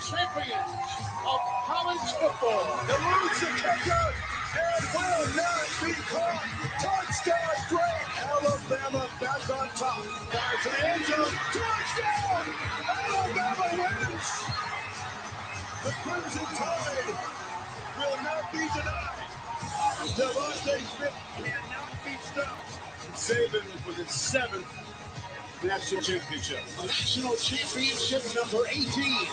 champions of college football. Eludes the kicker and will not be caught. Touchdown, Greg. Alabama back on top. Fires an end zone. Touchdown! Alabama wins. The Clemson Tide will not be denied. Devontae Smith cannot be stopped. Saban with his 7th national championship. National championship number 18.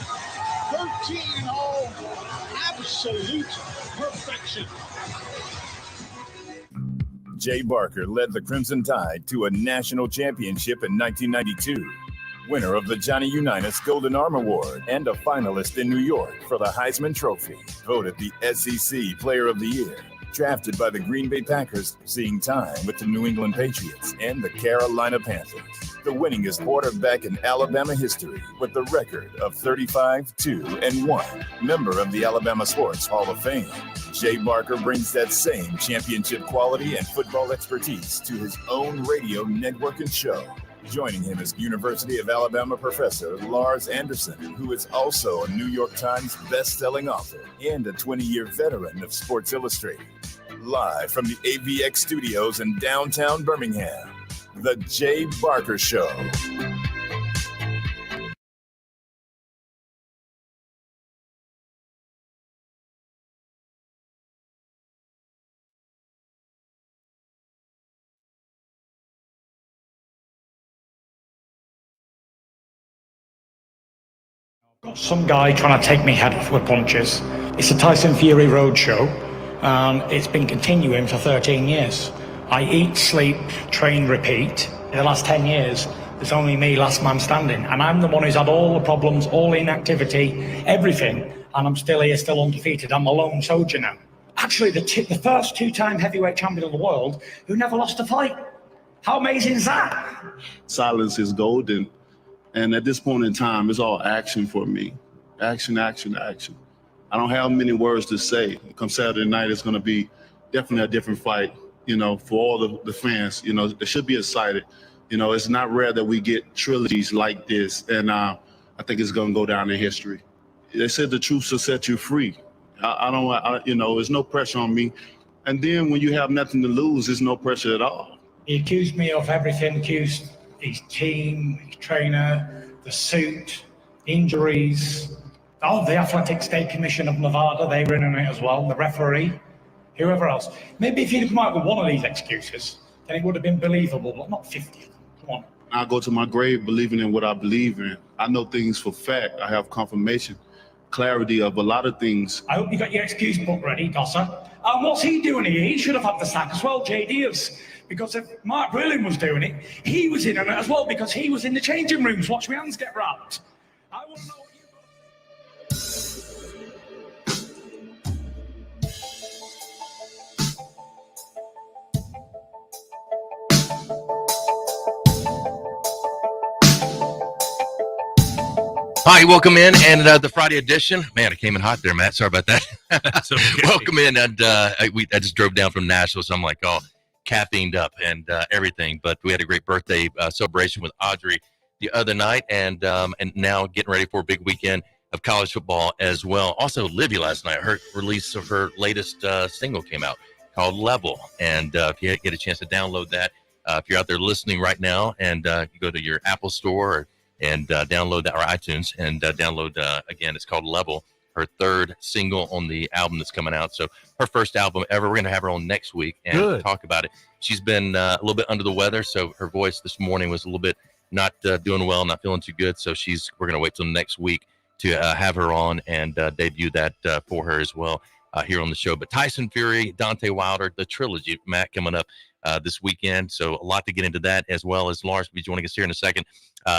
13 all. Absolute perfection. Jay Barker led the Crimson Tide to a national championship in 1992. Winner of the Johnny Unitas Golden Arm Award and a finalist in New York for the Heisman Trophy. Voted the SEC Player of the Year. Drafted by the Green Bay Packers, seeing time with the New England Patriots and the Carolina Panthers. The winningest quarterback in Alabama history with the record of 35-2-1. Member of the Alabama Sports Hall of Fame. Jay Barker brings that same championship quality and football expertise to his own radio network and show. Joining him is University of Alabama professor Lars Anderson, who is also a New York Times best-selling author and a 20-year veteran of Sports Illustrated. Live from the AVX studios in downtown Birmingham, The Jay Barker Show. Got some guy trying to take me head with punches. It's a Tyson Fury roadshow, and it's been continuing for 13 years. I eat, sleep, train, repeat. In the last 10 years, there's only me, last man standing, and I'm the one who's had all the problems, all inactivity, everything, and I'm still here, still undefeated. I'm a lone soldier now. Actually, the first two-time heavyweight champion of the world who never lost a fight. How amazing is that? Silence is golden. And at this point in time, it's all action for me. Action, action, action. I don't have many words to say. Come Saturday night, it's going to be definitely a different fight, for all the fans. They should be excited. It's not rare that we get trilogies like this. And I think it's going to go down in history. They said the truth will set you free. There's no pressure on me. And then when you have nothing to lose, there's no pressure at all. He accused me of everything, accused his team, his trainer, the suit, injuries. The Athletic State Commission of Nevada, they were in on it as well, the referee, whoever else. Maybe if he'd come out with one of these excuses, then it would have been believable, but not 50 of them. Come on. I go to my grave believing in what I believe in. I know things for fact. I have confirmation, clarity of a lot of things. I hope you got your excuse book ready, Dosser. And what's he doing here? He should have had the sack as well, JD is. Because if Mark Brilliant was doing it, he was in on it as well because he was in the changing rooms. Watch my hands get wrapped. I want to know what Hi, welcome in, and the Friday edition. Man, it came in hot there, Matt. Sorry about that. Okay. Welcome in, and I just drove down from Nashville, so I'm like, caffeined up and everything. But we had a great birthday celebration with Audrey the other night, and now getting ready for a big weekend of college football as well. Also, Livy last night, her release of her latest single came out called Level, and if you get a chance to download that, if you're out there listening right now, and you go to your Apple Store and download that, or iTunes, and download, again, it's called Level, her third single on the album that's coming out. So her first album ever. We're going to have her on next week and talk about it. She's been a little bit under the weather, so her voice this morning was a little bit not doing well, not feeling too good. So we're going to wait till next week to have her on and debut that for her as well here on the show. But Tyson Fury, Deontay Wilder, the trilogy, Matt, coming up this weekend. So a lot to get into that, as well as Lars will be joining us here in a second.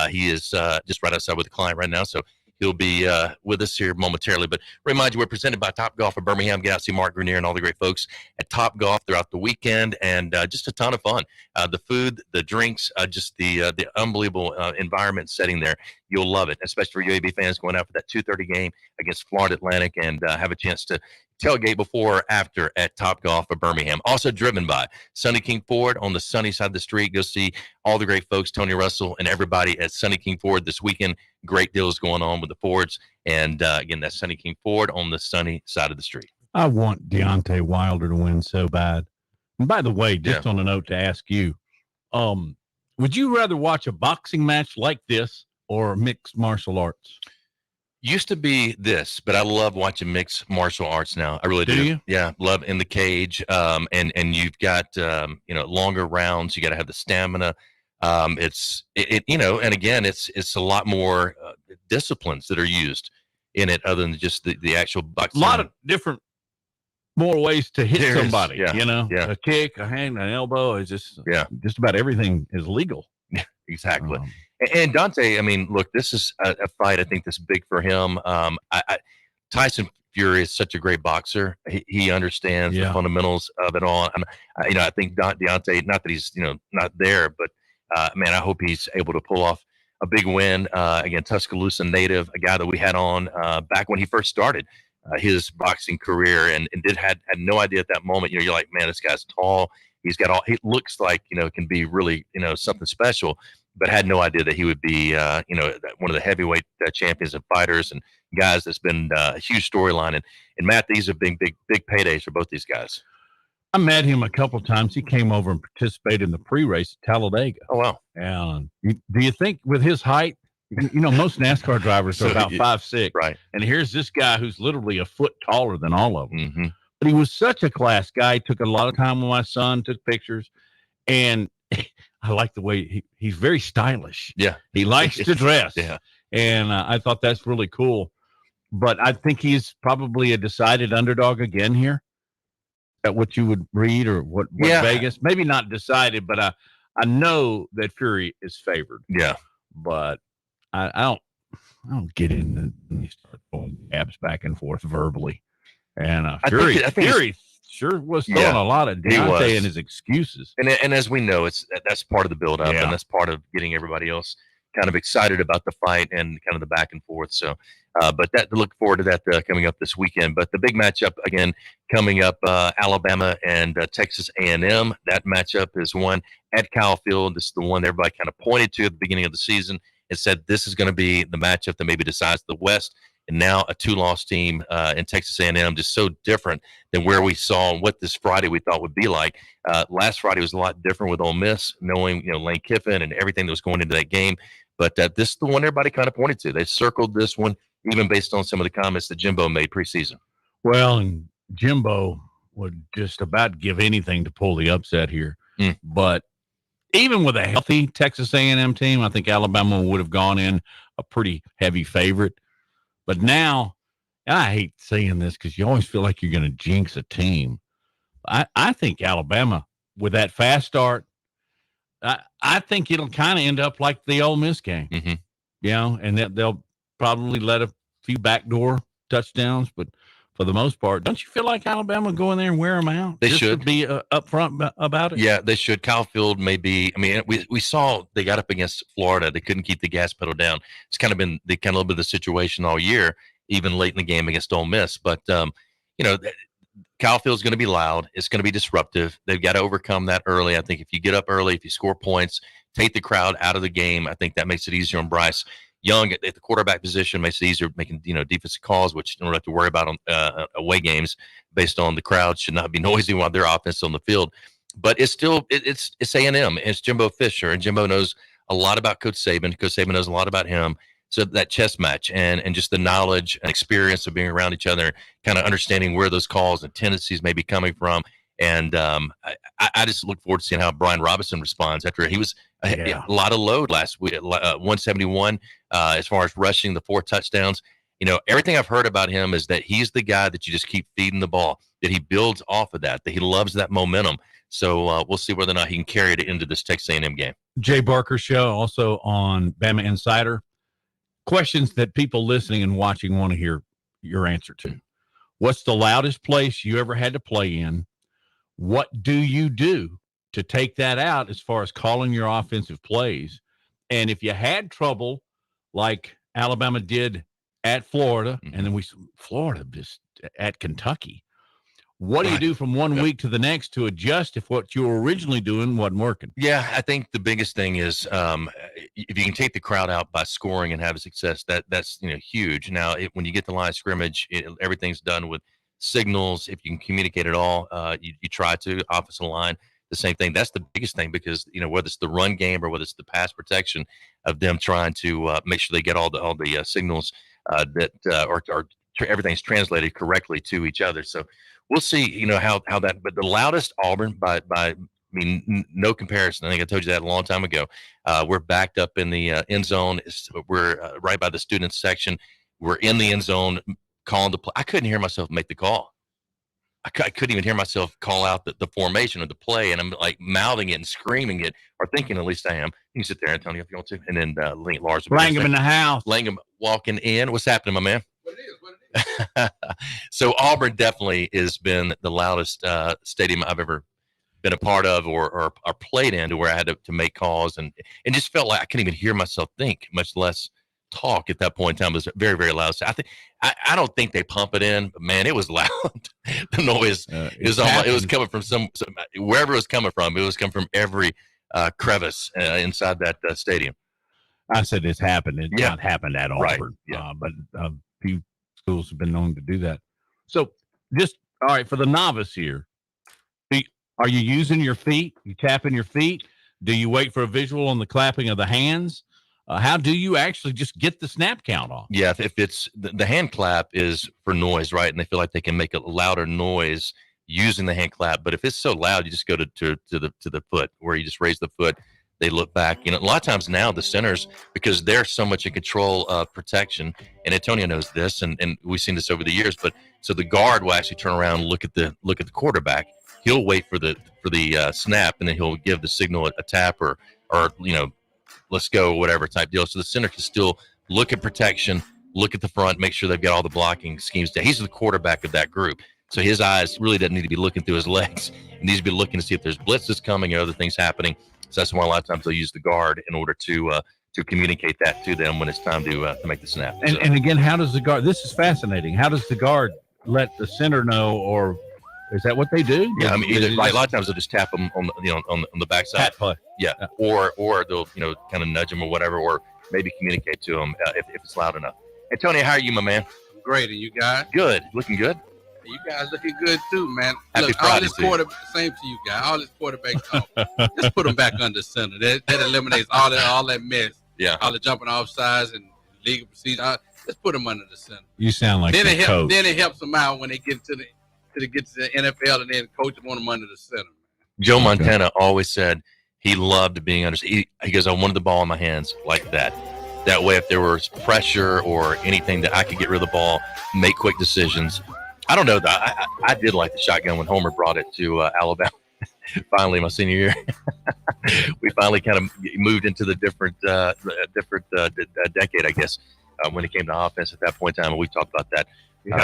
He is just right outside with a client right now, so he'll be with us here momentarily. But remind you, we're presented by Topgolf of Birmingham. Get out, see Mark Grenier and all the great folks at Topgolf throughout the weekend, and just a ton of fun. The food, the drinks, just the unbelievable environment setting there. You'll love it, especially for UAB fans going out for that 2:30 game against Florida Atlantic, and have a chance to tailgate before or after at Topgolf of Birmingham. Also driven by Sunny King Ford on the sunny side of the street. Go see all the great folks, Tony Russell and everybody at Sunny King Ford this weekend. Great deals going on with the Fords. And again, that's Sunny King Ford on the sunny side of the street. I want Deontay Wilder to win so bad. And by the way, just on a note to ask you, would you rather watch a boxing match like this or mixed martial arts? Used to be this, but I love watching mixed martial arts now. I really do. Do you? Yeah, love in the cage. And you've got longer rounds. You got to have the stamina. It's and again, it's a lot more disciplines that are used in it other than just the actual boxing. A lot of different more ways to hit somebody. Yeah. A kick, a hand, an elbow. Is just about everything is legal. Exactly. And Dante, I mean, look, this is a fight I think that's big for him. Tyson Fury is such a great boxer. He understands the fundamentals of it all. I think Deontay, not that he's not there, but man, I hope he's able to pull off a big win. Again, Tuscaloosa native, a guy that we had on back when he first started his boxing career, and had no idea at that moment. You're like, man, this guy's tall. He's got all. He looks like can be really something special. But had no idea that he would be, one of the heavyweight champions and fighters and guys that's been a huge storyline. And Matt, these are big paydays for both these guys. I met him a couple of times. He came over and participated in the pre-race at Talladega. Oh, wow. And do you think with his height, most NASCAR drivers are about 5'6". Right. And here's this guy who's literally a foot taller than all of them. Mm-hmm. But he was such a class guy. He took a lot of time with my son, took pictures. And I like the way he's very stylish. Yeah. He likes to dress. Yeah. And I thought that's really cool. But I think he's probably a decided underdog again here. Is that what you would read or what Vegas? Maybe not decided, but I know that Fury is favored. Yeah. But I don't get in and you start throwing abs back and forth verbally. And Fury sure was throwing a lot of Deontay and his excuses. And as we know, that's part of the build-up, and that's part of getting everybody else kind of excited about the fight and kind of the back and forth. So, but to look forward to that coming up this weekend. But the big matchup, again, coming up, Alabama and Texas A&M. That matchup is one at Kyle Field. This is the one everybody kind of pointed to at the beginning of the season and said this is going to be the matchup that maybe decides the West. And now a 2-loss team in Texas A&M, just so different than where we saw and what this Friday we thought would be like. Last Friday was a lot different with Ole Miss, knowing Lane Kiffin and everything that was going into that game. But this is the one everybody kind of pointed to. They circled this one, even based on some of the comments that Jimbo made preseason. Well, and Jimbo would just about give anything to pull the upset here. But even with a healthy Texas A&M team, I think Alabama would have gone in a pretty heavy favorite. But now, I hate saying this because you always feel like you're going to jinx a team. I think Alabama, with that fast start, I think it'll kind of end up like the Ole Miss game. Mm-hmm. And that they'll probably let a few backdoor touchdowns. But for the most part, don't you feel like Alabama go in there and wear them out? They should be upfront about it. Yeah, they should. Kyle Field may be. I mean, we saw they got up against Florida. They couldn't keep the gas pedal down. It's kind of been a little bit of the situation all year, even late in the game against Ole Miss. But Kyle Field's going to be loud. It's going to be disruptive. They've got to overcome that early. I think if you get up early, if you score points, take the crowd out of the game, I think that makes it easier on Bryce Young at the quarterback position. Makes it easier making defensive calls, which you don't have to worry about on away games based on the crowd should not be noisy while their offense on the field. But it's still it's A&M. It's Jimbo Fisher, and Jimbo knows a lot about Coach Saban. Coach Saban knows a lot about him. So that chess match and just the knowledge and experience of being around each other, kind of understanding where those calls and tendencies may be coming from. And I just look forward to seeing how Brian Robinson responds after he was a lot of load last week, 171 as far as rushing the 4 touchdowns. Everything I've heard about him is that he's the guy that you just keep feeding the ball, that he builds off of that he loves that momentum. So we'll see whether or not he can carry it into this Texas A&M game. Jay Barker Show, also on Bama Insider. Questions that people listening and watching want to hear your answer to. What's the loudest place you ever had to play in? What do you do to take that out as far as calling your offensive plays? And if you had trouble like Alabama did at Florida, and then Florida just at Kentucky, What do you do from one week to the next to adjust if what you were originally doing wasn't working? Yeah, I think the biggest thing is if you can take the crowd out by scoring and have success, that's huge. Now, when you get the line of scrimmage, everything's done with signals. If you can communicate at all, you try to. Offensive line, the same thing. That's the biggest thing because whether it's the run game or whether it's the pass protection of them trying to make sure they get all the signals that or everything's translated correctly to each other. So we'll see, how that. But the loudest Auburn by no comparison. I think I told you that a long time ago. We're backed up in the end zone. We're right by the student section. We're in the end zone calling the play. I couldn't hear myself make the call. I couldn't even hear myself call out the formation of the play, and I'm like mouthing it and screaming it, or thinking at least I am. You can sit there, Antonio, if you want to. And then Lars. Langham in the house. Langham walking in. What's happening, my man? What it is. So Auburn definitely has been the loudest stadium I've ever been a part of or played in, to where I had to make calls and just felt like I couldn't even hear myself think, much less talk at that point in time. It was very, very loud. So I don't think they pump it in, but man, it was loud. The noise it was coming from some wherever it was coming from. It was coming from every crevice inside that stadium. I said it's happened. It's not happened at Auburn. Right. Yeah. But a few schools have been known to do that. So just, all right, for the novice here, are you using your feet? You tapping your feet? Do you wait for a visual on the clapping of the hands? How do you actually just get the snap count off? Yeah, if it's the hand clap is for noise, right? And they feel like they can make a louder noise using the hand clap. But if it's so loud, you just go to the foot, where you just raise the foot. They look back. A lot of times now the centers, because they're so much in control of protection, and Antonio knows this, and we've seen this over the years. But so the guard will actually turn around and look at the quarterback. He'll wait for the snap, and then he'll give the signal a tap or let's go, whatever type deal. So the center can still look at protection, look at the front, make sure they've got all the blocking schemes down. He's the quarterback of that group. So his eyes really doesn't need to be looking through his legs. He needs to be looking to see if there's blitzes coming or other things happening. So that's why a lot of times they'll use the guard in order to communicate that to them when it's time to make the snap. And again, how does the guard, this is fascinating, how does the guard let the center know, or is that what they do? Yeah, either, a lot of times they'll just tap them on the backside. Play. Yeah, or they'll kind of nudge them or whatever, or maybe communicate to them if it's loud enough. Antonio, how are you, my man? Great, and you guys? Good, looking good. You guys looking good too, man. Happy Look, Friday all this quarterback, same to you guys. All this quarterback talk, just put them back under center. That eliminates all that mess. Yeah, all the jumping off sides and legal procedure. Just put them under the center. You sound like then it helps them out when they get to the NFL, and then coach them on them under the center. Joe Montana always said he loved being under. He goes, I wanted the ball in my hands like that. That way, if there was pressure or anything, that I could get rid of the ball, make quick decisions. I don't know. I did like the shotgun when Homer brought it to Alabama. Finally, my senior year, we finally kind of moved into the different decade, I guess, when it came to offense at that point in time. And we've talked about that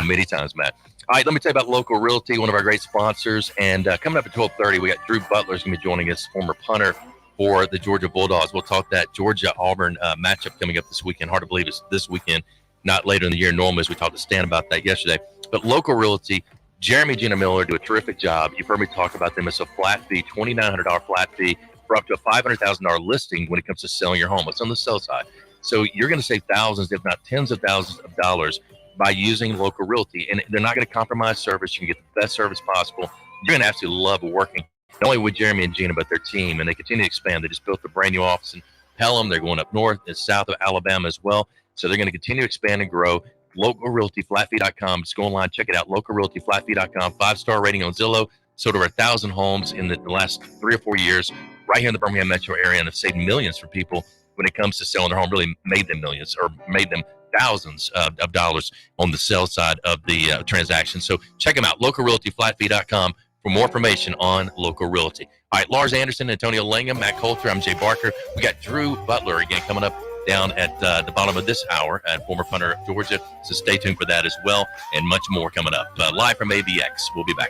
many times, Matt. All right, let me tell you about Local Realty, one of our great sponsors. And coming up at 12:30, we got Drew Butler's going to be joining us, former punter for the Georgia Bulldogs. We'll talk that Georgia-Auburn matchup coming up this weekend. Hard to believe it's this weekend, not later in the year normally, as we talked to Stan about that yesterday. But Local Realty, Jeremy and Gina Miller do a terrific job. You've heard me talk about them. It's a flat fee, $2,900 flat fee for up to a $500,000 listing when it comes to selling your home. It's on the sell side. So you're going to save thousands, if not tens of thousands of dollars by using Local Realty. And they're not going to compromise service. You can get the best service possible. You're going to absolutely love working, not only with Jeremy and Gina, but their team. And they continue to expand. They just built a brand new office in Pelham. They're going up north and south of Alabama as well. So they're going to continue to expand and grow. Local Realty, flatfee.com. Just go online, check it out. Local Realty, flatfee.com. 5-star rating on Zillow. Sold over 1,000 homes in the last 3 or 4 years right here in the Birmingham metro area, and have saved millions for people when it comes to selling their home. Really made them millions, or made them thousands of dollars on the sell side of the transaction. So check them out. Local Realty, flatfee.com for more information on Local Realty. All right, Lars Anderson, Antonio Langham, Matt Coulter. I'm Jay Barker. We got Drew Butler again coming up down at the bottom of this hour, and former punter of Georgia. So stay tuned for that as well, and much more coming up. Live from AVX. We'll be back.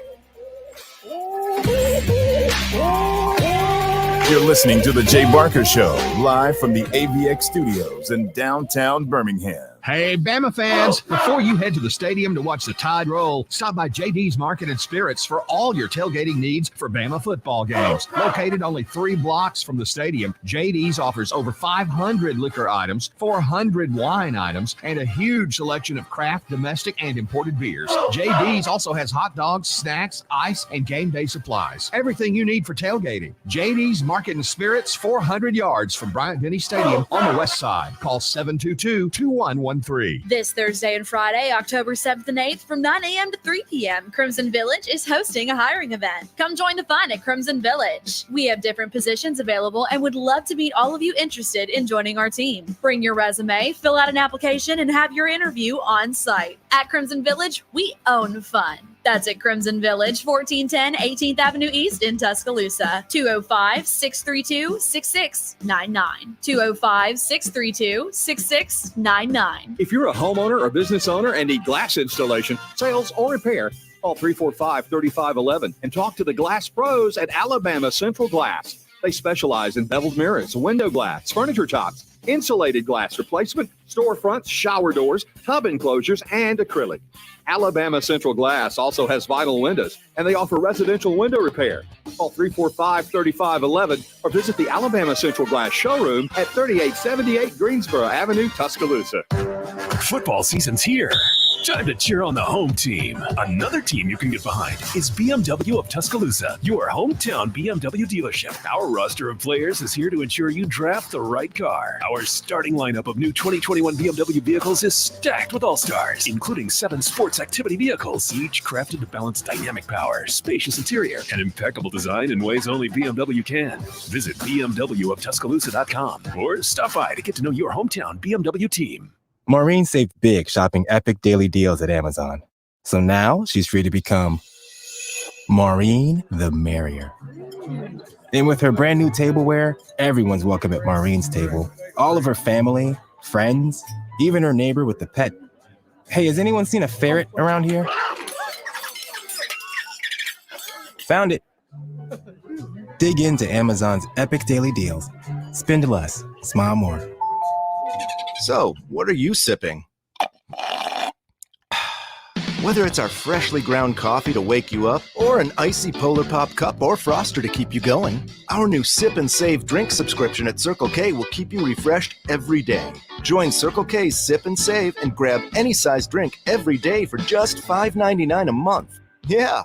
You're listening to The Jay Barker Show, live from the AVX studios in downtown Birmingham. Hey, Bama fans, before you head to the stadium to watch the Tide roll, stop by JD's Market and Spirits for all your tailgating needs for Bama football games. Located only 3 blocks from the stadium, JD's offers over 500 liquor items, 400 wine items, and a huge selection of craft, domestic, and imported beers. JD's also has hot dogs, snacks, ice, and game day supplies. Everything you need for tailgating. JD's Market and Spirits, 400 yards from Bryant-Denny Stadium on the west side. Call 722-2113. This Thursday and Friday, October 7th and 8th from 9 a.m. to 3 p.m., Crimson Village is hosting a hiring event. Come join the fun at Crimson Village. We have different positions available and would love to meet all of you interested in joining our team. Bring your resume, fill out an application, and have your interview on site. At Crimson Village, we own fun. That's at Crimson Village, 1410 18th Avenue East in Tuscaloosa. 205-632-6699. 205-632-6699. If you're a homeowner or business owner and need glass installation, sales, or repair, call 345-3511 and talk to the glass pros at Alabama Central Glass. They specialize in beveled mirrors, window glass, furniture tops, insulated glass replacement, storefronts, shower doors, tub enclosures, and acrylic. Alabama Central Glass also has vinyl windows, and they offer residential window repair. Call 345-3511 or visit the Alabama Central Glass showroom at 3878 Greensboro Avenue, Tuscaloosa. Football season's here. Time to cheer on the home team. Another team you can get behind is BMW of Tuscaloosa, your hometown BMW dealership. Our roster of players is here to ensure you draft the right car. Our starting lineup of new 2021 BMW vehicles is stacked with all-stars, including 7 sports activity vehicles, each crafted to balance dynamic power, spacious interior, and impeccable design in ways only BMW can. Visit BMWofTuscaloosa.com or stop by to get to know your hometown BMW team. Maureen saved big shopping epic daily deals at Amazon. So now she's free to become Maureen the Merrier. And with her brand new tableware, everyone's welcome at Maureen's table. All of her family, friends, even her neighbor with the pet. Hey, has anyone seen a ferret around here? Found it. Dig into Amazon's epic daily deals. Spend less, smile more. So, what are you sipping? Whether it's our freshly ground coffee to wake you up or an icy Polar Pop cup or Froster to keep you going, our new Sip and Save drink subscription at Circle K will keep you refreshed every day. Join Circle K's Sip and Save and grab any size drink every day for just $5.99 a month. Yeah!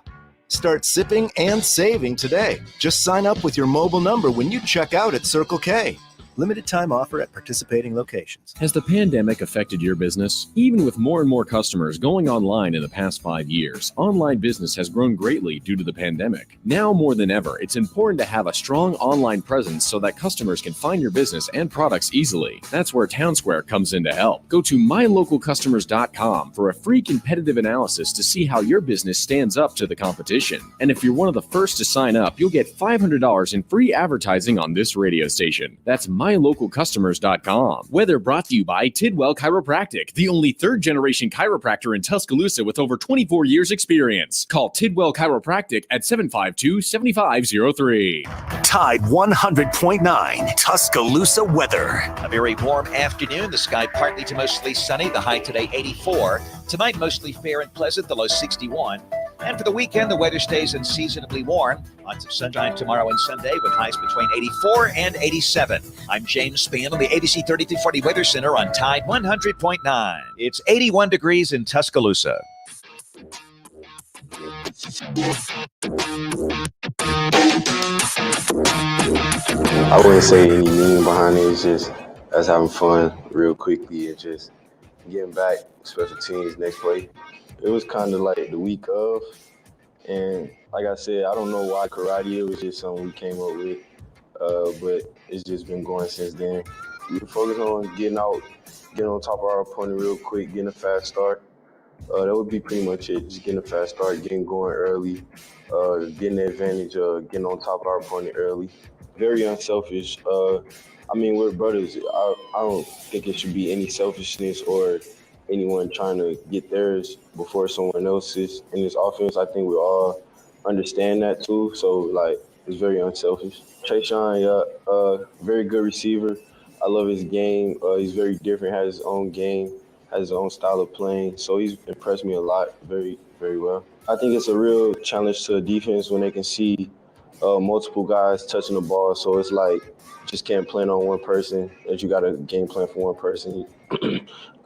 Start sipping and saving today. Just sign up with your mobile number when you check out at Circle K. Limited time offer at participating locations. Has the pandemic affected your business? Even with more and more customers going online in the past 5 years, online business has grown greatly due to the pandemic. Now more than ever, it's important to have a strong online presence so that customers can find your business and products easily. That's where Townsquare comes in to help. Go to mylocalcustomers.com for a free competitive analysis to see how your business stands up to the competition. And if you're one of the first to sign up, you'll get $500 in free advertising on this radio station. That's mylocalcustomers.com. Weather brought to you by Tidwell Chiropractic, the only third-generation chiropractor in Tuscaloosa with over 24 years experience. Call Tidwell Chiropractic at 752-7503. Tide 100.9 Tuscaloosa weather. A very warm afternoon. The sky partly to mostly sunny. The high today 84. Tonight mostly fair and pleasant. The low 61. And for the weekend, the weather stays unseasonably warm. Lots of sunshine tomorrow and Sunday with highs between 84 and 87. I'm James Spann on the ABC 3340 Weather Center on Tide 100.9. It's 81 degrees in Tuscaloosa. I wouldn't say any meaning behind it. It's just us having fun real quickly and just getting back special teams next play. It was kind of like the week of, and like I said, I don't know why karate. It was just something we came up with, but it's just been going since then. We focus on getting on top of our opponent real quick, getting a fast start. That would be pretty much it. Just getting a fast start, getting going early, getting the advantage of getting on top of our opponent early. Very unselfish. I mean, we're brothers. I don't think it should be any selfishness or anyone trying to get theirs before someone else's. In this offense, I think we all understand that too. So, like, it's very unselfish. Trayshawn, very good receiver. I love his game. He's very different, has his own game, has his own style of playing. So he's impressed me a lot, very, very well. I think it's a real challenge to the defense when they can see multiple guys touching the ball. So it's like just can't plan on one person, that you got a game plan for one person.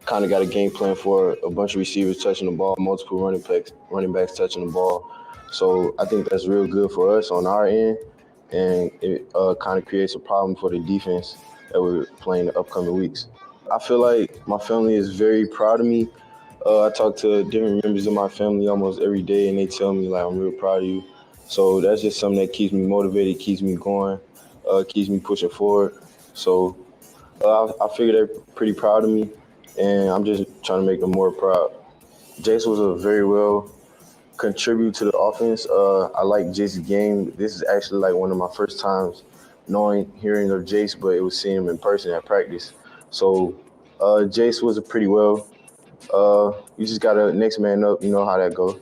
Kind of got a game plan for a bunch of receivers touching the ball, multiple running backs touching the ball. So I think that's real good for us on our end, and it kind of creates a problem for the defense that we're playing the upcoming weeks. I feel like my family is very proud of me. I talk to different members of my family almost every day, and they tell me, like, I'm real proud of you. So that's just something that keeps me motivated, keeps me going, keeps me pushing forward. So I figure they're pretty proud of me, and I'm just trying to make them more proud. Jace was a very well contribute to the offense. I like Jace's game. This is actually like one of my first times hearing of Jace, but it was seeing him in person at practice. So Jace was a pretty well. You just got to next man up. You know how that goes.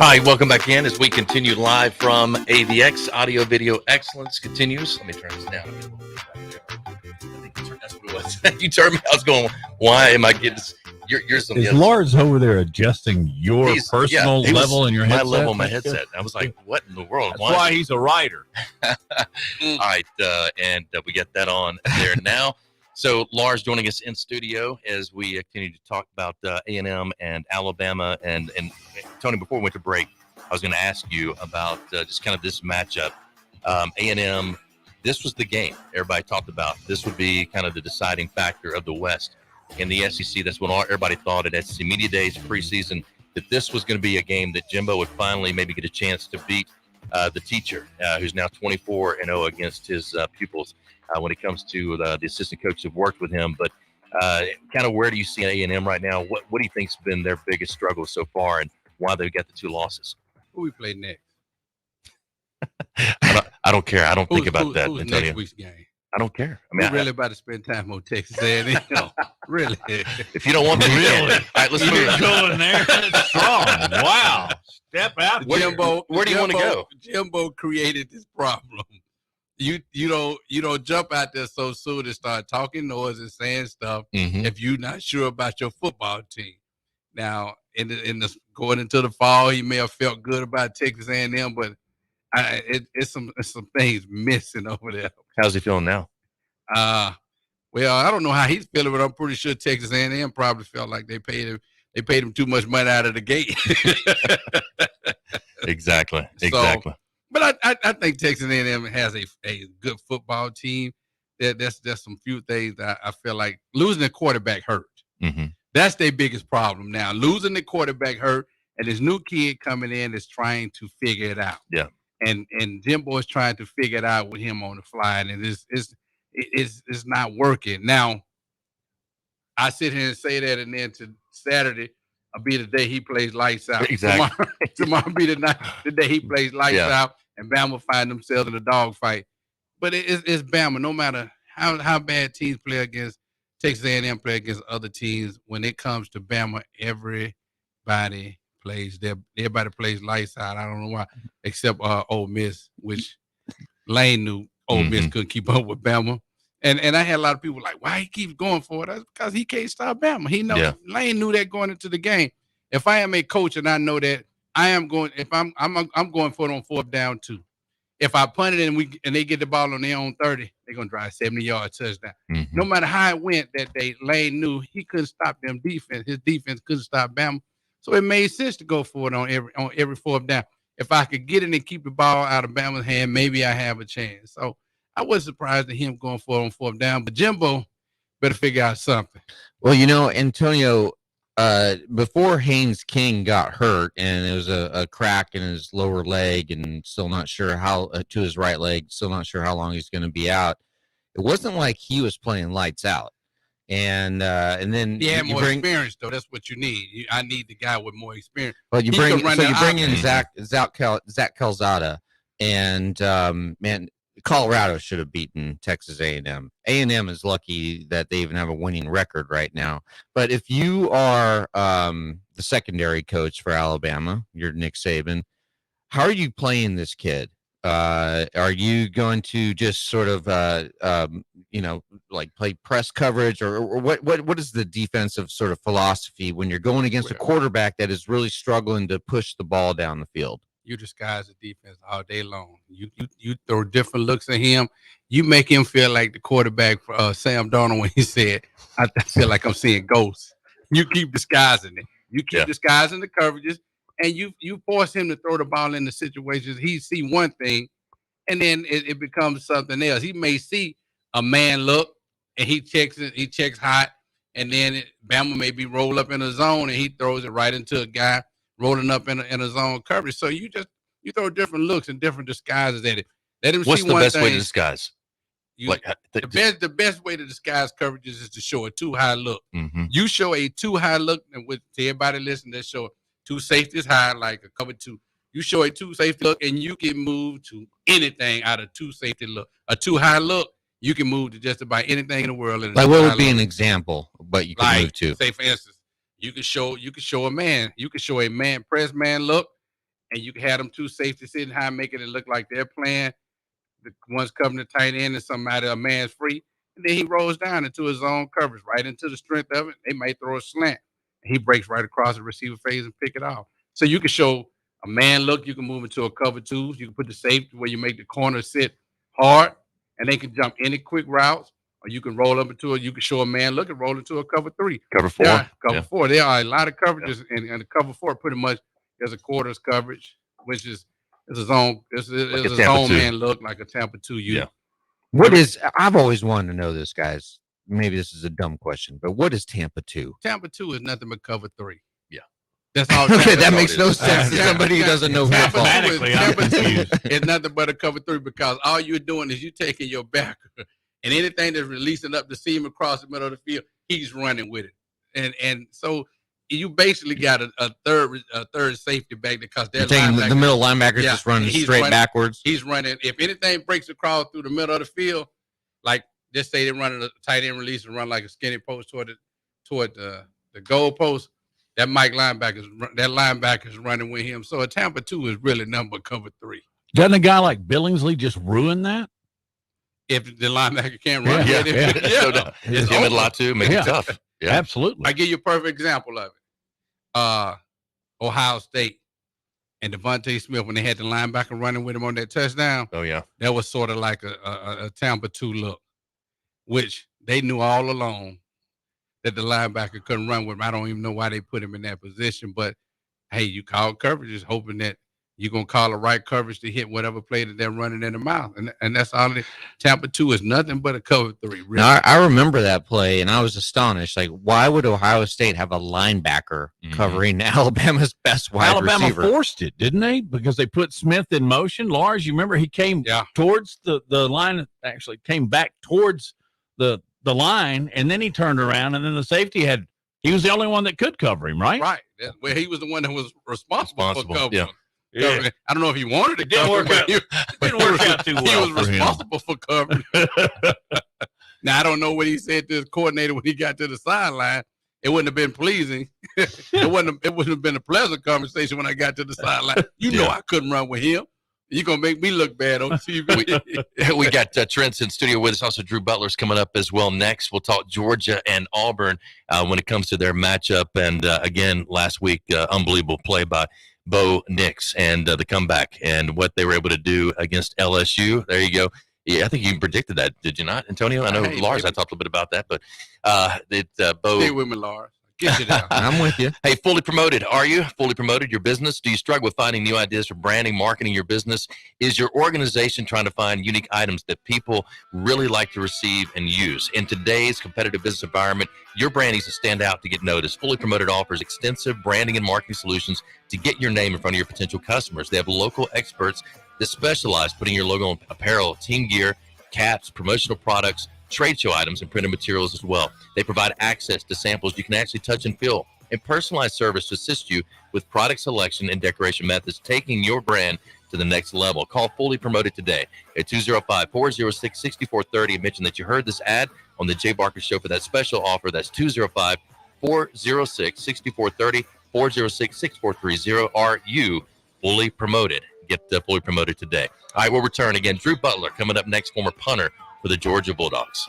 All right, welcome back in as we continue live from AVX. Audio Video Excellence continues. Let me turn this down a bit. I think that's what it was. You turned me. I was going, why am I getting this? You're some. Is Lars over there adjusting your personal level in your headset? My level in my headset. I was like, what in the world? That's why he's a writer. All right, and we get that on there now. So Lars joining us in studio as we continue to talk about A&M and Alabama. And Tony, before we went to break, I was going to ask you about just kind of this matchup. A&M, this was the game everybody talked about. This would be kind of the deciding factor of the West. In the SEC, that's what everybody thought at SEC Media Days preseason, that this was going to be a game that Jimbo would finally maybe get a chance to beat the teacher, who's now 24-0 against his pupils. When it comes to the assistant coaches who've worked with him. But kind of where do you see A&M right now? What do you think's been their biggest struggle so far, and why they've got the 2 losses? Who we play next? I don't care. I don't think about that, who's Antonio. next week's game? I don't care. I mean, we're really about to spend time on Texas A&M. Really? If you don't want to, really? All right, let's move on. Going there. That's strong. Wow. Step out. Jimbo, where do you want to go? Jimbo created this problem. You don't jump out there so soon and start talking noise and saying stuff if you're not sure about your football team. Now, in the going into the fall, he may have felt good about Texas A&M, but it's some things missing over there. How's he feeling now? Well, I don't know how he's feeling, but I'm pretty sure Texas A&M probably felt like they paid him too much money out of the gate. Exactly. But I think Texas A&M has a good football team. There's some few things that I feel like losing the quarterback hurt. Mm-hmm. That's their biggest problem now. Losing the quarterback hurt, and this new kid coming in is trying to figure it out. Yeah. And Jimbo is trying to figure it out with him on the fly, and it's not working. Now, I sit here and say that, and then to Saturday will be the day he plays lights out. Exactly. Tomorrow be the day he plays lights out, and Bama find themselves in a dogfight. But it's Bama. No matter how bad teams play against Texas A&M, play against other teams, when it comes to Bama, everybody plays lights out. I don't know why, except Ole Miss, which Lane knew Ole Miss couldn't keep up with Bama. And I had a lot of people like, why he keeps going for it? That's because he can't stop Bama. He knows. Lane knew that going into the game. If I am a coach and I know that I am going, if I'm going for it on 4th down 2. If I punt it and they get the ball on their own 30, they're gonna drive 70-yard touchdown. Mm-hmm. No matter how it went that day, Lane knew he couldn't stop them defense. His defense couldn't stop Bama. So it made sense to go for it on every 4th down. If I could get it and keep the ball out of Bama's hand, maybe I have a chance. So I wasn't surprised at him going for it on 4th down, but Jimbo better figure out something. Well, Antonio, before Haynes King got hurt and it was a crack in his lower leg and still not sure how to his right leg, still not sure how long he's going to be out. It wasn't like he was playing lights out. And then he had more experience, though. That's what you need. I need the guy with more experience. Well, you bring in Zach Calzada, and man, Colorado should have beaten Texas A&M. A&M is lucky that they even have a winning record right now. But if you are the secondary coach for Alabama, you're Nick Saban, how are you playing this kid? Are you going to just sort of, like play press coverage, or what is the defensive sort of philosophy when you're going against a quarterback that is really struggling to push the ball down the field? You disguise the defense all day long. You throw different looks at him. You make him feel like the quarterback for Sam Darnold when he said, I feel like I'm seeing ghosts. You keep disguising it. You keep disguising the coverages, and you force him to throw the ball in the situations. He see one thing, and then it becomes something else. He may see a man look, and he checks it. He checks hot, and then Bama may be rolled up in a zone, and he throws it right into a guy rolling up in a zone coverage. So you throw different looks and different disguises at it. Let him What's see the one best thing. way to disguise? The best way to disguise coverages is to show a too high look. Mm-hmm. You show a too high look, and with to everybody listening, that show two safeties high like a cover two. You show a two safety look, and you can move to anything out of two safety look. A too high look, you can move to just about anything in the world. Like what would be an example, but you can move to? Say for instance, you can show a man. You can show a man press man look, and you can have them two safeties sitting high, making it look like they're playing. The one's covering the tight end, and somebody a man's free, and then he rolls down into his own coverage, right into the strength of it. They might throw a slant, and he breaks right across the receiver phase and pick it off. So you can show a man look. You can move into a cover two. You can put the safety where you make the corner sit hard, and they can jump any quick routes. Or you can roll up into it. You can show a man look and roll into a cover three. Cover four. Yeah, cover four. There are a lot of coverages, and the cover four pretty much there's a quarters coverage, which is a zone. It's a zone man look like a Tampa 2. I've always wanted to know this, guys. Maybe this is a dumb question, but what is Tampa 2? Tampa 2 is nothing but cover 3. Yeah. That's all. Okay, that makes no sense to somebody who doesn't know football. Tampa 2 is nothing but a cover 3 because all you're doing is you taking your backer and anything that's releasing up the seam across the middle of the field, he's running with it. And so you basically got a third safety back because they're taking the middle linebackers just running straight backwards. He's running. If anything breaks across through the middle of the field, like just say they're running a tight end release and run like a skinny post toward the goal post, that linebacker's running with him. So a Tampa 2 is really number cover 3. Doesn't a guy like Billingsley just ruin that? If the linebacker can't run, It's him a lot too, make it tough. Yeah, absolutely. I give you a perfect example of it. Ohio State and Devontae Smith, when they had the linebacker running with him on that touchdown. Oh yeah, that was sort of like a Tampa 2 look, which they knew all along that the linebacker couldn't run with him. I don't even know why they put him in that position, but hey, you call coverages hoping that you're going to call the right coverage to hit whatever play that they're running in the mouth. And that's all. Tampa 2 is nothing but a cover 3. Really. Now, I remember that play, and I was astonished. Like, why would Ohio State have a linebacker covering Alabama's best wide receiver? Alabama forced it, didn't they? Because they put Smith in motion. Lars, you remember he came towards the line, actually came back towards the line, and then he turned around, and then the safety he was the only one that could cover him, right? Right. Well, he was the one that was responsible for covering. Yeah. Yeah. I don't know if he wanted to Didn't cover, work out. Didn't work out too well. He was for responsible for covering. Now I don't know what he said to his coordinator when he got to the sideline. It wouldn't have been pleasing. It wouldn't have been a pleasant conversation when I got to the sideline. You know I couldn't run with him. You're gonna make me look bad on TV. We got Trent's in studio with us. Also, Drew Butler's coming up as well. Next, we'll talk Georgia and Auburn when it comes to their matchup. And again, last week, unbelievable play by Bo Nix and the comeback and what they were able to do against LSU. There you go. Yeah, I think you predicted that, did you not, Antonio? I know Lars, I talked a little bit about that, but Bo. Stay with me, Lars. Get you down. I'm with you. Hey, fully promoted. Are you fully promoted your business? Do you struggle with finding new ideas for branding, marketing your business? Is your organization trying to find unique items that people really like to receive and use? In today's competitive business environment, your brand needs to stand out to get noticed. Fully Promoted offers extensive branding and marketing solutions to get your name in front of your potential customers. They have local experts that specialize putting your logo on apparel, team gear, caps, promotional products, trade show items, and printed materials as well. They provide access to samples you can actually touch and feel, and personalized service to assist you with product selection and decoration methods, taking your brand to the next level. Call Fully Promoted today at 205-406-6430 and mention that you heard this ad on the Jay Barker Show for that special offer. That's 205-406-6430, 406-6430. Are you fully promoted? Get Fully Promoted today. All right, we'll return again. Drew Butler coming up next, former punter for the Georgia Bulldogs.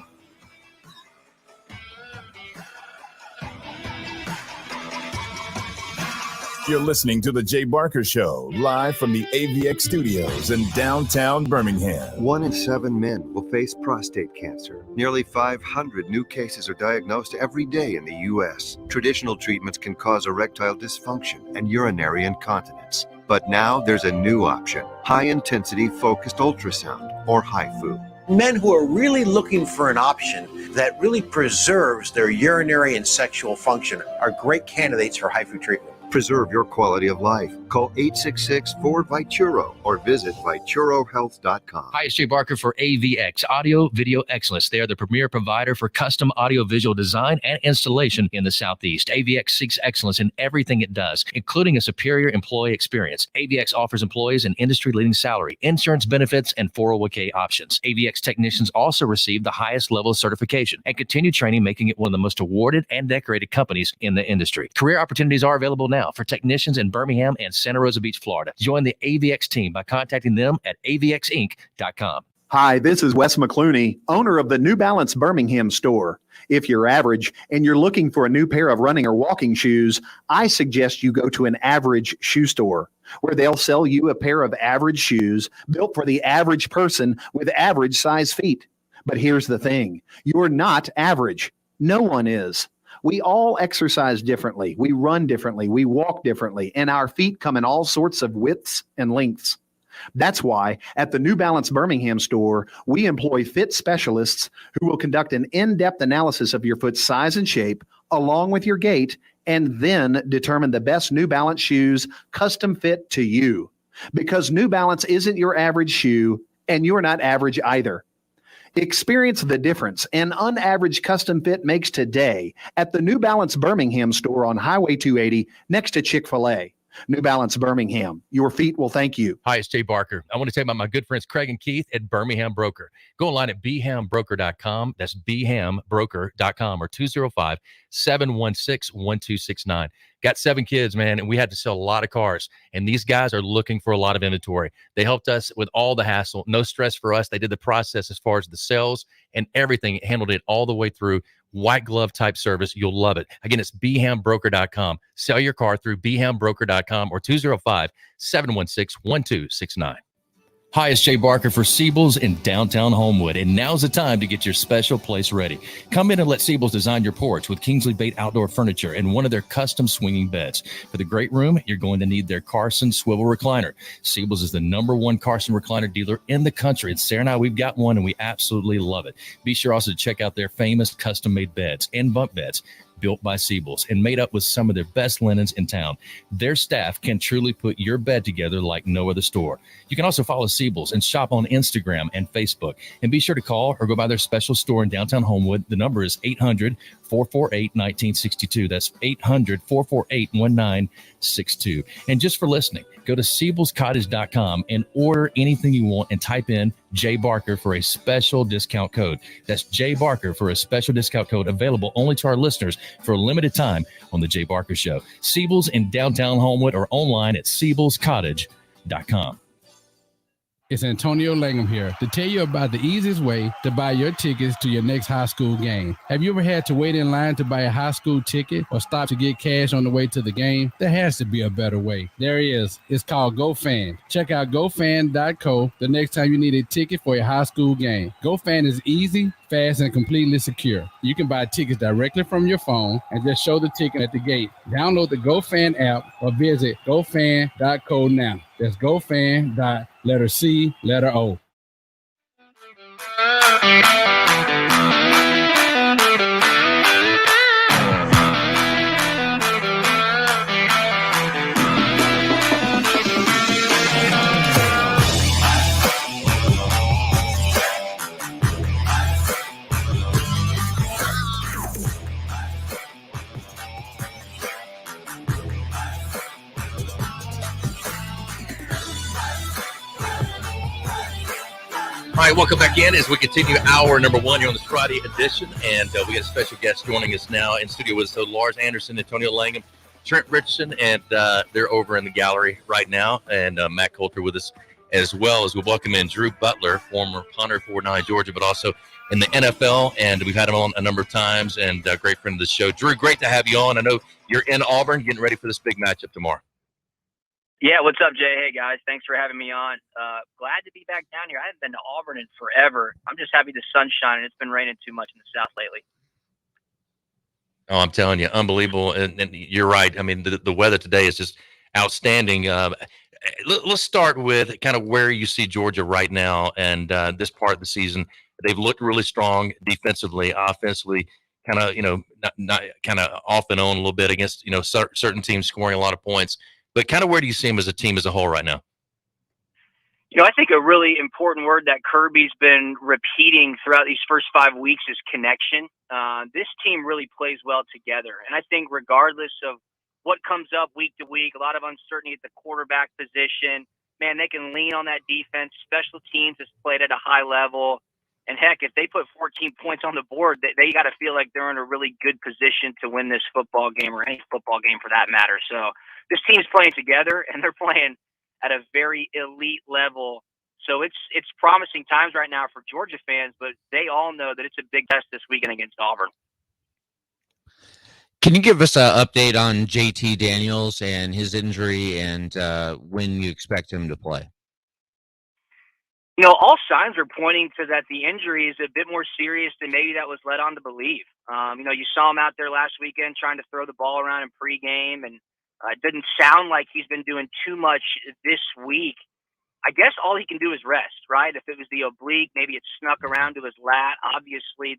You're listening to The Jay Barker Show, live from the AVX studios in downtown Birmingham. 1 in 7 men will face prostate cancer. Nearly 500 new cases are diagnosed every day in the U.S. Traditional treatments can cause erectile dysfunction and urinary incontinence. But now there's a new option, high-intensity focused ultrasound, or HIFU. Men who are really looking for an option that really preserves their urinary and sexual function are great candidates for HIFU treatment. Preserve your quality of life. Call 866-4-VITURO or visit VituroHealth.com. Hi, it's Jay Barker for AVX, Audio Video Excellence. They are the premier provider for custom audio-visual design and installation in the Southeast. AVX seeks excellence in everything it does, including a superior employee experience. AVX offers employees an industry-leading salary, insurance benefits, and 401k options. AVX technicians also receive the highest level of certification and continue training, making it one of the most awarded and decorated companies in the industry. Career opportunities are available now for technicians in Birmingham and Santa Rosa Beach, Florida. Join the AVX team by contacting them at avxinc.com. Hi, this is Wes McClooney, owner of the New Balance Birmingham store. If you're average and you're looking for a new pair of running or walking shoes, I suggest you go to an average shoe store, where they'll sell you a pair of average shoes built for the average person with average size feet. But here's the thing, you're not average. No one is. We all exercise differently. We run differently. We walk differently. And our feet come in all sorts of widths and lengths. That's why at the New Balance Birmingham store, we employ fit specialists who will conduct an in-depth analysis of your foot's size and shape, along with your gait, and then determine the best New Balance shoes custom fit to you. Because New Balance isn't your average shoe, and you're not average either. Experience the difference an unaverage custom fit makes today at the New Balance Birmingham store on Highway 280 next to Chick-fil-A. New Balance Birmingham, your feet will thank you. Hi, it's Jay Barker. I want to tell you about my good friends Craig and Keith at Birmingham Broker. Go online at bhambroker.com. That's bhambroker.com or 205-716-1269. Got 7 kids, man, and we had to sell a lot of cars. And these guys are looking for a lot of inventory. They helped us with all the hassle. No stress for us. They did the process as far as the sales and everything. Handled it all the way through. White glove type service. You'll love it. Again, it's bhambroker.com. Sell your car through bhambroker.com or 205-716-1269. Hi, it's Jay Barker for Siebel's in downtown Homewood, and now's the time to get your special place ready. Come in and let Siebel's design your porch with Kingsley Bait outdoor furniture and one of their custom swinging beds. For the great room, you're going to need their Carson swivel recliner. Siebel's is the #1 Carson recliner dealer in the country, and Sarah and I, we've got one, and we absolutely love it. Be sure also to check out their famous custom-made beds and bunk beds, built by Siebel's and made up with some of their best linens in town. Their staff can truly put your bed together like no other store. You can also follow Siebel's and shop on Instagram and Facebook. And be sure to call or go by their special store in downtown Homewood. The number is 800-448-1962. That's 800-448-1962. And just for listening, go to SiebelsCottage.com and order anything you want and type in Jay Barker for a special discount code. That's Jay Barker for a special discount code available only to our listeners for a limited time on The Jay Barker Show. Siebel's in downtown Homewood or online at SiebelsCottage.com. It's Antonio Langham here to tell you about the easiest way to buy your tickets to your next high school game. Have you ever had to wait in line to buy a high school ticket or stop to get cash on the way to the game? There has to be a better way. There is. It's called GoFan. Check out GoFan.co the next time you need a ticket for a high school game. GoFan is easy, fast, and completely secure. You can buy tickets directly from your phone and just show the ticket at the gate. Download the GoFan app or visit GoFan.co now. That's GoFan.C.O. All right, welcome back in as we continue hour number 1 here on this Friday edition. And we got a special guest joining us now in studio with us. So Lars Anderson, Antonio Langham, Trent Richardson, and they're over in the gallery right now. And Matt Coulter with us as well as we welcome in Drew Butler, former punter for Georgia, but also in the NFL. And we've had him on a number of times and a great friend of the show. Drew, great to have you on. I know you're in Auburn getting ready for this big matchup tomorrow. Yeah, what's up, Jay? Hey, guys. Thanks for having me on. Glad to be back down here. I haven't been to Auburn in forever. I'm just happy the sun's shining. It's been raining too much in the South lately. Oh, I'm telling you, unbelievable. And you're right. I mean, the weather today is just outstanding. Let's start with kind of where you see Georgia right now and this part of the season. They've looked really strong defensively, offensively, kind of, not kind of off and on a little bit against, certain teams scoring a lot of points. But kind of where do you see them as a team as a whole right now? I think a really important word that Kirby's been repeating throughout these first 5 weeks is connection. This team really plays well together. And I think regardless of what comes up week to week, a lot of uncertainty at the quarterback position, man, they can lean on that defense. Special teams has played at a high level. And heck, if they put 14 points on the board, they got to feel like they're in a really good position to win this football game or any football game for that matter. So this team's playing together, and they're playing at a very elite level. So it's promising times right now for Georgia fans, but they all know that it's a big test this weekend against Auburn. Can you give us an update on JT Daniels and his injury and when you expect him to play? All signs are pointing to that the injury is a bit more serious than maybe that was led on to believe. You saw him out there last weekend trying to throw the ball around in pregame, and it didn't sound like he's been doing too much this week. I guess all he can do is rest, right? If it was the oblique, maybe it snuck around to his lat. Obviously,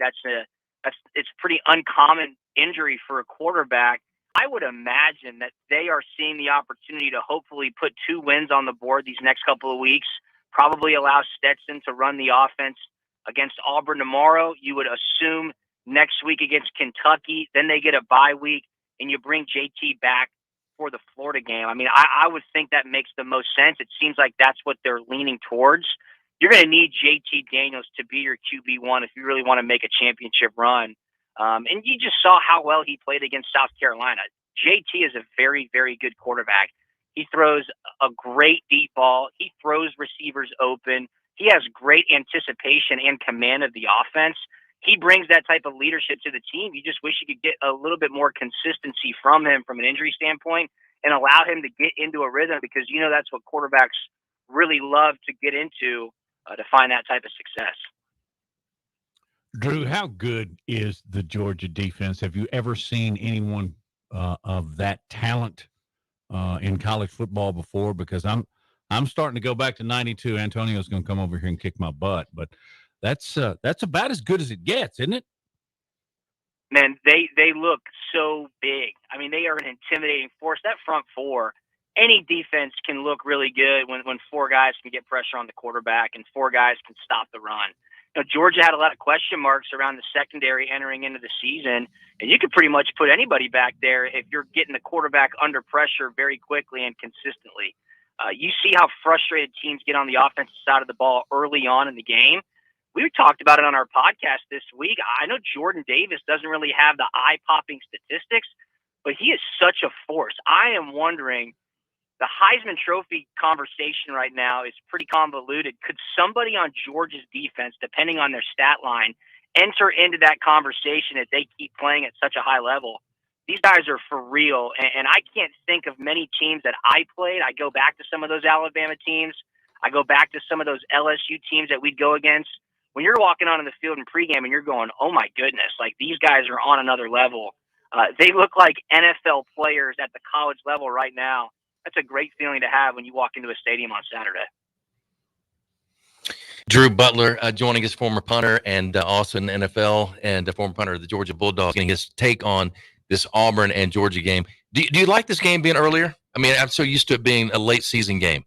it's pretty uncommon injury for a quarterback. I would imagine that they are seeing the opportunity to hopefully put 2 wins on the board these next couple of weeks. Probably allow Stetson to run the offense against Auburn tomorrow. You would assume next week against Kentucky. Then they get a bye week, and you bring JT back for the Florida game. I mean, I would think that makes the most sense. It seems like that's what they're leaning towards. You're going to need JT Daniels to be your QB1 if you really want to make a championship run. And you just saw how well he played against South Carolina. JT is a very, very good quarterback. He throws a great deep ball. He throws receivers open. He has great anticipation and command of the offense. He brings that type of leadership to the team. You just wish you could get a little bit more consistency from him from an injury standpoint and allow him to get into a rhythm because, that's what quarterbacks really love to get into to find that type of success. Drew, how good is the Georgia defense? Have you ever seen anyone of that talent in college football before? Because I'm starting to go back to 92. Antonio's going to come over here and kick my butt, but that's about as good as it gets, isn't it? Man, they look so big. I mean, they are an intimidating force. That front four, any defense can look really good when 4 guys can get pressure on the quarterback and 4 guys can stop the run. Georgia had a lot of question marks around the secondary entering into the season, and you could pretty much put anybody back there if you're getting the quarterback under pressure very quickly and consistently. You see how frustrated teams get on the offensive side of the ball early on in the game. We talked about it on our podcast this week. I know Jordan Davis doesn't really have the eye-popping statistics, but he is such a force. I am wondering, the Heisman Trophy conversation right now is pretty convoluted. Could somebody on Georgia's defense, depending on their stat line, enter into that conversation if they keep playing at such a high level? These guys are for real, and I can't think of many teams that I played. I go back to some of those Alabama teams. I go back to some of those LSU teams that we'd go against. When you're walking onto the field in pregame and you're going, oh, my goodness, like these guys are on another level. They look like NFL players at the college level right now. That's a great feeling to have when you walk into a stadium on Saturday. Drew Butler joining us, former punter and also in the NFL and a former punter of the Georgia Bulldogs, getting his take on this Auburn and Georgia game. Do you like this game being earlier? I mean, I'm so used to it being a late season game.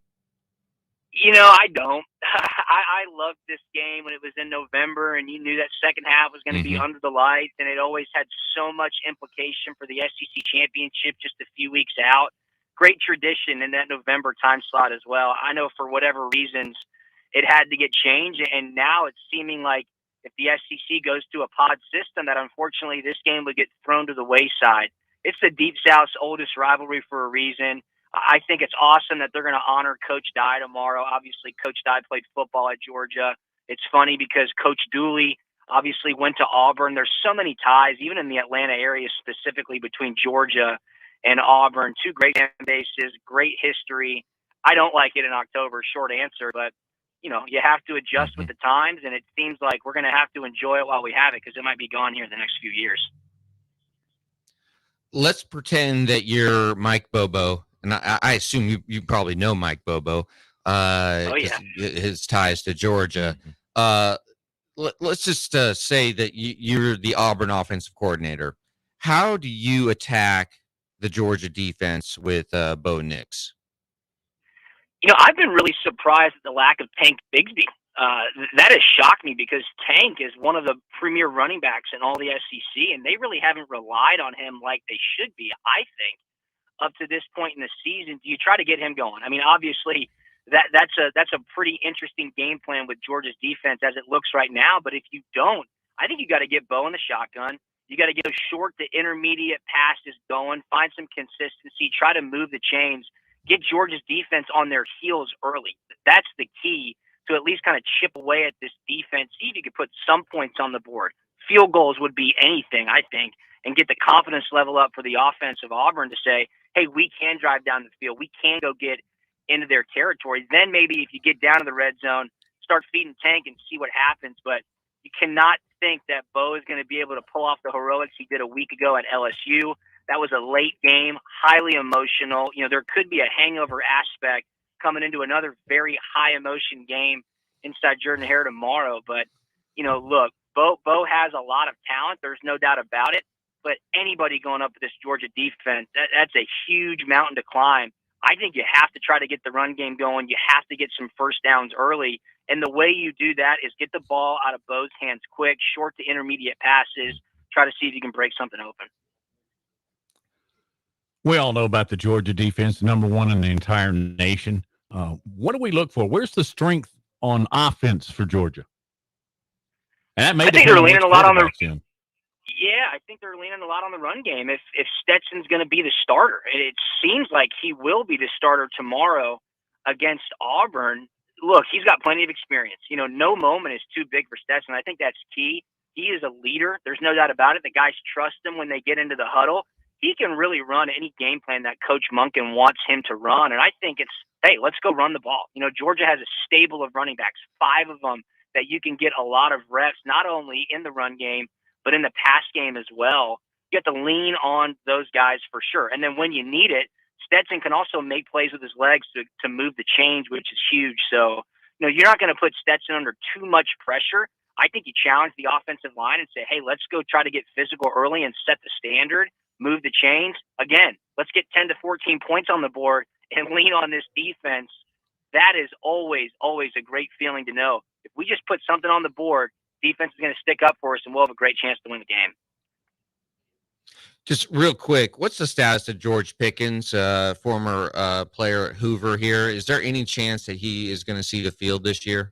I don't. I loved this game when it was in November, and you knew that second half was going to be under the lights, and it always had so much implication for the SEC championship just a few weeks out. Great tradition in that November time slot as well. I know for whatever reasons, it had to get changed. And now it's seeming like if the SEC goes to a pod system, that unfortunately this game would get thrown to the wayside. It's the Deep South's oldest rivalry for a reason. I think it's awesome that they're going to honor Coach Dye tomorrow. Obviously, Coach Dye played football at Georgia. It's funny because Coach Dooley obviously went to Auburn. There's so many ties, even in the Atlanta area specifically, between Georgia and Auburn. Two great fan bases, great history. I don't like it in October, short answer, but you have to adjust with the times, and it seems like we're going to have to enjoy it while we have it because it might be gone here in the next few years. Let's pretend that you're Mike Bobo, and I assume you probably know Mike Bobo. Oh, yeah. His ties to Georgia. Let's just say that you're the Auburn offensive coordinator. How do you attack the Georgia defense with Bo Nix? I've been really surprised at the lack of Tank Bigsby. That has shocked me because Tank is one of the premier running backs in all the SEC, and they really haven't relied on him like they should be, I think, up to this point in the season. Do you try to get him going? I mean, obviously, that's a pretty interesting game plan with Georgia's defense as it looks right now, but if you don't, I think you got to get Bo in the shotgun. You got to get those short to intermediate passes going, find some consistency, try to move the chains, get Georgia's defense on their heels early. That's the key to at least kind of chip away at this defense, see if you could put some points on the board. Field goals would be anything, I think, and get the confidence level up for the offense of Auburn to say, hey, we can drive down the field. We can go get into their territory. Then maybe if you get down to the red zone, start feeding Tank and see what happens. But you cannot think that Bo is going to be able to pull off the heroics he did a week ago at LSU. That was a late game, highly emotional. There could be a hangover aspect coming into another very high emotion game inside Jordan-Hare tomorrow. But, look, Bo has a lot of talent. There's no doubt about it. But anybody going up to this Georgia defense, that's a huge mountain to climb. I think you have to try to get the run game going. You have to get some first downs early. And the way you do that is get the ball out of Bo's hands quick, short to intermediate passes, try to see if you can break something open. We all know about the Georgia defense, number one in the entire nation. What do we look for? Where's the strength on offense for Georgia? And that may I think they're leaning a lot on the. In. Yeah, I think they're leaning a lot on the run game. If Stetson's going to be the starter, it seems like he will be the starter tomorrow against Auburn. Look, he's got plenty of experience. No moment is too big for Stetson. I think that's key. He is a leader. There's no doubt about it. The guys trust him when they get into the huddle. He can really run any game plan that Coach Monken wants him to run. And I think it's, hey, let's go run the ball. Georgia has a stable of running backs, 5 of them that you can get a lot of reps, not only in the run game, but in the pass game as well. You have to lean on those guys for sure. And then when you need it, Stetson can also make plays with his legs to move the chains, which is huge. So, you're not going to put Stetson under too much pressure. I think you challenge the offensive line and say, hey, let's go try to get physical early and set the standard, move the chains. Again, let's get 10 to 14 points on the board and lean on this defense. That is always, always a great feeling to know. If we just put something on the board, defense is going to stick up for us and we'll have a great chance to win the game. Just real quick, what's the status of George Pickens, former player at Hoover here? Is there any chance that he is going to see the field this year?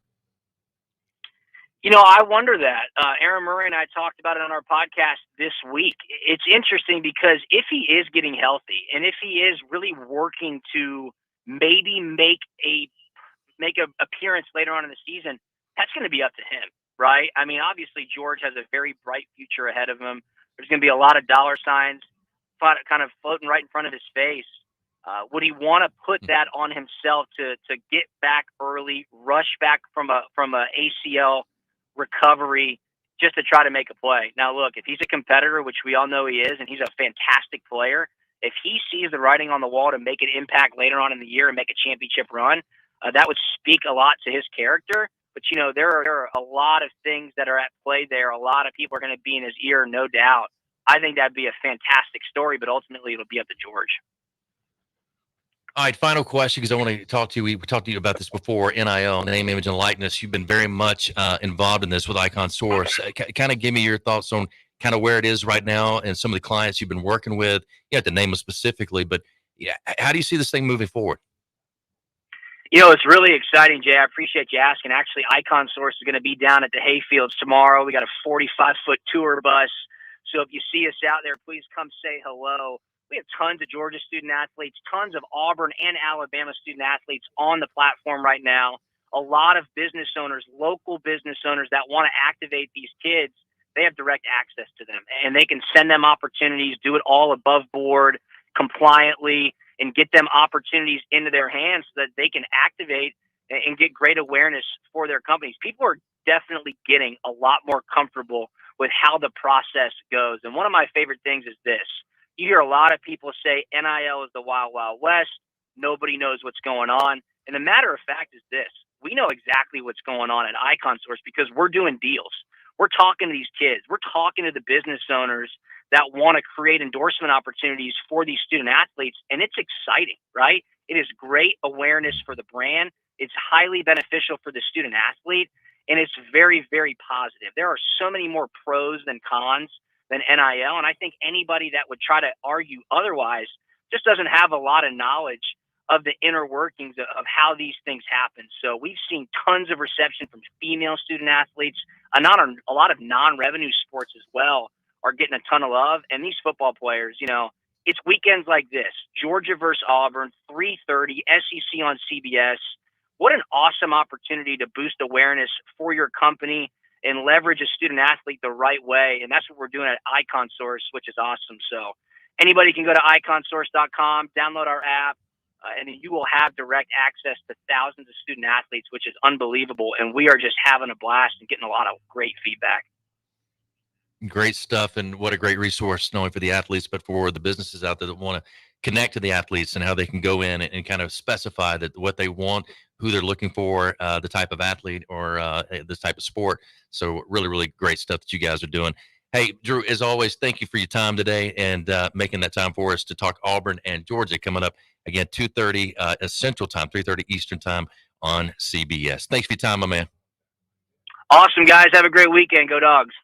I wonder that. Aaron Murray and I talked about it on our podcast this week. It's interesting because if he is getting healthy and if he is really working to maybe make an appearance later on in the season, that's going to be up to him, right? I mean, obviously George has a very bright future ahead of him. There's going to be a lot of dollar signs kind of floating right in front of his face. Would he want to put that on himself to get back early, rush back from a ACL recovery just to try to make a play? Now, look, if he's a competitor, which we all know he is, and he's a fantastic player, if he sees the writing on the wall to make an impact later on in the year and make a championship run, that would speak a lot to his character. But, there are a lot of things that are at play there. A lot of people are going to be in his ear, no doubt. I think that'd be a fantastic story, but ultimately it'll be up to George. All right, final question, because I want to talk to you. We talked to you about this before, NIL, name, image, and likeness. You've been very much involved in this with Icon Source. Kind of give me your thoughts on kind of where it is right now and some of the clients you've been working with. You have to name them specifically, but how do you see this thing moving forward? It's really exciting, Jay. I appreciate you asking. Actually, Icon Source is going to be down at the Hayfields tomorrow. We got a 45-foot tour bus. So if you see us out there, please come say hello. We have tons of Georgia student athletes, tons of Auburn and Alabama student athletes on the platform right now. A lot of business owners, local business owners that want to activate these kids, they have direct access to them. And they can send them opportunities, do it all above board, compliantly, and get them opportunities into their hands so that they can activate and get great awareness for their companies. People are definitely getting a lot more comfortable with how the process goes. And one of my favorite things is this. You hear a lot of people say NIL is the wild, wild west. Nobody knows what's going on. And the matter of fact is this. We know exactly what's going on at Icon Source because we're doing deals. We're talking to these kids. We're talking to the business owners that want to create endorsement opportunities for these student athletes. And it's exciting, right? It is great awareness for the brand. It's highly beneficial for the student athlete. And it's very, very positive. There are so many more pros than cons than NIL. And I think anybody that would try to argue otherwise just doesn't have a lot of knowledge of the inner workings of how these things happen. So we've seen tons of reception from female student athletes. A lot of non-revenue sports as well are getting a ton of love. And these football players, it's weekends like this. Georgia versus Auburn, 3:30, SEC on CBS. What an awesome opportunity to boost awareness for your company and leverage a student athlete the right way. And that's what we're doing at Icon Source, which is awesome. So anybody can go to iconsource.com, download our app, and you will have direct access to thousands of student athletes, which is unbelievable. And we are just having a blast and getting a lot of great feedback. Great stuff. And what a great resource, not only for the athletes, but for the businesses out there that want to connect to the athletes and how they can go in and kind of specify that what they want, who they're looking for, the type of athlete or this type of sport. So really, really great stuff that you guys are doing. Hey, Drew, as always, thank you for your time today and making that time for us to talk Auburn and Georgia coming up again, 2:30 Central Time, 3:30 Eastern Time on CBS. Thanks for your time, my man. Awesome, guys. Have a great weekend. Go Dogs.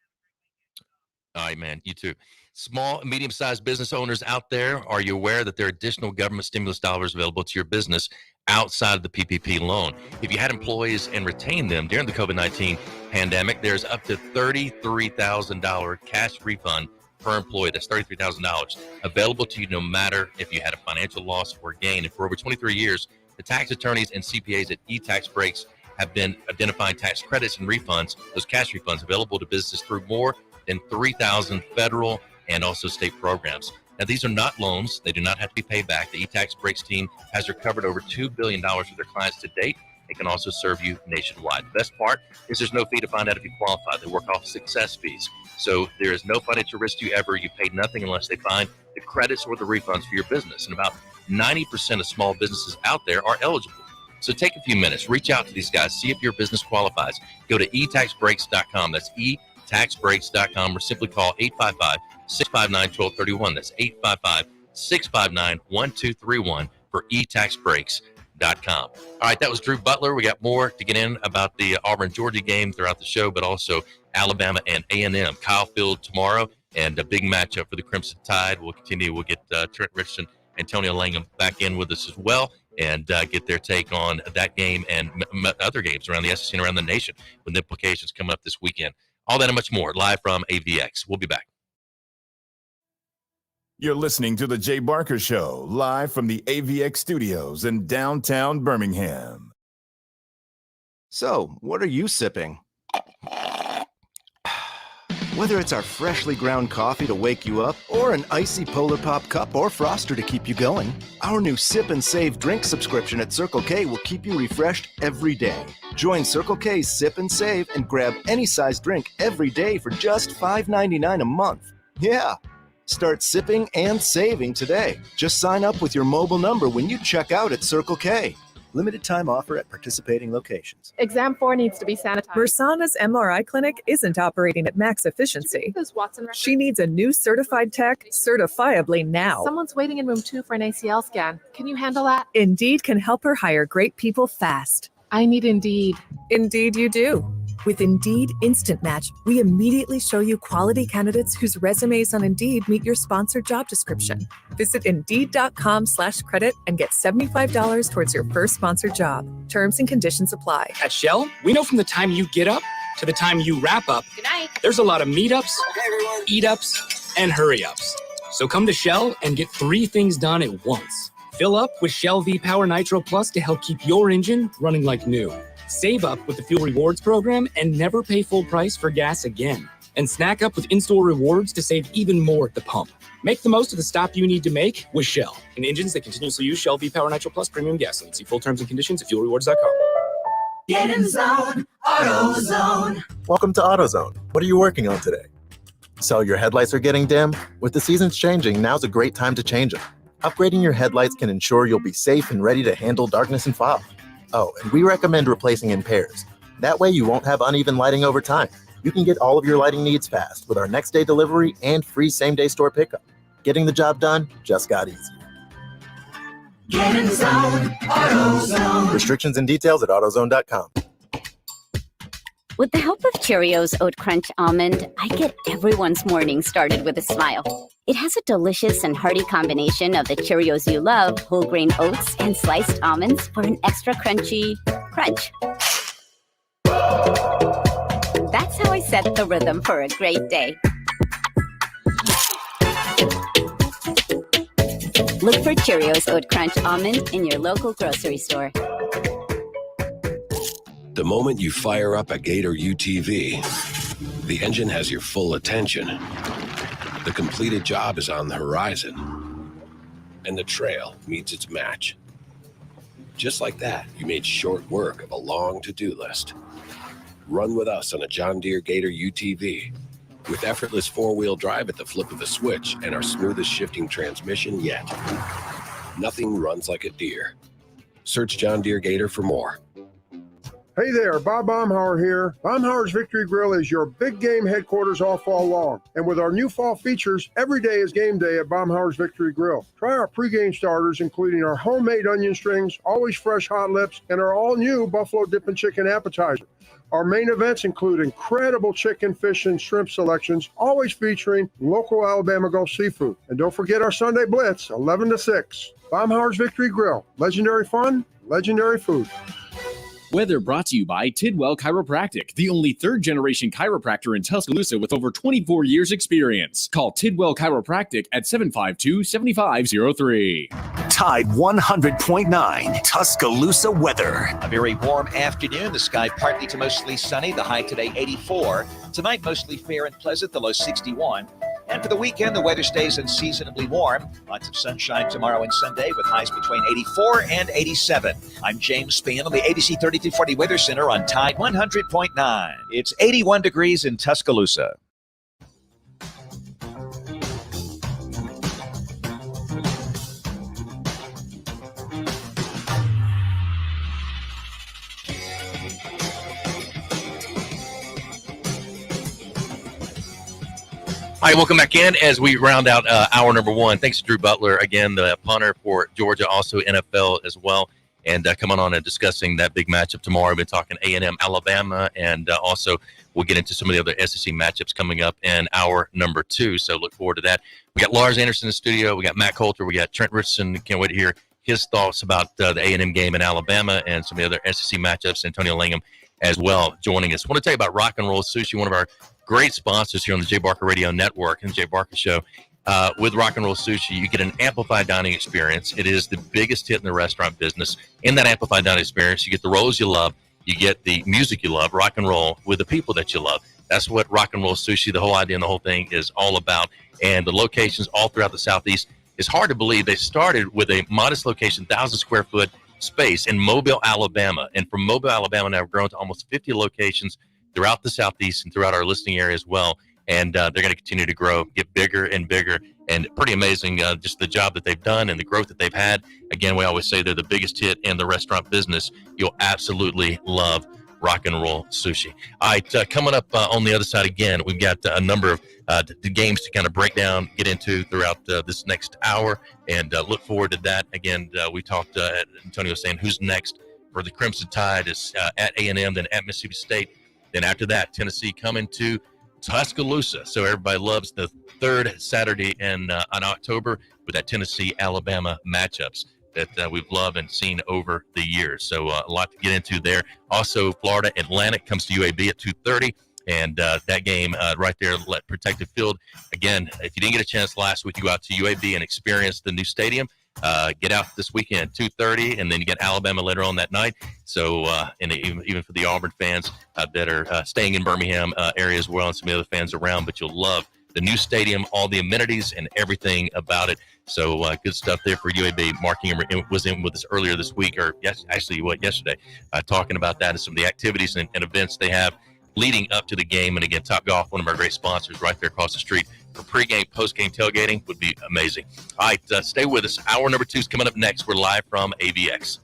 All right, man. You too. Small and medium-sized business owners out there, are you aware that there are additional government stimulus dollars available to your business outside of the PPP loan? If you had employees and retained them during the COVID-19 pandemic, there's up to $33,000 cash refund per employee. That's $33,000 available to you no matter if you had a financial loss or gain. And for over 23 years, the tax attorneys and CPAs at eTax Breaks have been identifying tax credits and refunds, those cash refunds available to businesses through more than 3,000 federal and also state programs. Now, these are not loans. They do not have to be paid back. The eTax Breaks team has recovered over $2 billion for their clients to date. It can also serve you nationwide. The best part is there's no fee to find out if you qualify. They work off success fees. So there is no financial risk to you ever. You pay nothing unless they find the credits or the refunds for your business. And about 90% of small businesses out there are eligible. So take a few minutes, reach out to these guys, see if your business qualifies. Go to etaxbreaks.com. That's etaxbreaks.com or simply call 855-659-1231. That's 855-659-1231 for etaxbreaks.com. All right, that was Drew Butler. We got more to get in about the Auburn-Georgia game throughout the show, but also Alabama and A&M. Kyle Field tomorrow, and a big matchup for the Crimson Tide. We'll continue. We'll get Trent Richardson, Antonio Langham back in with us as well, and get their take on that game and other games around the SEC and around the nation with implications coming up this weekend. All that and much more live from AVX. We'll be back. You're listening to The Jay Barker Show, live from the AVX studios in downtown Birmingham. So, what are you sipping? Whether it's our freshly ground coffee to wake you up or an icy Polar Pop cup or Froster to keep you going, our new Sip and Save drink subscription at Circle K will keep you refreshed every day. Join Circle K's Sip and Save and grab any size drink every day for just $5.99 a month. Yeah. Start sipping and saving today. Just sign up with your mobile number when you check out at Circle K. Limited time offer at participating locations. Exam 4 needs to be sanitized. Mersana's MRI clinic isn't operating at max efficiency. She needs a new certified tech certifiably now. Someone's waiting in room 2 for an ACL scan. Can you handle that? Indeed can help her hire great people fast. I need Indeed. Indeed you do. With Indeed Instant Match, we immediately show you quality candidates whose resumes on Indeed meet your sponsored job description. Visit Indeed.com/credit and get $75 towards your first sponsored job. Terms and conditions apply. At Shell, we know from the time you get up to the time you wrap up, Good night. there's a lot of meetups, eat-ups, and hurry-ups. So come to Shell and get 3 things done at once. Fill up with Shell V-Power Nitro Plus to help keep your engine running like new. Save up with the Fuel Rewards program and never pay full price for gas again. And snack up with in-store rewards to save even more at the pump. Make the most of the stop you need to make with Shell and engines that continuously use Shell V-Power Nitro Plus premium gasoline. See full terms and conditions at fuelrewards.com. Get in zone, AutoZone. Welcome to AutoZone. What are you working on today? So your headlights are getting dim? With the seasons changing, now's a great time to change them. Upgrading your headlights can ensure you'll be safe and ready to handle darkness and fog. Oh, and we recommend replacing in pairs. That way you won't have uneven lighting over time. You can get all of your lighting needs fast with our next day delivery and free same-day store pickup. Getting the job done just got easier. Get in zone, AutoZone. Restrictions and details at AutoZone.com. With the help of Cheerios Oat Crunch Almond, I get everyone's morning started with a smile. It has a delicious and hearty combination of the Cheerios you love, whole grain oats, and sliced almonds for an extra crunchy crunch. That's how I set the rhythm for a great day. Look for Cheerios Oat Crunch Almond in your local grocery store. The moment you fire up a Gator UTV, the engine has your full attention. The completed job is on the horizon, and the trail meets its match. Just like that, you made short work of a long to-do list. Run with us on a John Deere Gator UTV. With effortless 4-wheel drive at the flip of a switch and our smoothest shifting transmission yet. Nothing runs like a Deere. Search John Deere Gator for more. Hey there, Bob Baumhauer here. Baumhauer's Victory Grill is your big game headquarters all fall long. And with our new fall features, every day is game day at Baumhauer's Victory Grill. Try our pregame starters, including our homemade onion strings, always fresh hot lips, and our all-new Buffalo Dippin' Chicken appetizer. Our main events include incredible chicken, fish, and shrimp selections, always featuring local Alabama Gulf seafood. And don't forget our Sunday Blitz, 11 to 6. Baumhauer's Victory Grill. Legendary fun, legendary food. Weather brought to you by Tidwell Chiropractic, the only third-generation chiropractor in Tuscaloosa with over 24 years experience. Call Tidwell Chiropractic at 752-7503. Tide 100.9 Tuscaloosa weather. A very warm afternoon. The sky partly to mostly sunny. The high today 84. Tonight mostly fair and pleasant. The low 61. And for the weekend, the weather stays unseasonably warm. Lots of sunshine tomorrow and Sunday with highs between 84 and 87. I'm James Spann on the ABC 3240 Weather Center on Tide 100.9. It's 81 degrees in Tuscaloosa. All right, welcome back in as we round out hour number one. Thanks to Drew Butler, again, the punter for Georgia, also NFL as well, and coming on and discussing that big matchup tomorrow. We've been talking A&M, Alabama, and also we'll get into some of the other SEC matchups coming up in hour number two, so look forward to that. We got Lars Anderson in the studio. We got Matt Coulter. We got Trent Richardson. Can't wait to hear his thoughts about the A&M game in Alabama and some of the other SEC matchups. Antonio Langham as well joining us. I want to tell you about Rock and Roll Sushi, one of our great sponsors here on the Jay Barker Radio Network and the Jay Barker Show. With Rock and Roll Sushi, you get an amplified dining experience. It is the biggest hit in the restaurant business. In that amplified dining experience, you get the rolls you love, you get the music you love, rock and roll with the people that you love. That's what Rock and Roll Sushi, the whole idea and the whole thing is all about. And the locations all throughout the Southeast, it's hard to believe they started with a modest location, 1,000 square foot space in Mobile, Alabama. And from Mobile, Alabama, now have grown to almost 50 locations throughout the Southeast and throughout our listening area as well. And they're going to continue to grow, get bigger and bigger, and pretty amazing just the job that they've done and the growth that they've had. Again, we always say they're the biggest hit in the restaurant business. You'll absolutely love Rock and Roll Sushi. All right, coming up on the other side again, we've got a number of the games to kind of break down, get into throughout this next hour, and look forward to that. Again, we talked, Antonio was saying, who's next for the Crimson Tide is at A&M, then at Mississippi State. Then after that, Tennessee coming to Tuscaloosa. So everybody loves the third Saturday in October with that Tennessee-Alabama matchups that we've loved and seen over the years. So a lot to get into there. Also, Florida Atlantic comes to UAB at 2:30. And that game right there, Protective Field. Again, if you didn't get a chance last week, you go out to UAB and experience the new stadium. Get out this weekend at 2:30, and then you get Alabama later on that night. So, and even for the Auburn fans that are staying in Birmingham area as well, and some of the other fans around, but you'll love the new stadium, all the amenities, and everything about it. So good stuff there for UAB. Mark Ingram was in with us earlier this week, or yesterday, talking about that and some of the activities and events they have leading up to the game. And again, Top Golf, one of our great sponsors right there across the street for pregame, postgame tailgating would be amazing. All right, stay with us. Hour number 2 is coming up next. We're live from AVX.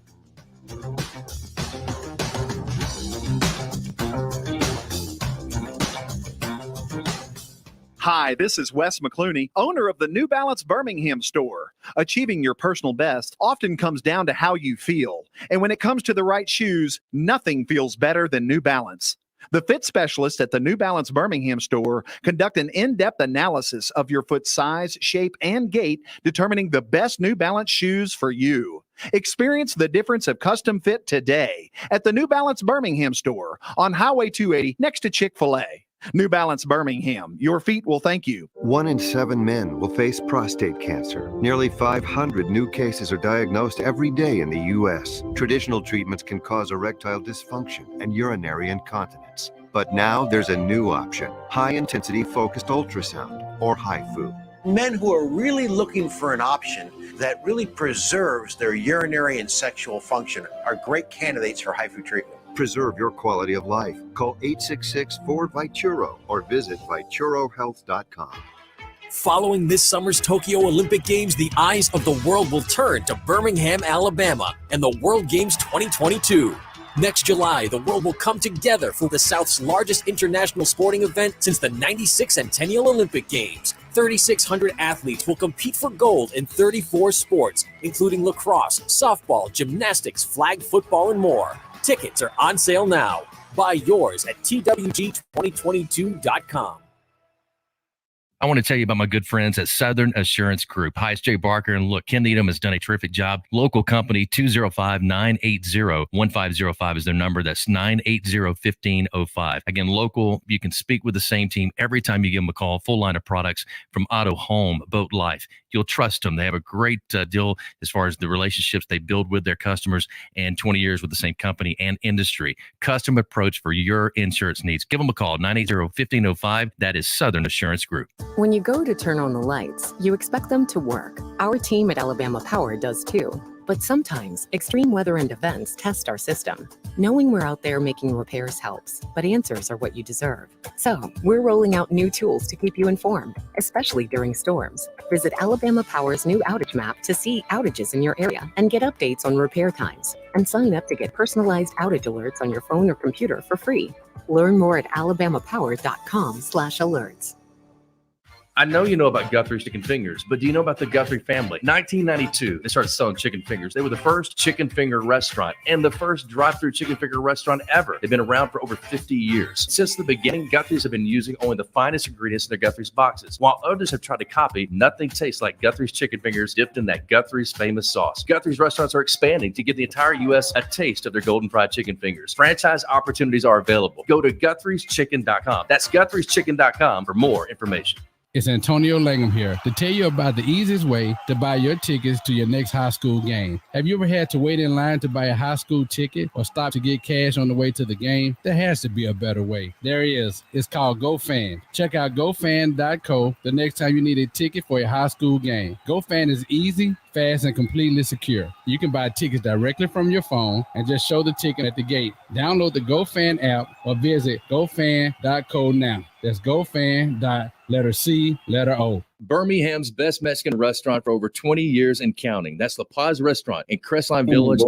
Hi, this is Wes McClooney, owner of the New Balance Birmingham store. Achieving your personal best often comes down to how you feel. And when it comes to the right shoes, nothing feels better than New Balance. The fit specialists at the New Balance Birmingham store conduct an in-depth analysis of your foot size, shape, and gait, determining the best New Balance shoes for you. Experience the difference of custom fit today at the New Balance Birmingham store on Highway 280 next to Chick-fil-A. New Balance Birmingham, your feet will thank you. 1 in 7 men will face prostate cancer. Nearly 500 new cases are diagnosed every day in the U.S. Traditional treatments can cause erectile dysfunction and urinary incontinence. But now there's a new option, high-intensity focused ultrasound, or HIFU. Men who are really looking for an option that really preserves their urinary and sexual function are great candidates for HIFU treatment. Preserve your quality of life. Call 866-4-VITURO or visit VituroHealth.com. Following this summer's Tokyo Olympic Games, the eyes of the world will turn to Birmingham, Alabama, and the World Games 2022. Next July, the world will come together for the South's largest international sporting event since the 96 Centennial Olympic Games. 3,600 athletes will compete for gold in 34 sports, including lacrosse, softball, gymnastics, flag football, and more. Tickets are on sale now. Buy yours at twg2022.com. I want to tell you about my good friends at Southern Assurance Group. Hi, it's Jay Barker, and look, Ken Needham has done a terrific job. Local company, 205-980-1505 is their number. That's 980-1505. Again, local, you can speak with the same team every time you give them a call. Full line of products from auto, home, boat, life. You'll trust them. They have a great deal as far as the relationships they build with their customers, and 20 years with the same company and industry. Custom approach for your insurance needs. Give them a call, 980-1505. That is Southern Assurance Group. When you go to turn on the lights, you expect them to work. Our team at Alabama Power does too. But sometimes extreme weather and events test our system. Knowing we're out there making repairs helps, but answers are what you deserve. So we're rolling out new tools to keep you informed, especially during storms. Visit Alabama Power's new outage map to see outages in your area and get updates on repair times. And sign up to get personalized outage alerts on your phone or computer for free. Learn more at alabamapower.com/alerts. I know you know about Guthrie's Chicken Fingers, but do you know about the Guthrie family? 1992, they started selling chicken fingers. They were the first chicken finger restaurant and the first drive-through chicken finger restaurant ever. They've been around for over 50 years. Since the beginning, Guthrie's have been using only the finest ingredients in their Guthrie's boxes. While others have tried to copy, nothing tastes like Guthrie's chicken fingers dipped in that Guthrie's famous sauce. Guthrie's restaurants are expanding to give the entire U.S. a taste of their golden fried chicken fingers. Franchise opportunities are available. Go to Guthrie'sChicken.com. That's Guthrie'sChicken.com for more information. It's Antonio Langham here to tell you about the easiest way to buy your tickets to your next high school game. Have you ever had to wait in line to buy a high school ticket or stop to get cash on the way to the game? There has to be a better way. There is. It's called GoFan. Check out GoFan.co the next time you need a ticket for your high school game. GoFan is easy, fast, and completely secure. You can buy tickets directly from your phone and just show the ticket at the gate. Download the GoFan app or visit GoFan.co now. That's GoFan.co. Birmingham's best Mexican restaurant for over 20 years and counting. That's La Paz Restaurant in Crestline Village.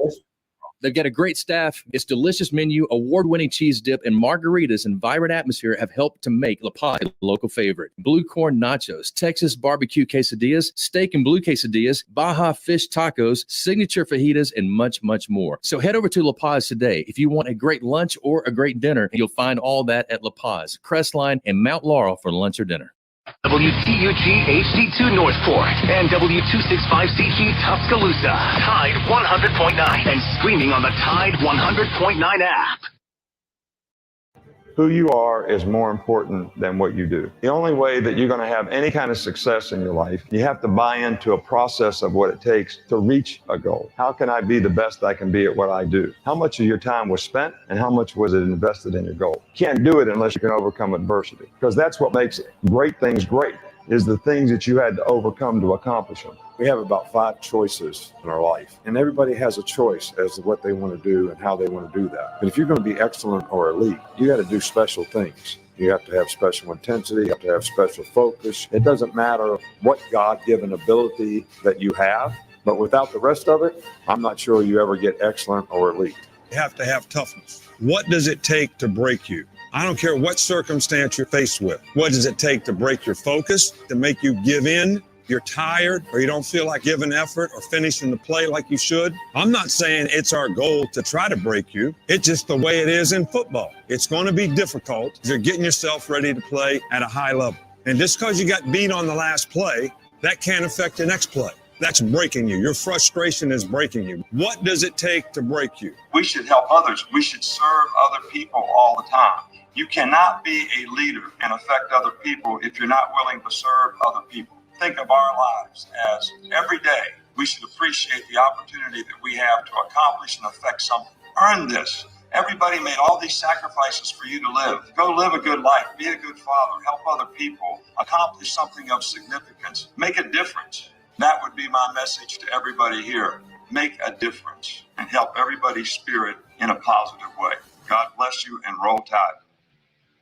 They've got a great staff. Its delicious menu, award-winning cheese dip, and margaritas and vibrant atmosphere have helped to make La Paz a local favorite. Blue corn nachos, Texas barbecue quesadillas, steak and blue quesadillas, Baja fish tacos, signature fajitas, and much, much more. So head over to La Paz today. If you want a great lunch or a great dinner, you'll find all that at La Paz, Crestline, and Mount Laurel for lunch or dinner. WTUG HD2 Northport and W265CG Tuscaloosa. Tide 100.9 and streaming on the Tide 100.9 app. Who you are is more important than what you do. The only way that you're going to have any kind of success in your life, you have to buy into a process of what it takes to reach a goal. How can I be the best I can be at what I do? How much of your time was spent and how much was it invested in your goal? You can't do it unless you can overcome adversity, because that's what makes great things great, is the things that you had to overcome to accomplish them. We have about 5 choices in our life, and everybody has a choice as to what they want to do and how they want to do that. But if you're going to be excellent or elite, you got to do special things. You have to have special intensity. You have to have special focus. It doesn't matter what God-given ability that you have, but without the rest of it, I'm not sure you ever get excellent or elite. You have to have toughness. What does it take to break you? I don't care what circumstance you're faced with. What does it take to break your focus, to make you give in? You're tired or you don't feel like giving effort or finishing the play like you should. I'm not saying it's our goal to try to break you. It's just the way it is in football. It's going to be difficult if you're getting yourself ready to play at a high level. And just because you got beat on the last play, that can't affect the next play. That's breaking you. Your frustration is breaking you. What does it take to break you? We should help others. We should serve other people all the time. You cannot be a leader and affect other people if you're not willing to serve other people. Think of our lives as every day we should appreciate the opportunity that we have to accomplish and affect something. Earn this. Everybody made all these sacrifices for you to live. Go live a good life. Be a good father. Help other people. Accomplish something of significance. Make a difference. That would be my message to everybody here. Make a difference and help everybody's spirit in a positive way. God bless you and roll Tide.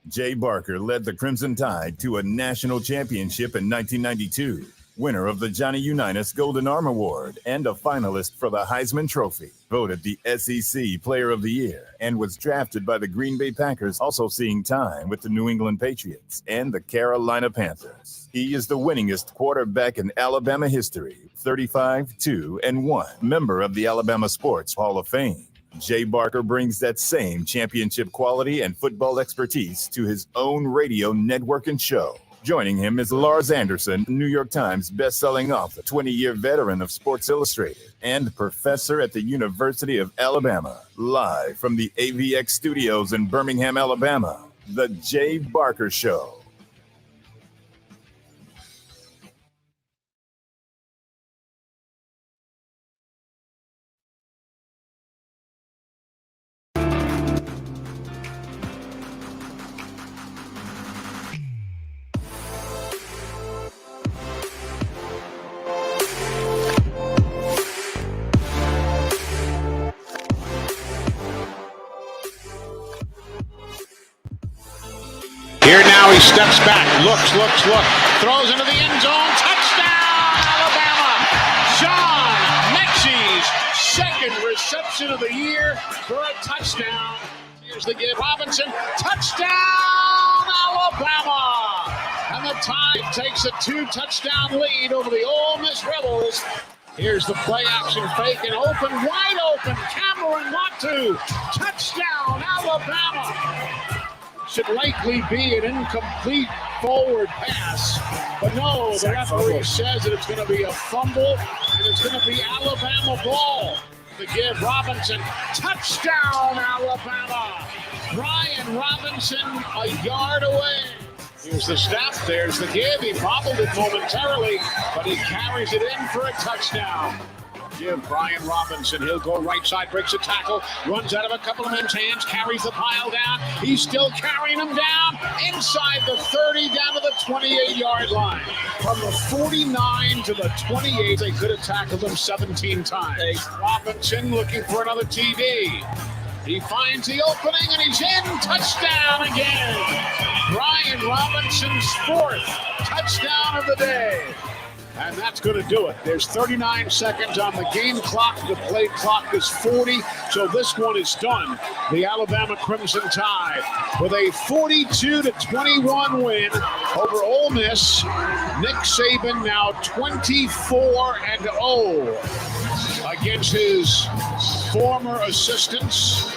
Jay Barker led the Crimson Tide to a national championship in 1992, winner of the Johnny Unitas Golden Arm Award and a finalist for the Heisman Trophy, voted the SEC Player of the Year, and was drafted by the Green Bay Packers, also seeing time with the New England Patriots and the Carolina Panthers. He is the winningest quarterback in Alabama history, 35-2-1, member of the Alabama Sports Hall of Fame. Jay Barker brings that same championship quality and football expertise to his own radio network and show. Joining him is Lars Anderson, New York Times best-selling author, 20-year veteran of Sports Illustrated, and professor at the University of Alabama. Live from the AVX studios in Birmingham, Alabama, The Jay Barker Show. Here now he steps back, looks, throws into the end zone, touchdown, Alabama! John Mechie's second reception of the year for a touchdown. Here's the give, Robinson, touchdown, Alabama! And the Tide takes a 2-touchdown lead over the Ole Miss Rebels. Here's the play action fake and open, wide open, Cameron Latu, touchdown, Alabama! Should likely be an incomplete forward pass. But no, the referee says that it's going to be a fumble, and it's going to be Alabama ball. The give, Robinson, touchdown, Alabama. Ryan Robinson a yard away. Here's the snap, there's the give. He bobbled it momentarily, but he carries it in for a touchdown. Give Brian Robinson, he'll go right side, breaks a tackle, runs out of a couple of men's hands, carries the pile down. He's still carrying him down inside the 30, down to the 28-yard line. From the 49 to the 28, they could have tackled him 17 times. Robinson looking for another TD. He finds the opening and he's in. Touchdown again. Brian Robinson's fourth touchdown of the day. And that's going to do it. There's 39 seconds on the game clock. The play clock is 40. So this one is done. The Alabama Crimson Tide with a 42-21 win over Ole Miss. Nick Saban now 24-0 against his former assistants.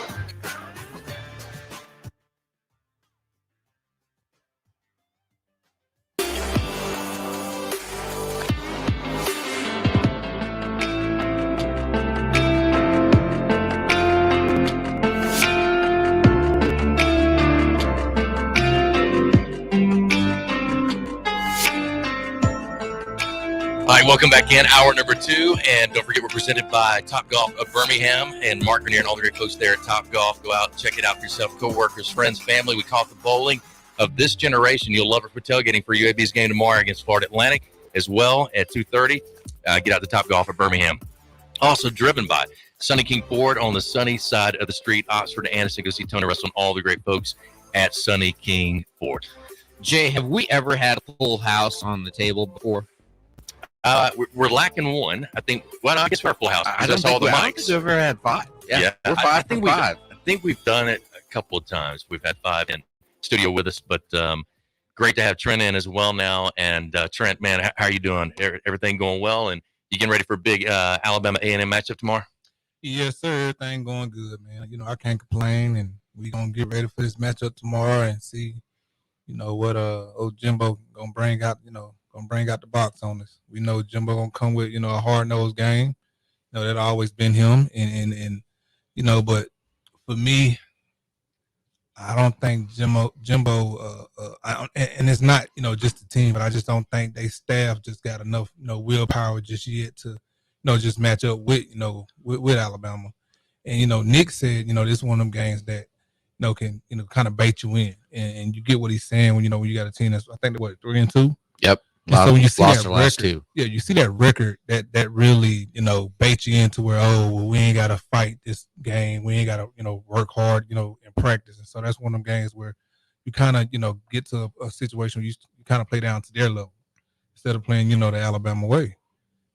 All right, welcome back in. Hour number 2. And don't forget, we're presented by Topgolf of Birmingham and Mark Renier and all the great folks there at Topgolf. Go out, check it out for yourself. Co-workers, friends, family. We call it the bowling of this generation. You'll love it for tailgating for UAB's game tomorrow against Florida Atlantic as well at 2:30. Get out to Topgolf of Birmingham. Also driven by Sunny King Ford on the sunny side of the street, Oxford to Anderson. Go see Tony Russell and all the great folks at Sunny King Ford. Jay, have we ever had a full house on the table before? We're lacking one. I think. Well, I guess we're full house. I don't think we've ever had 5. Yeah, we're 5 I think for 5. I think we've done it a couple of times. We've had 5 in studio with us, but great to have Trent in as well now. And Trent, man, how are you doing? Everything going well? And you getting ready for a big Alabama A&M matchup tomorrow? Yes, sir. Everything going good, man. You know, I can't complain, and we're going to get ready for this matchup tomorrow and see, you know, what old Jimbo going to bring out, gonna bring out the box on us. We know Jimbo gonna come with, a hard-nosed game. That's always been him. And but for me, I don't think Jimbo and it's not, just the team, but I just don't think they staff just got enough, willpower just yet to, just match up with, with Alabama. And, Nick said, this is one of them games that, can, kind of bait you in. And you get what he's saying when, when you got a team that's, I think they're 3-2. Yep. So when you see lost that the last record, 2. yeah, you see that record that really, baits you into where, we ain't got to fight this game. We ain't got to, work hard, in practice. And so that's one of them games where you kind of, get to a situation where you kind of play down to their level instead of playing, the Alabama way.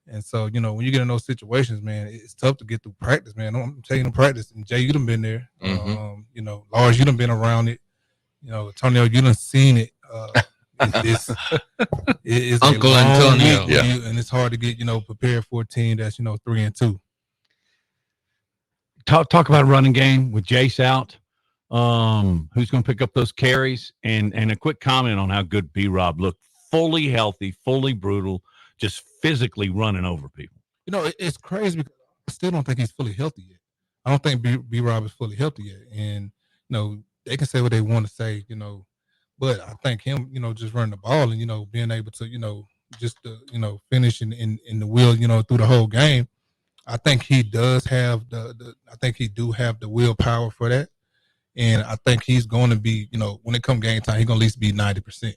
And so, when you get in those situations, man, it's tough to get through practice, man. I'm telling you, practice. And Jay, you done been there. Mm-hmm. Lars, you done been around it. Antonio, you done seen it. It's Uncle Antonio, and it's hard to get prepared for a team that's 3-2. Talk about a running game with Jace out. Who's going to pick up those carries? And a quick comment on how good B-Rob looked. Fully healthy, fully brutal, just physically running over people. It's crazy because I still don't think he's fully healthy yet. I don't think B-Rob is fully healthy yet, and they can say what they want to say, But I think him, just running the ball and, being able to, just, finish in the wheel, through the whole game. I think he does have I think he do have the willpower for that. And I think he's going to be, when it come game time, he's going to at least be 90%.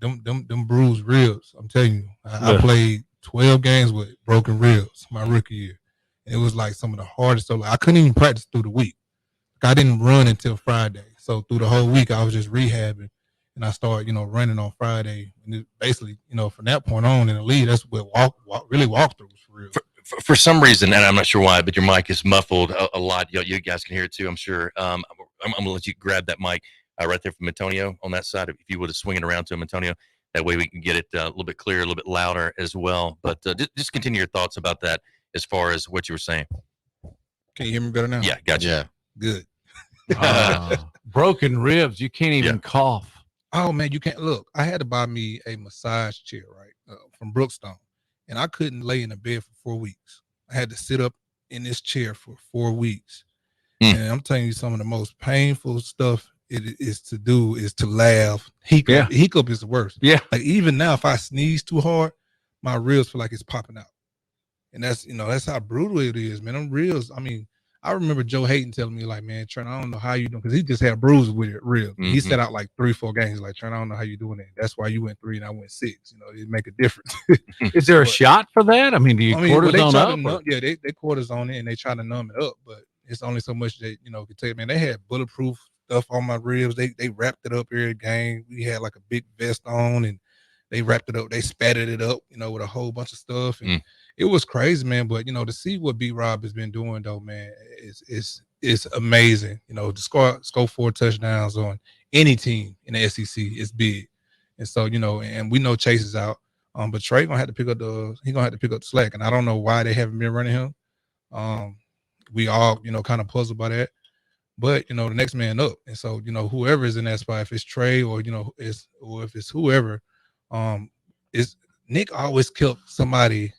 Them bruised ribs, I'm telling you, I played 12 games with broken ribs my rookie year. And it was like some of the hardest. So I couldn't even practice through the week. I didn't run until Friday. So through the whole week, I was just rehabbing, and I started, running on Friday. And it basically, from that point on in the league, that's what walkthroughs for real. For some reason, and I'm not sure why, but your mic is muffled a lot. You guys can hear it too, I'm sure. I'm going to let you grab that mic right there from Antonio on that side. If you would have swing it around to him, Antonio, that way we can get it a little bit clearer, a little bit louder as well. But just continue your thoughts about that as far as what you were saying. Can you hear me better now? Yeah, gotcha. Yeah. Good. Broken ribs. You can't even cough. Oh, man, you can't. Look, I had to buy me a massage chair, right, from Brookstone, and I couldn't lay in a bed for 4 weeks. I had to sit up in this chair for 4 weeks. And I'm telling you, some of the most painful stuff it is to do is to laugh. Hiccup is the worst. Yeah. Like even now, if I sneeze too hard, my ribs feel like it's popping out. And that's, that's how brutal it is, man. Them ribs, I mean, I remember Joe Hayden telling me, like, man, Trent, I don't know how you doing, because he just had bruises with it, real. He set out like 3-4 games, like, Trent, I don't know how you doing that. That's why you went 3 and I went 6. It make a difference. Is there a shot for that? I mean, do you cortisone up? They cortisone it and they try to numb it up, but it's only so much that, can take, man, they had bulletproof stuff on my ribs. They wrapped it up every game. We had like a big vest on, and they wrapped it up, they spattered it up, with a whole bunch of stuff, and it was crazy, man. But to see what B Rob has been doing though, man, is amazing. To score 4 touchdowns on any team in the SEC is big, and so and we know Chase is out, but Trey gonna have to pick up the slack, and I don't know why they haven't been running him. We all kind of puzzled by that. But the next man up, and so whoever is in that spot, if it's Trey or or if it's whoever, is Nick always kept somebody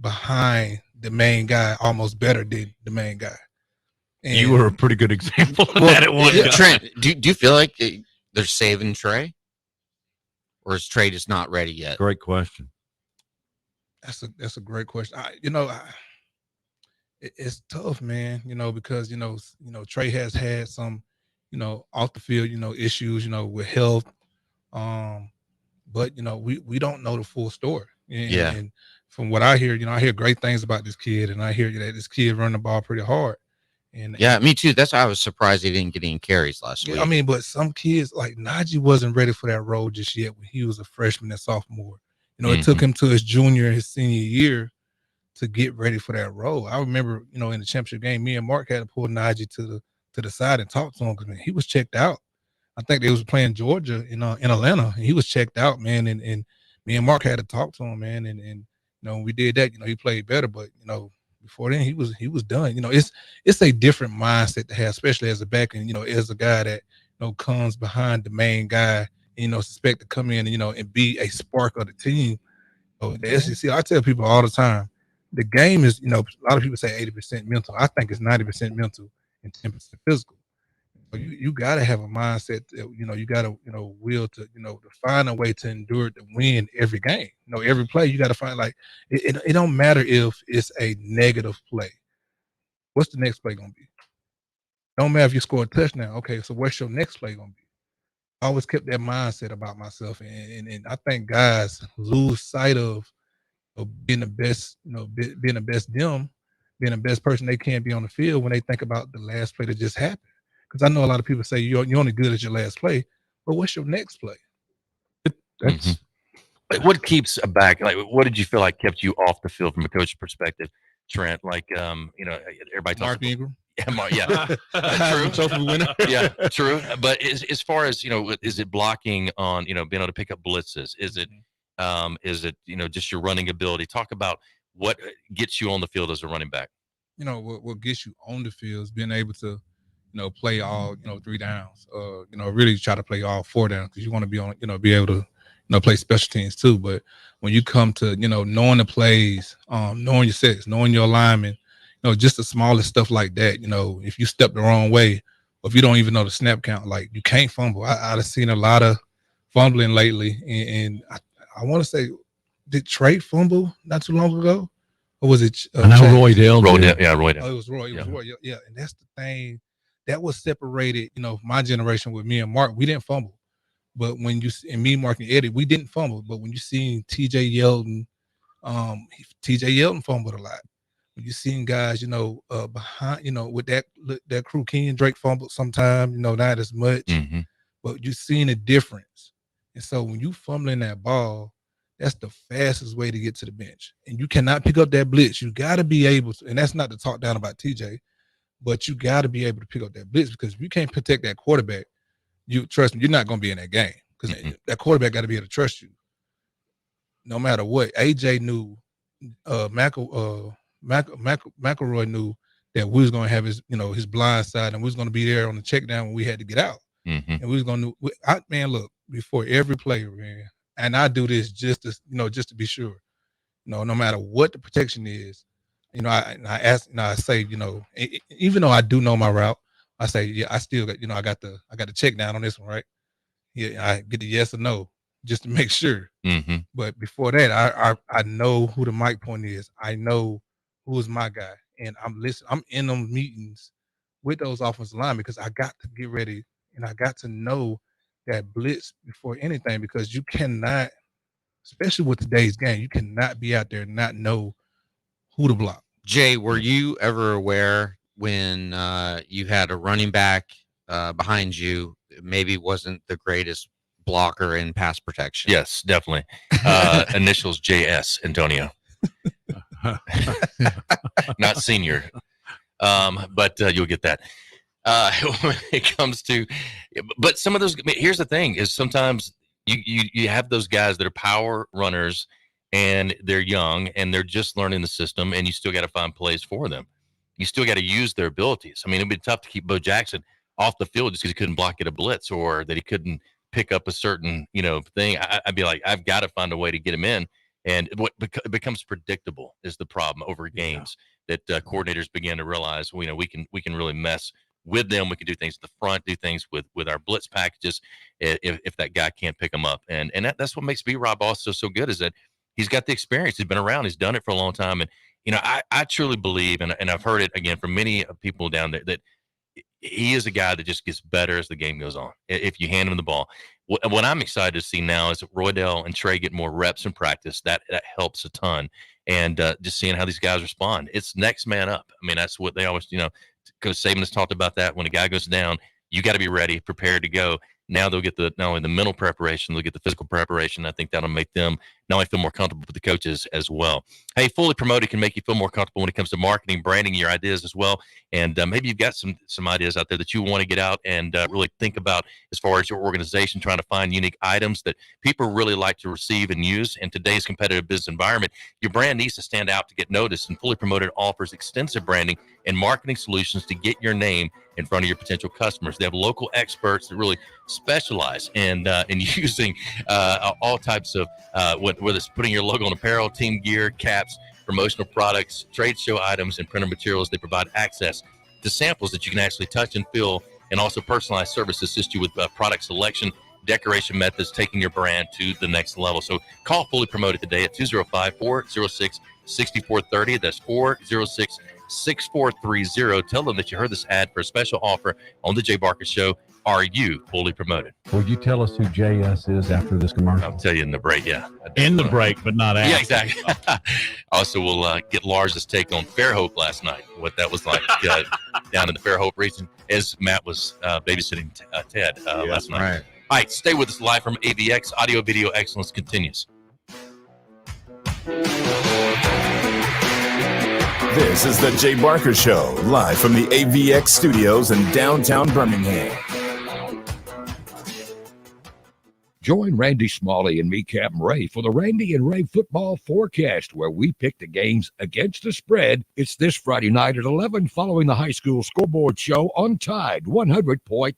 behind the main guy almost better than the main guy. And you were a pretty good example of that at one time. Trent, do you feel like they're saving Trey, or is Trey just not ready yet? Great question. That's a great question. It's tough, man, because, Trey has had some, off the field, issues, with health. But, we don't know the full story. And from what I hear, I hear great things about this kid, and I hear that this kid running the ball pretty hard. And me too. That's why I was surprised he didn't get any carries last week. I mean, but some kids like Najee wasn't ready for that role just yet when he was a freshman and sophomore. It took him to his junior and his senior year to get ready for that role. I remember, in the championship game, me and Mark had to pull Najee to the side and talk to him because he was checked out. I think they was playing Georgia in Atlanta, and he was checked out, man. And me and Mark had to talk to him, man. And when we did that, he played better, but before then he was done. It's a different mindset to have, especially as a back and as a guy that comes behind the main guy, and, suspect to come in and be a spark of the team. The SEC, I tell people all the time, the game is, a lot of people say 80% mental. I think it's 90% mental and 10% physical. You got to have a mindset that, you got to, will to, to find a way to endure to win every game. Every play, you got to find, like, it don't matter if it's a negative play. What's the next play going to be? Don't matter if you score a touchdown. Okay, so what's your next play going to be? I always kept that mindset about myself. And I think guys lose sight of being the best, being the best them, being the best person they can be on the field when they think about the last play that just happened. Because I know a lot of people say you're only good at your last play, but what's your next play? Like, what keeps a back? Like, what did you feel like kept you off the field from a coach's perspective, Trent? Like, everybody talks Mark Ingram. Yeah, true. Trophy winner. Yeah, true. But as far as is it blocking on being able to pick up blitzes? Is it just your running ability? Talk about what gets you on the field as a running back. What gets you on the field is being able to play all 3 downs. Really try to play all 4 downs because you want to be on be able to play special teams too. But when you come to knowing the plays, knowing your sets, knowing your alignment, just the smallest stuff like that. If you step the wrong way, or if you don't even know the snap count, like you can't fumble. I've seen a lot of fumbling lately, and I want to say, did Trey fumble not too long ago, or was it? I know Roy Dale. Roy Dale. Oh, it was Roy. Yeah, and that's the thing that was separated. my generation with me and Mark, we didn't fumble, but when you and me, Mark and Eddie, we didn't fumble. But when you seen T.J. Yeldon, T.J. Yeldon fumbled a lot. When you seen guys, behind, with that crew, Kenyon Drake fumbled sometime, not as much, but you seen a difference. And so when you fumbling that ball, that's the fastest way to get to the bench. And you cannot pick up that blitz. You got to be able to, and that's not to talk down about TJ, but you got to be able to pick up that blitz, because if you can't protect that quarterback, you trust me, you're not going to be in that game, because that quarterback got to be able to trust you no matter what. AJ knew, McElroy knew that we was going to have his, his blind side, and we was going to be there on the check down when we had to get out. And we was going to, man, look, before every player, man, and I do this just to be sure, no matter what the protection is, I ask, I say, even though I do know my route, I say, yeah, I still got, I got the check down on this one, right? Yeah, I get the yes or no just to make sure. But before that, I know who the mic point is. I know who is my guy, and I'm listening. I'm in them meetings with those offensive linemen because I got to get ready, and I got to know that blitz before anything, because you cannot, especially with today's game, you cannot be out there and not know who to block. Jay, were you ever aware when you had a running back behind you, maybe wasn't the greatest blocker in pass protection. Yes, definitely. Initials JS, Antonio. Not senior. But you'll get that. When it comes to, but some of those, here's the thing is sometimes you have those guys that are power runners and they're young and they're just learning the system, and you still got to find plays for them. You still got to use their abilities. I mean, it'd be tough to keep Bo Jackson off the field just because he couldn't block at a blitz or that he couldn't pick up a certain, thing. I'd be like, I've got to find a way to get him in. And what becomes predictable is the problem over games that coordinators begin to realize, we can really mess with them. We can do things at the front, do things with our blitz packages if that guy can't pick them up. And that's what makes B-Rob also so good, is that he's got the experience. He's been around. He's done it for a long time. And, I truly believe, and I've heard it again from many people down there, that he is a guy that just gets better as the game goes on if you hand him the ball. What I'm excited to see now is that Roydell and Trey get more reps in practice. That helps a ton. And just seeing how these guys respond. It's next man up. I mean, that's what they always, Coach Saban has talked about that. When a guy goes down, you got to be ready, prepared to go. Now they'll get not only the mental preparation, they'll get the physical preparation. I think that'll make them not only feel more comfortable with the coaches as well. Hey, Fully Promoted can make you feel more comfortable when it comes to marketing, branding, your ideas as well. And maybe you've got some ideas out there that you want to get out and really think about as far as your organization, trying to find unique items that people really like to receive and use. In today's competitive business environment, your brand needs to stand out to get noticed, and Fully Promoted offers extensive branding and marketing solutions to get your name in front of your potential customers. They have local experts that really specialize in using all types of whether it's putting your logo on apparel, team gear, caps, promotional products, trade show items, and printer materials. They provide access to samples that you can actually touch and feel, and also personalized service assist you with product selection, decoration methods, taking your brand to the next level. So call Fully Promoted today at 205-406-6430. That's 406-6430. Tell them that you heard this ad for a special offer on the Jay Barker Show. Are you fully promoted? Will you tell us who JS is after this commercial? I'll tell you in the break, yeah. In the break, but not after. Yeah, exactly. Also, we'll get Lars' take on Fairhope last night, what that was like down in the Fairhope region, as Matt was babysitting Ted last night. Right. All right, stay with us live from AVX. Audio Video Excellence continues. This is the Jay Barker Show, live from the AVX studios in downtown Birmingham. Join Randy Smalley and me, Captain Ray, for the Randy and Ray football forecast, where we pick the games against the spread. It's this Friday night at 11 following the high school scoreboard show on Tide 100.9.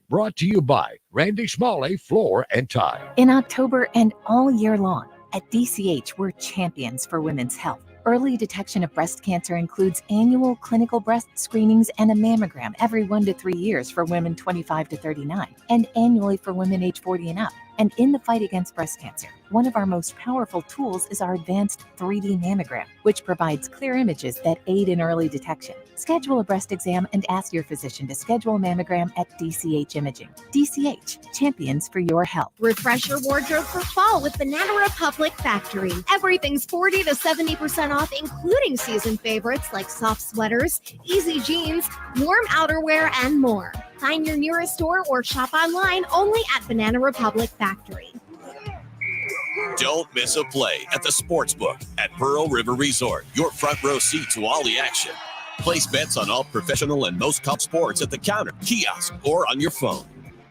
Brought to you by Randy Smalley, Floor and Tide. In October and all year long, at DCH, we're champions for women's health. Early detection of breast cancer includes annual clinical breast screenings and a mammogram every 1 to 3 years for women 25 to 39, and annually for women age 40 and up. And in the fight against breast cancer, one of our most powerful tools is our advanced 3D mammogram, which provides clear images that aid in early detection. Schedule a breast exam and ask your physician to schedule a mammogram at DCH Imaging. DCH, champions for your health. Refresh your wardrobe for fall with Banana Republic Factory. Everything's 40 to 70% off, including season favorites like soft sweaters, easy jeans, warm outerwear, and more. Find your nearest store or shop online only at Banana Republic Factory. Don't miss a play at the Sportsbook at Pearl River Resort. Your front row seat to all the action. Place bets on all professional and most top sports at the counter, kiosk, or on your phone.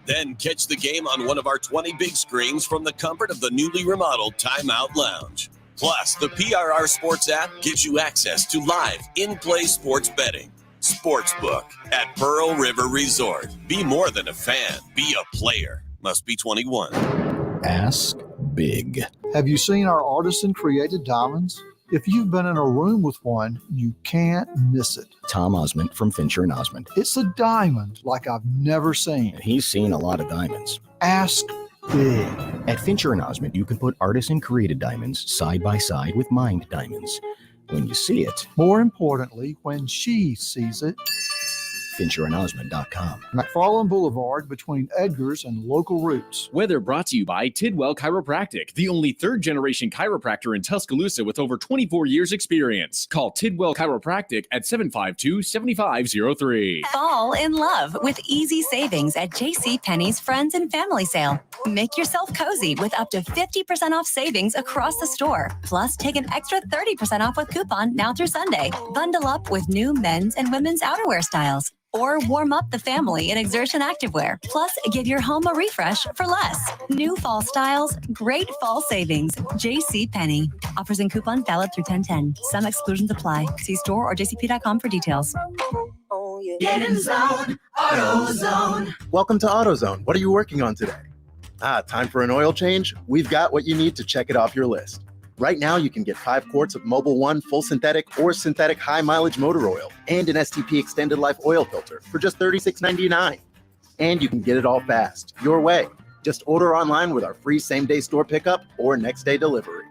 Then catch the game on one of our 20 big screens from the comfort of the newly remodeled Timeout Lounge. Plus, the PRR Sports app gives you access to live, in-play sports betting. Sportsbook at Pearl River Resort. Be more than a fan. Be a player. Must be 21. Ask big. Have you seen our artisan-created diamonds? If you've been in a room with one, you can't miss it. Tom Osmond from Fincher & Osmond. It's a diamond like I've never seen. He's seen a lot of diamonds. Ask big. At Fincher & Osmond, you can put artisan-created diamonds side by side with mined diamonds. When you see it. More importantly, when she sees it. FincherandOsmond.com. McFarland Boulevard between Edgar's and Local Roots. Weather brought to you by Tidwell Chiropractic, the only third-generation chiropractor in Tuscaloosa with over 24 years experience. Call Tidwell Chiropractic at 752-7503. Fall in love with easy savings at JCPenney's Friends and Family Sale. Make yourself cozy with up to 50% off savings across the store. Plus, take an extra 30% off with coupon now through Sunday. Bundle up with new men's and women's outerwear styles. Or warm up the family in Exertion Activewear. Plus, give your home a refresh for less. New fall styles, great fall savings. JCPenney. Offers and coupon valid through 10/10. Some exclusions apply. See store or jcp.com for details. Get in zone, AutoZone. Welcome to AutoZone. What are you working on today? Time for an oil change? We've got what you need to check it off your list. Right now, you can get 5 quarts of Mobil 1 full synthetic or synthetic high mileage motor oil and an STP extended life oil filter for just $36.99. And you can get it all fast, your way. Just order online with our free same-day store pickup or next-day delivery.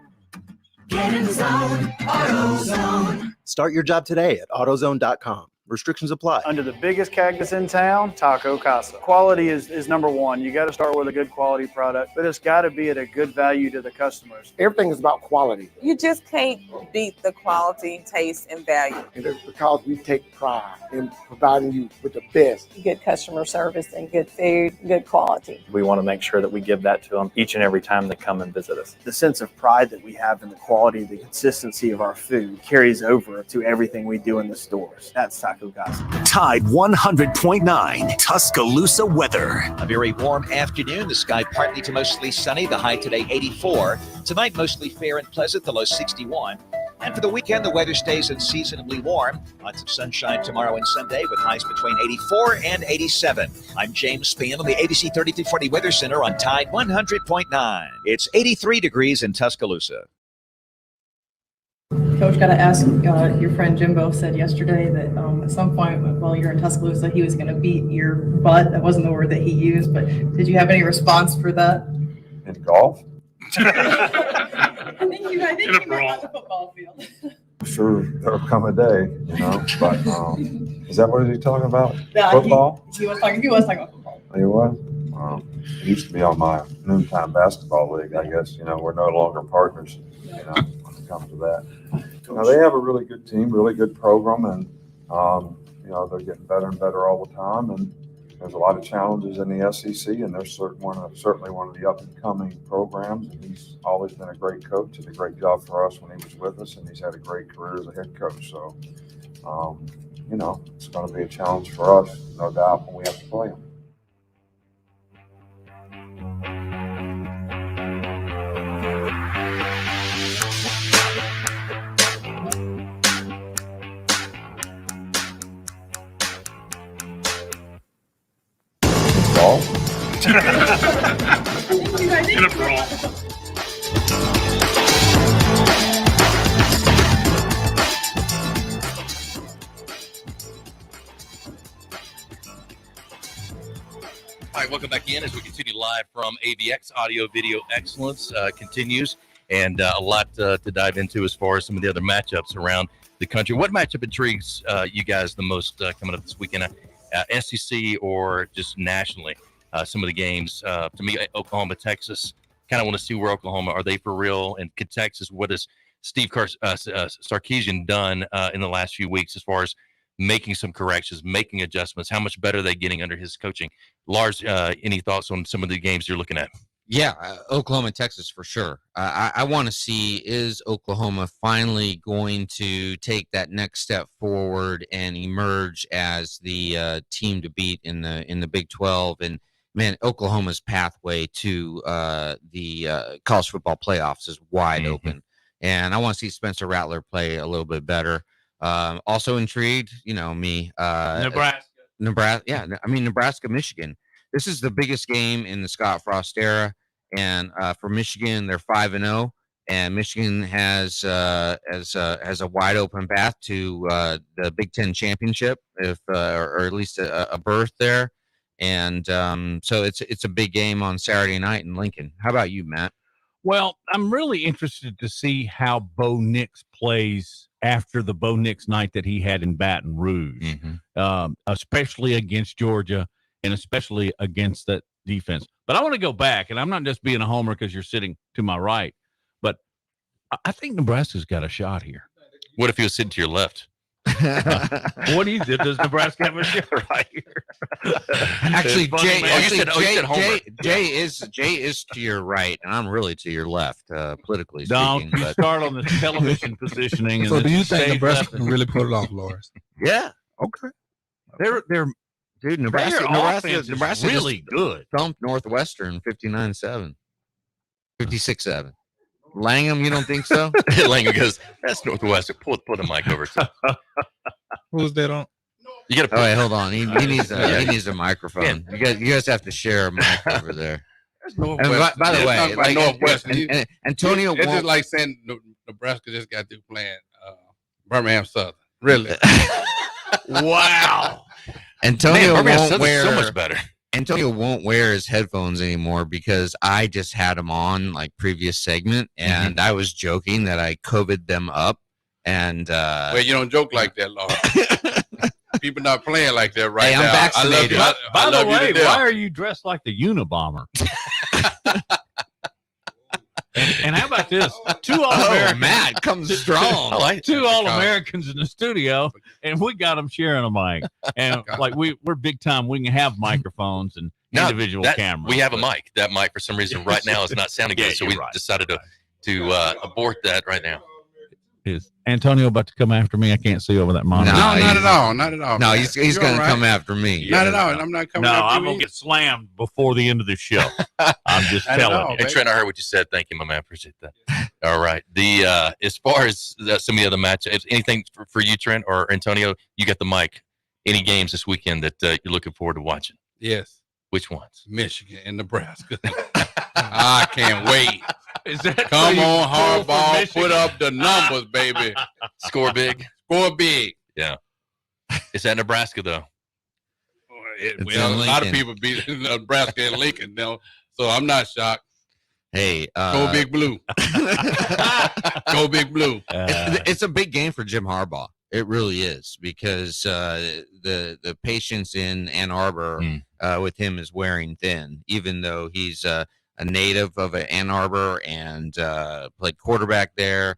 Get in zone, AutoZone. Start your job today at AutoZone.com. Restrictions apply. Under the biggest cactus in town, Taco Casa. Quality is number one. You got to start with a good quality product, but it's got to be at a good value to the customers. Everything is about quality. You just can't beat the quality, taste, and value. And it's because we take pride in providing you with the best. Good customer service and good food, good quality. We want to make sure that we give that to them each and every time they come and visit us. The sense of pride that we have in the quality, the consistency of our food carries over to everything we do in the stores. That's Taco Casa. Tide 100.9 Tuscaloosa weather. A very warm afternoon. The sky partly to mostly sunny. The high today 84. Tonight mostly fair and pleasant. The low 61. And for the weekend, the weather stays unseasonably warm. Lots of sunshine tomorrow and Sunday with highs between 84 and 87. I'm James Spann on the ABC 3240 Weather Center on Tide 100.9. It's 83 degrees in Tuscaloosa. Coach, got to ask, your friend Jimbo said yesterday that at some point while you're in Tuscaloosa, he was going to beat your butt. That wasn't the word that he used, but did you have any response for that? In golf? I think you meant on the football field. I'm sure there'll come a day, but is that what he's talking about? Yeah, Football? He was talking about football. You what? It used to be on my noontime basketball league, I guess. We're no longer partners, when it comes to that. They have a really good team, really good program, and, they're getting better and better all the time. And there's a lot of challenges in the SEC, and they're certainly one of the up-and-coming programs. And he's always been a great coach, did a great job for us when he was with us, and he's had a great career as a head coach. So, it's going to be a challenge for us, no doubt, when we have to play him. All right, welcome back in as we continue live from AVX. Audio Video Excellence continues, and a lot to dive into as far as some of the other matchups around the country. What matchup intrigues you guys the most coming up this weekend, SEC or just nationally? Some of the games, to me, Oklahoma, Texas, kind of want to see where Oklahoma, are they for real? And could Texas, what has Steve Sarkisian done in the last few weeks as far as making some corrections, making adjustments? How much better are they getting under his coaching? Lars, any thoughts on some of the games you're looking at? Yeah, Oklahoma, Texas for sure. I want to see, is Oklahoma finally going to take that next step forward and emerge as the team to beat in the Big 12? And man, Oklahoma's pathway to the college football playoffs is wide open. And I want to see Spencer Rattler play a little bit better. Also intrigued, me. Nebraska. Yeah, Nebraska, Michigan. This is the biggest game in the Scott Frost era. And for Michigan, they're 5-0, and Michigan has a wide open path to the Big Ten championship, or at least a berth there. And so it's a big game on Saturday night in Lincoln. How about you, Matt? Well, I'm really interested to see how Bo Nix plays after the Bo Nix night that he had in Baton Rouge, especially against Georgia and especially against that defense. But I want to go back, and I'm not just being a homer because you're sitting to my right, but I think Nebraska's got a shot here. What if he was sitting to your left? What is it? Does Nebraska have a share right here? Actually, Jay, Jay Jay is to your right, and I'm really to your left, politically Don't speaking. you But start on this television positioning. So and do you this think stage Nebraska left. can really pull it off, Lars? yeah, Okay. they're dude. Nebraska offense is Nebraska really just good. thumped Northwestern 59-7, 56-7. Langham, you don't think so? Langham goes, that's Northwestern. Pull the mic over. Who's that on? You got to. Oh wait, hold on. He needs a microphone. You guys have to share a mic over there. And by the way, like, and Antonio it's won't. just like saying Nebraska just got through playing Birmingham Southern. Really? Wow. Antonio Man, won't wear so much better. Antonio won't wear his headphones anymore because I just had him on like previous segment, and I was joking that I COVID'd them up. And well, you don't joke like that, Lord. People not playing like that right I'm now. vaccinated. By the way, why are you dressed like the Unabomber? and how about this? Two All-Americans. Matt comes strong. Two All-Americans in the studio, and we got them sharing a mic. And like we're big time. We can have microphones and individual cameras. We have a mic. That mic, for some reason, right now is not sounding good. So we decided to abort that right now. Is Antonio about to come after me? I can't see over that monitor. No, not at all. Not at all. No, man. he's going You're to come after me. Not at all. And I'm not coming after I'm you. going to get slammed before the end of the show. I'm just telling you. Hey, Trent, I heard what you said. Thank you, my man. Appreciate that. All right. As far as some of the other matchups, anything for you, Trent or Antonio, you got the mic. Any games this weekend that you're looking forward to watching? Yes. Which ones? Michigan and Nebraska. I can't wait. Come on, Harbaugh, put up the numbers, baby. Score big. Score big. Yeah. It's at Nebraska, though. Well, a lot of people beat Nebraska and Lincoln now, so I'm not shocked. Hey, go Big Blue. Go Big Blue. It's a big game for Jim Harbaugh. It really is, because the patience in Ann Arbor with him is wearing thin, even though he's a native of Ann Arbor and played quarterback there.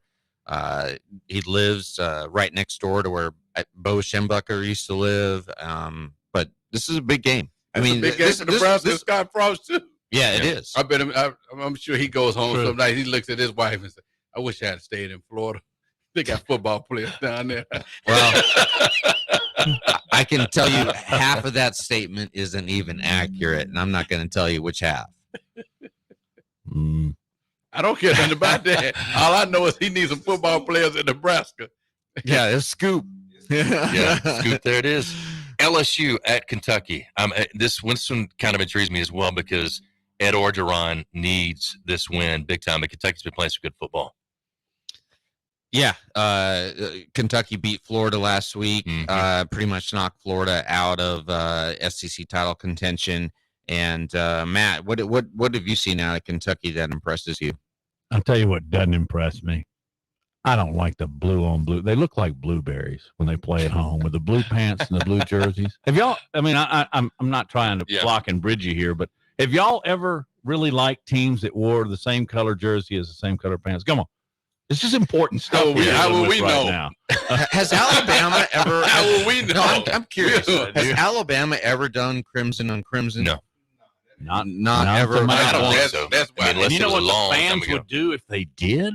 He lives right next door to where Bo Schembechler used to live. But this is a big game. It's a big game for Nebraska. Scott Frost too. Yeah, it is. I bet him. I'm sure he goes home some night. He looks at his wife and says, "I wish I had stayed in Florida. They got football players down there." Well, I can tell you half of that statement isn't even accurate, and I'm not going to tell you which half. I don't care nothing about that. All I know is he needs some football players in Nebraska. Yeah, it's scoop. Yeah, scoop. There it is. LSU at Kentucky. This one kind of intrigues me as well because Ed Orgeron needs this win big time. But Kentucky's been playing some good football. Yeah, Kentucky beat Florida last week. Pretty much knocked Florida out of SEC title contention. And Matt, what have you seen out of Kentucky that impresses you? I'll tell you what doesn't impress me. I don't like the blue on blue. They look like blueberries when they play at home with the blue pants and the blue jerseys. Have y'all? I mean, I'm not trying to block and bridge you here, but have y'all ever really liked teams that wore the same color jersey as the same color pants? Come on. This is important stuff. How will we know? Now. Has Alabama ever? How will we know? No, I'm curious. Has Alabama ever done crimson on crimson? No. Not ever. That's why. And you know what the fans would do if they did?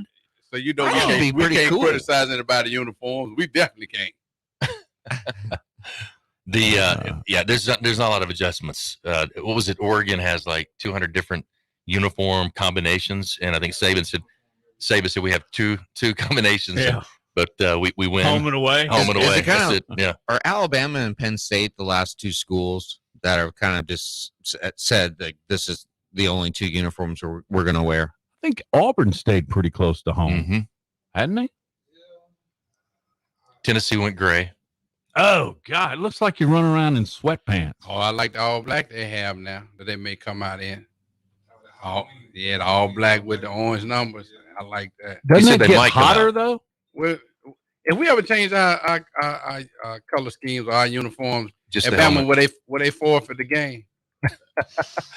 So you know we can't cool. criticize anybody uniforms. We definitely can't. There's not a lot of adjustments. What was it? Oregon has like 200 different uniform combinations, and I think Saban said we have two combinations. Yeah. But we win home and away. Home and away. That's it. Yeah. Are Alabama and Penn State the last two schools that are kind of just said that this is the only two uniforms we're going to wear? I think Auburn stayed pretty close to home, hadn't they? Tennessee went gray. Oh God, it looks like you're running around in sweatpants. Oh, I like the all black they have now that they may come out in. The all black with the orange numbers. I like that. Doesn't it get hotter though? Well, if we ever change our color schemes or our uniforms, just Alabama where they forfeit the game.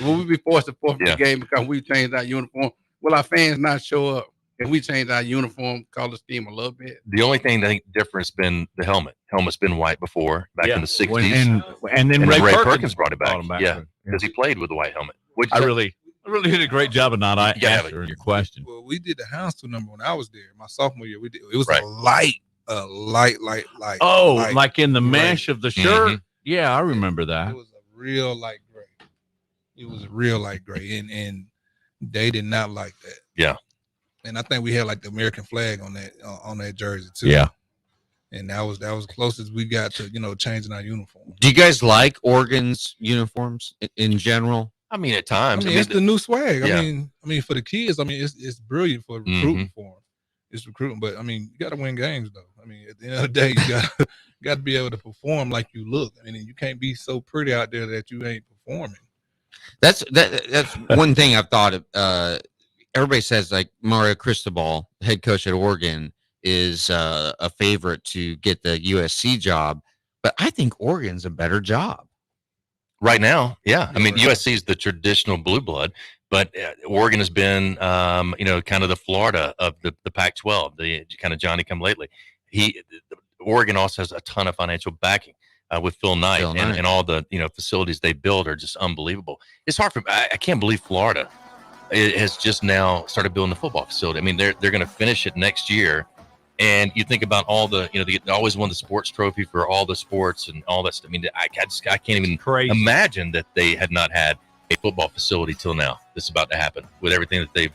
Will we be forced to forfeit the game because we changed our uniform? Will our fans not show up Can we change our uniform color scheme a little bit? The only thing I think different has been the helmet. Helmet's been white before, back in the 60s. And then Ray Perkins brought it back. brought him back. Yeah, because he played with the white helmet. I really did a great job of not answering your question. Well, we did the houndstooth number when I was there. My sophomore year, we did. It was a light. Oh, light like in the gray. mesh of the shirt? Yeah, I remember that. It was a real light gray. It was real light gray, and they did not like that. Yeah. And I think we had like the American flag on that jersey too. Yeah. And that was the closest we got to changing our uniform. Do you guys like Oregon's uniforms in general? I mean, at times. I mean, it's the new swag. Yeah. I mean, for the kids, it's brilliant for recruiting for them. It's recruiting, but I mean, you got to win games though. I mean, at the end of the day, you got to be able to perform like you look. I mean, you can't be so pretty out there that you ain't performing. That's one thing I've thought of. Everybody says like Mario Cristobal, head coach at Oregon, is a favorite to get the USC job, but I think Oregon's a better job right now. Yeah, I mean, USC is the traditional blue blood, but Oregon has been, kind of the Florida of the Pac-12, the kind of Johnny come lately. Oregon also has a ton of financial backing with Phil Knight, and all the facilities they build are just unbelievable. It's hard for I can't believe Florida has just now started building a football facility. I mean, they're going to finish it next year. And you think about all the, they always won the sports trophy for all the sports and all that stuff. I mean, I can't even imagine that they had not had a football facility till now. This is about to happen with everything that they've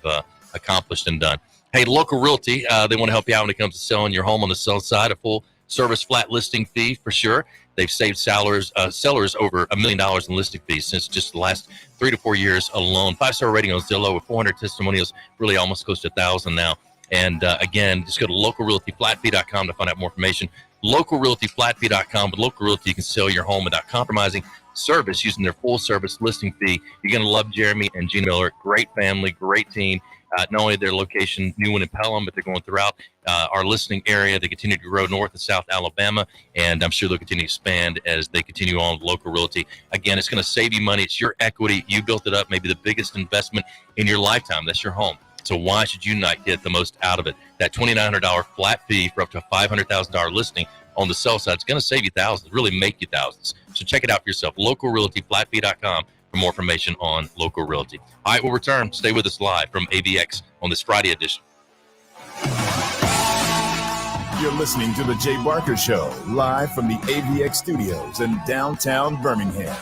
accomplished and done. Hey, Local Realty, they want to help you out when it comes to selling your home on the sell side, a full service flat listing fee for sure. They've saved sellers over $1 million in listing fees since just the last 3 to 4 years alone. 5-star rating on Zillow with 400 testimonials, really almost close to 1,000 now. And again, just go to localrealtyflatfee.com to find out more information. Localrealtyflatfee.com. With Local Realty, you can sell your home without compromising service using their full service listing fee. You're going to love Jeremy and Gina Miller. Great family, great team. Not only their location, new one in Pelham, but they're going throughout our listening area. They continue to grow north and south Alabama, and I'm sure they'll continue to expand as they continue on with Local Realty. Again, it's going to save you money. It's your equity. You built it up, maybe the biggest investment in your lifetime. That's your home. So why should you not get the most out of it? That $2,900 flat fee for up to a $500,000 listing on the sell side is going to save you thousands, really make you thousands. So check it out for yourself. Localrealtyflatfee.com for more information on Local Realty. All right, we'll return. Stay with us live from AVX on this Friday edition. You're listening to The Jay Barker Show, live from the AVX studios in downtown Birmingham.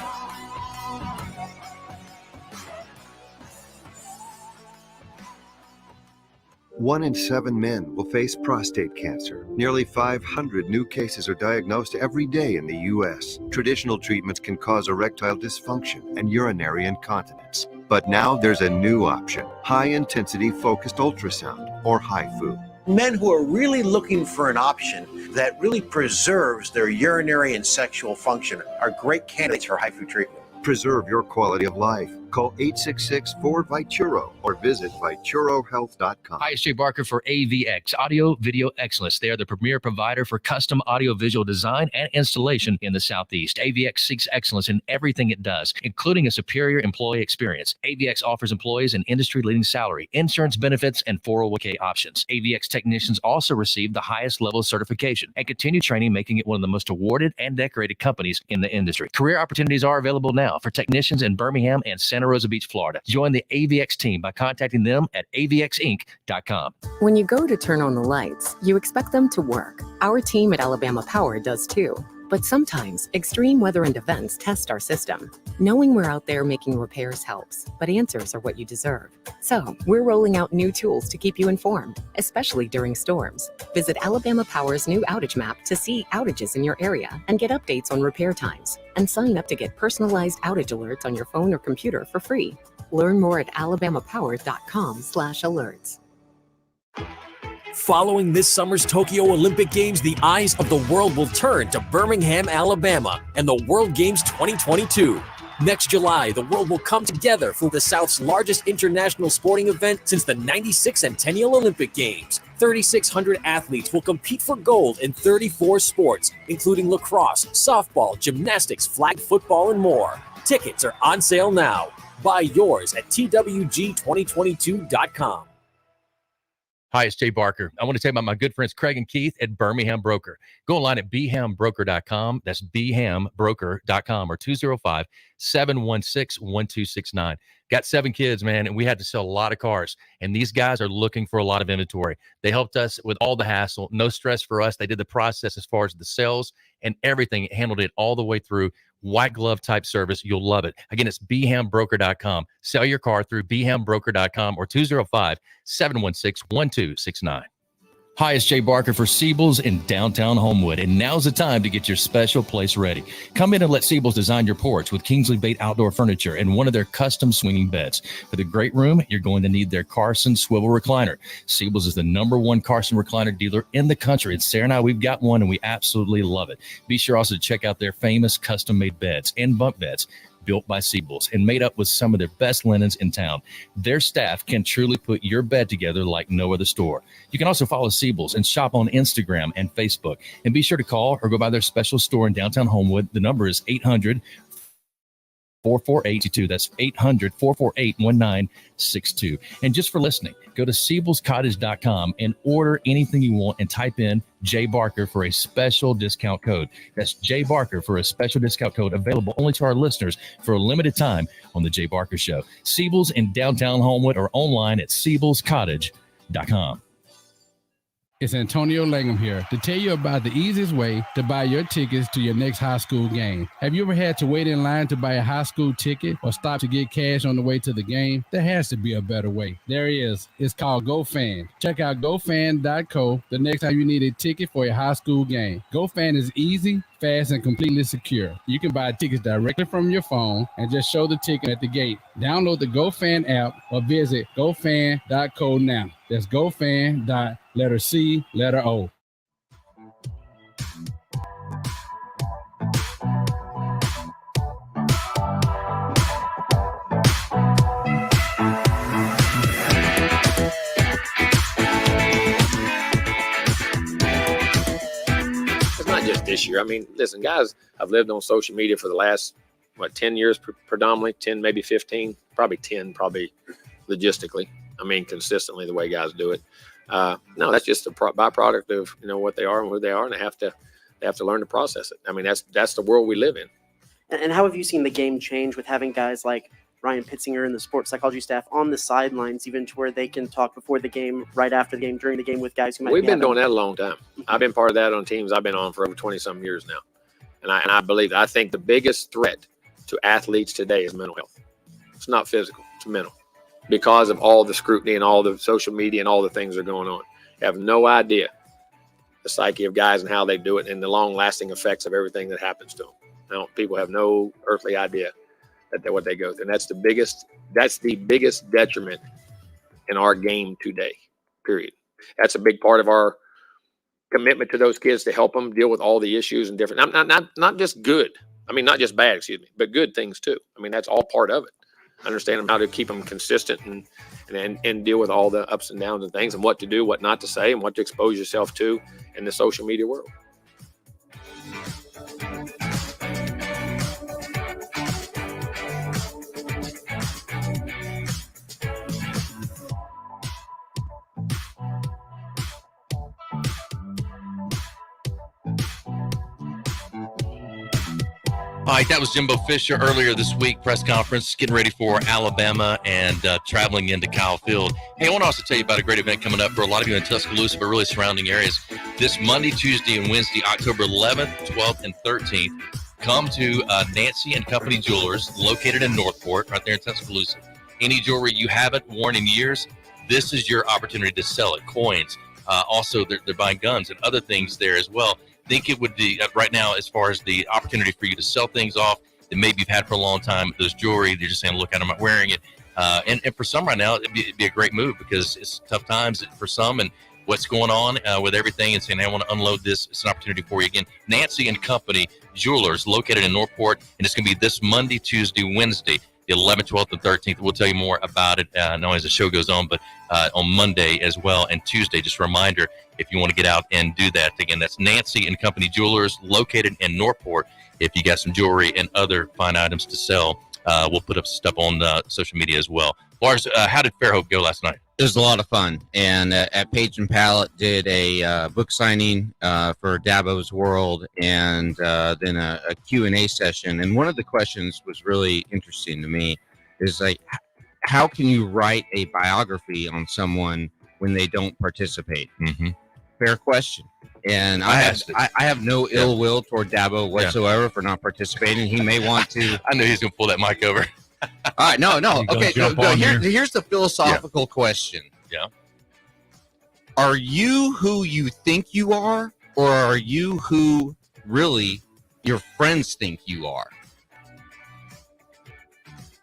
One in 7 men will face prostate cancer. Nearly 500 new cases are diagnosed every day in the U.S. Traditional treatments can cause erectile dysfunction and urinary incontinence. But now there's a new option, high-intensity focused ultrasound, or HIFU. Men who are really looking for an option that really preserves their urinary and sexual function are great candidates for HIFU treatment. Preserve your quality of life. Call 866-4-VITURO or visit VituroHealth.com. Hi, it's Jay Barker for AVX, Audio Video Excellence. They are the premier provider for custom audio-visual design and installation in the Southeast. AVX seeks excellence in everything it does, including a superior employee experience. AVX offers employees an industry-leading salary, insurance benefits, and 401k options. AVX technicians also receive the highest level of certification and continue training, making it one of the most awarded and decorated companies in the industry. Career opportunities are available now for technicians in Birmingham and Santa Rosa Beach, Florida. Join the AVX team by contacting them at avxinc.com. When you go to turn on the lights, you expect them to work. Our team at Alabama Power does too. But sometimes extreme weather and events test our system. Knowing we're out there making repairs helps, but answers are what you deserve. So we're rolling out new tools to keep you informed, especially during storms. Visit Alabama Power's new outage map to see outages in your area and get updates on repair times. And sign up to get personalized outage alerts on your phone or computer for free. Learn more at alabamapower.com/alerts. Following this summer's Tokyo Olympic Games, the eyes of the world will turn to Birmingham, Alabama, and the World Games 2022. Next July, the world will come together for the South's largest international sporting event since the 96th Centennial Olympic Games. 3,600 athletes will compete for gold in 34 sports, including lacrosse, softball, gymnastics, flag football, and more. Tickets are on sale now. Buy yours at twg2022.com. Hi, it's Jay Barker. I want to tell you about my good friends Craig and Keith at Birmingham Broker. Go online at bhambroker.com. That's bhambroker.com or 205-716-1269. Got 7 kids, man, and we had to sell a lot of cars. And these guys are looking for a lot of inventory. They helped us with all the hassle. No stress for us. They did the process as far as the sales and everything. Handled it all the way through. White glove type service. You'll love it. Again, it's bhambroker.com. Sell your car through bhambroker.com or 205-716-1269. Hi, it's Jay Barker for Siebel's in downtown Homewood, and now's the time to get your special place ready. Come in and let Siebel's design your porch with Kingsley Bait outdoor furniture and one of their custom swinging beds. For the great room, you're going to need their Carson swivel recliner. Siebel's is the #1 Carson recliner dealer in the country, and Sarah and I, we've got one, and we absolutely love it. Be sure also to check out their famous custom-made beds and bunk beds, built by Siebel's and made up with some of their best linens in town. Their staff can truly put your bed together like no other store. You can also follow Siebel's and shop on Instagram and Facebook. And be sure to call or go by their special store in downtown Homewood. The number is 800-448-22. That's 800-448-1962. And just for listening, go to SiebelsCottage.com and order anything you want and type in Jay Barker for a special discount code. That's Jay Barker for a special discount code available only to our listeners for a limited time on The Jay Barker Show. Siebel's in downtown Homewood or online at SiebelsCottage.com. It's Antonio Langham here to tell you about the easiest way to buy your tickets to your next high school game. Have you ever had to wait in line to buy a high school ticket or stop to get cash on the way to the game? There has to be a better way. There is. It's called GoFan. Check out GoFan.co the next time you need a ticket for a high school game. GoFan is easy, fast, and completely secure. You can buy tickets directly from your phone and just show the ticket at the gate. Download the GoFan app or visit GoFan.co now. That's GoFan. Letter C, letter O. It's not just this year. I mean, listen, guys, I've lived on social media for the last, 10 years predominantly, 10, maybe 15, probably 10, logistically. I mean, consistently the way guys do it. No, that's just a byproduct of what they are and who they are, and they have to learn to process it. I mean, that's the world we live in. And how have you seen the game change with having guys like Ryan Pitzinger and the sports psychology staff on the sidelines, even to where they can talk before the game, right after the game, during the game with guys who might. We've been doing that a long time. I've been part of that on teams I've been on for over 20-some years now, and I think the biggest threat to athletes today is mental health. It's not physical; it's mental. Because of all the scrutiny and all the social media and all the things that are going on. You have no idea the psyche of guys and how they do it and the long-lasting effects of everything that happens to them. Now, people have no earthly idea that what they go through. And that's the biggest detriment in our game today, period. That's a big part of our commitment to those kids to help them deal with all the issues and different, not just good. I mean, not just bad, but good things too. I mean, that's all part of it. Understand how to keep them consistent and deal with all the ups and downs and things and what to do, what not to say, and what to expose yourself to in the social media world. All right, that was Jimbo Fisher earlier this week, press conference, getting ready for Alabama and traveling into Kyle Field. Hey, I want to also tell you about a great event coming up for a lot of you in Tuscaloosa, but really surrounding areas. This Monday, Tuesday, and Wednesday, October 11th, 12th, and 13th, come to Nancy and Company Jewelers, located in Northport, right there in Tuscaloosa. Any jewelry you haven't worn in years, this is your opportunity to sell it. Coins. Also, they're buying guns and other things there as well. Think it would be right now, as far as the opportunity for you to sell things off that maybe you've had for a long time. Those jewelry, you're just saying, look, I'm not wearing it. And for some right now, it'd be a great move because it's tough times for some and what's going on with everything and saying, hey, I want to unload this. It's an opportunity for you. Again, Nancy and Company Jewelers, located in Northport, and it's going to be this Monday, Tuesday, Wednesday, the 11th, 12th, and 13th. We'll tell you more about it not only as the show goes on, but on Monday as well, and Tuesday. Just a reminder, if you want to get out and do that. Again, that's Nancy and Company Jewelers, located in Northport. If you got some jewelry and other fine items to sell, we'll put up stuff on social media as well. Lars, how did Fairhope go last night? It was a lot of fun, and at Page and Palette did a book signing for Dabo's World, and then a Q&A session. And one of the questions was really interesting to me, is like, how can you write a biography on someone when they don't participate? Mm-hmm. Fair question. And I have no ill will toward Dabo whatsoever for not participating. He may want to. I knew he was going to pull that mic over. All right, no. Okay, here's the philosophical question. Yeah. Are you who you think you are, or are you who really your friends think you are?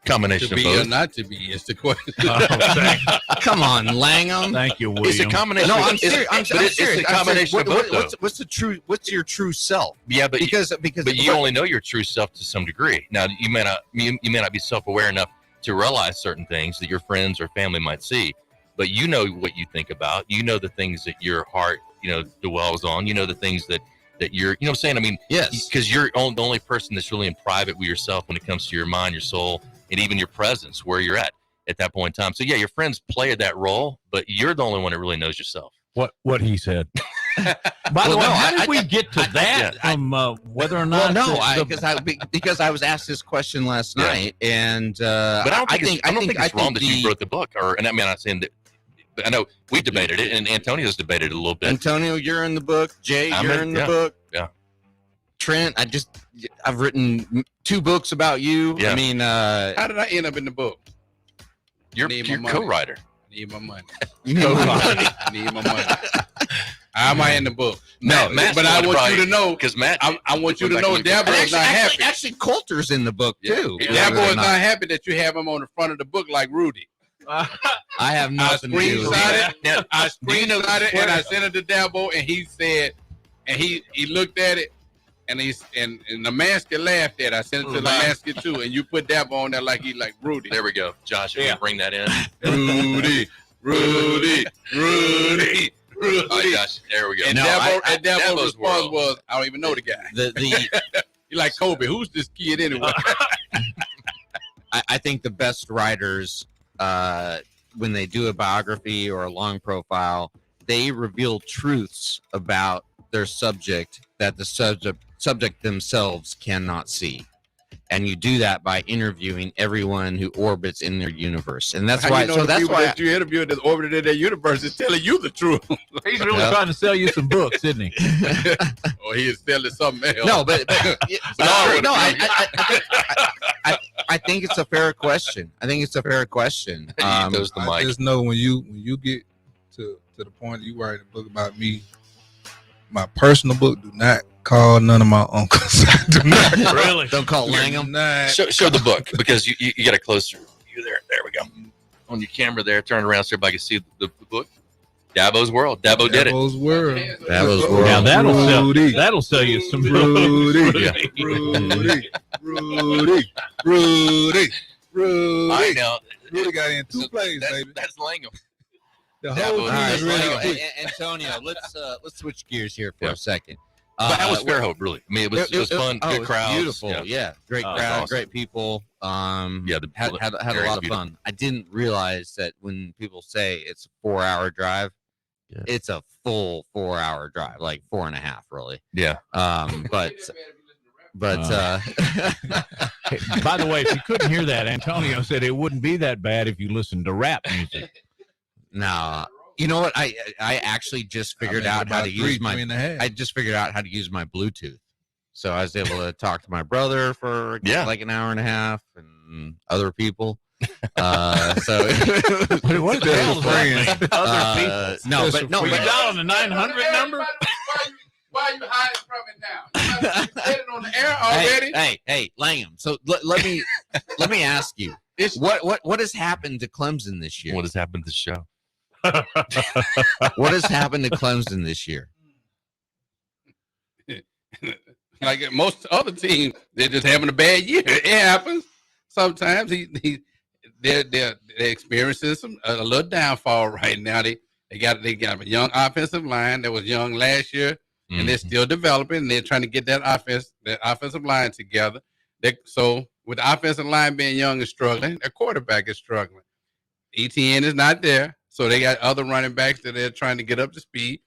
Combination To of be both. or not to be is the question. Come on, Langham. Thank you, William. It's a combination. No, of, I'm serious. I'm serious. It's a combination of both. Though. What's the true? What's your true self? Yeah, but because you only know your true self to some degree. Now you may not be self-aware enough to realize certain things that your friends or family might see, but you know what you think about. You know the things that your heart, dwells on. You know the things that you're, what I'm saying? I mean, yes, because you're the only person that's really in private with yourself when it comes to your mind, your soul, and even your presence, where you're at that point in time. So yeah, your friends play that role, but you're the only one that really knows yourself. What he said. By the way, how did we get to that? Whether or not? Because I was asked this question last night, and but I don't think it's wrong that you wrote the book, and I mean, I'm not saying that. But I know we debated it, and Antonio's debated it a little bit. Antonio, you're in the book. Jay, you're in the book. Yeah. Trent, I've written 2 books about you. Yeah. I mean, how did I end up in the book? You're co-writer. Need my money. You need my money. Need my money. How am I in the book? No, but I want you to know, because Matt, I want you to know, Dabo is not happy. Actually, Coulter's in the book too. Dabo is not happy that you have him on the front of the book like Rudy. I have nothing to do with it. I screenshot it and I sent it to Dabo, and he said, and he looked at it, and and the master laughed at it. I sent it to the master too, and you put Dabo on there like Rudy. There we go, Josh. You bring that in. Rudy. Oh gosh, there we go. And Dabo's response was, I don't even know the guy. You're like, Kobe, who's this kid anyway? I think the best writers, when they do a biography or a long profile, they reveal truths about their subject that the subject themselves cannot see. And you do that by interviewing everyone who orbits in their universe, and that's why. So that's why that you interviewed that orbited in their universe is telling you the truth. He's really trying to sell you some books, isn't he? Or he is selling something else. No, but I think it's a fair question. I think it's a fair question. I just know when you get to the point you write a book about me, my personal book, do not call none of my uncles. Do not really. Don't call Langham. Show the book, because you got a closer view there. There we go. On your camera there, turn around so everybody can see the book. Dabo's World. Dabo did it. Dabo's World. Dabo's World. Now that'll sell you some Rudy. I know. Rudy got in 2 plays, baby. That's Langham. The whole thing is really quick. Antonio, let's switch gears here for a second. But that was Fairhope, really. I mean, it was fun. Good crowds. Beautiful. Yeah. Great crowd. Awesome. Great people. Had a lot of fun. I didn't realize that when people say it's a 4-hour drive, it's a full 4-hour drive, like 4.5, really. Yeah. But by the way, if you couldn't hear that, Antonio said it wouldn't be that bad if you listened to rap music. No. You know what? I actually just figured out how to use I just figured out how to use my Bluetooth. So I was able to talk to my brother for like an hour and a half, and other people. So what the hell is that? Other people. No, were you dialing the 900 number? Why are you hiding from it now? You said it on the air already. Hey, Langham. So let me ask you, what has happened to Clemson this year? What has happened to the show? What has happened to Clemson this year? Like most other teams, they're just having a bad year. It happens sometimes. They're experiencing a little downfall right now. They got a young offensive line that was young last year, and they're still developing. They're trying to get that offensive line together. So with the offensive line being young and struggling, their quarterback is struggling. ETN is not there. So they got other running backs that they're trying to get up to speed.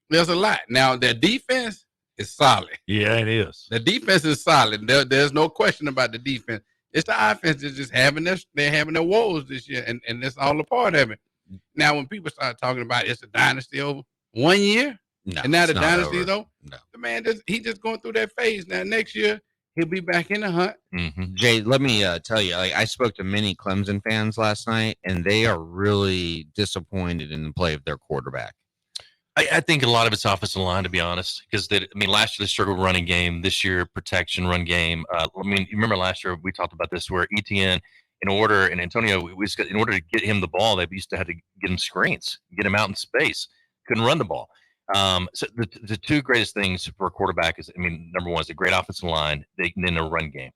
There's a lot. Now, their defense is solid. Yeah, it is. The defense is solid. There's no question about the defense. It's the offense that's just having their woes this year, and that's all a part of it. Now, when people start talking about it's a dynasty over 1 year, and now the dynasty is over, the man he's just going through that phase. Now, next year he'll be back in the hunt. Mm-hmm. Jay, let me tell you, I spoke to many Clemson fans last night, and they are really disappointed in the play of their quarterback. I think a lot of it's offensive line, to be honest, because last year they struggled running game. This year, protection, run game. You remember last year we talked about this where ETN, in order to get him the ball, they used to have to get him screens, get him out in space. Couldn't run the ball. So the two greatest things for a quarterback is, number one is a great offensive line, then a run game.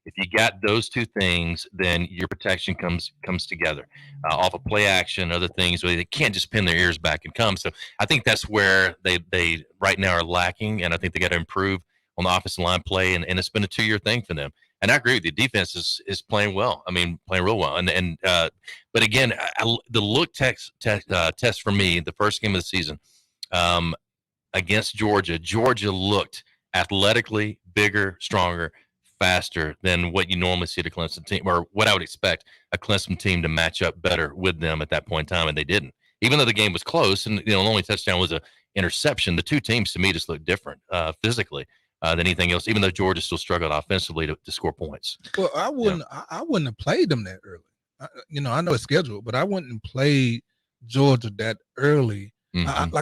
If you got those two things, then your protection comes together off of play action, other things where they can't just pin their ears back and come. So I think that's where they right now are lacking, and I think they got to improve on the offensive line play, and it's been a 2-year thing for them. And I agree with you. Defense is playing well. Playing real well. But again, the look test for me, the first game of the season against Georgia. Georgia looked athletically bigger, stronger, faster than what you normally see at a Clemson team, or what I would expect a Clemson team to match up better with them at that point in time, and they didn't. Even though the game was close, and the only touchdown was an interception, the two teams to me just looked different physically than anything else. Even though Georgia still struggled offensively to score points. Well, I wouldn't have played them that early. I know it's scheduled, but I wouldn't have played Georgia that early. Mm-hmm.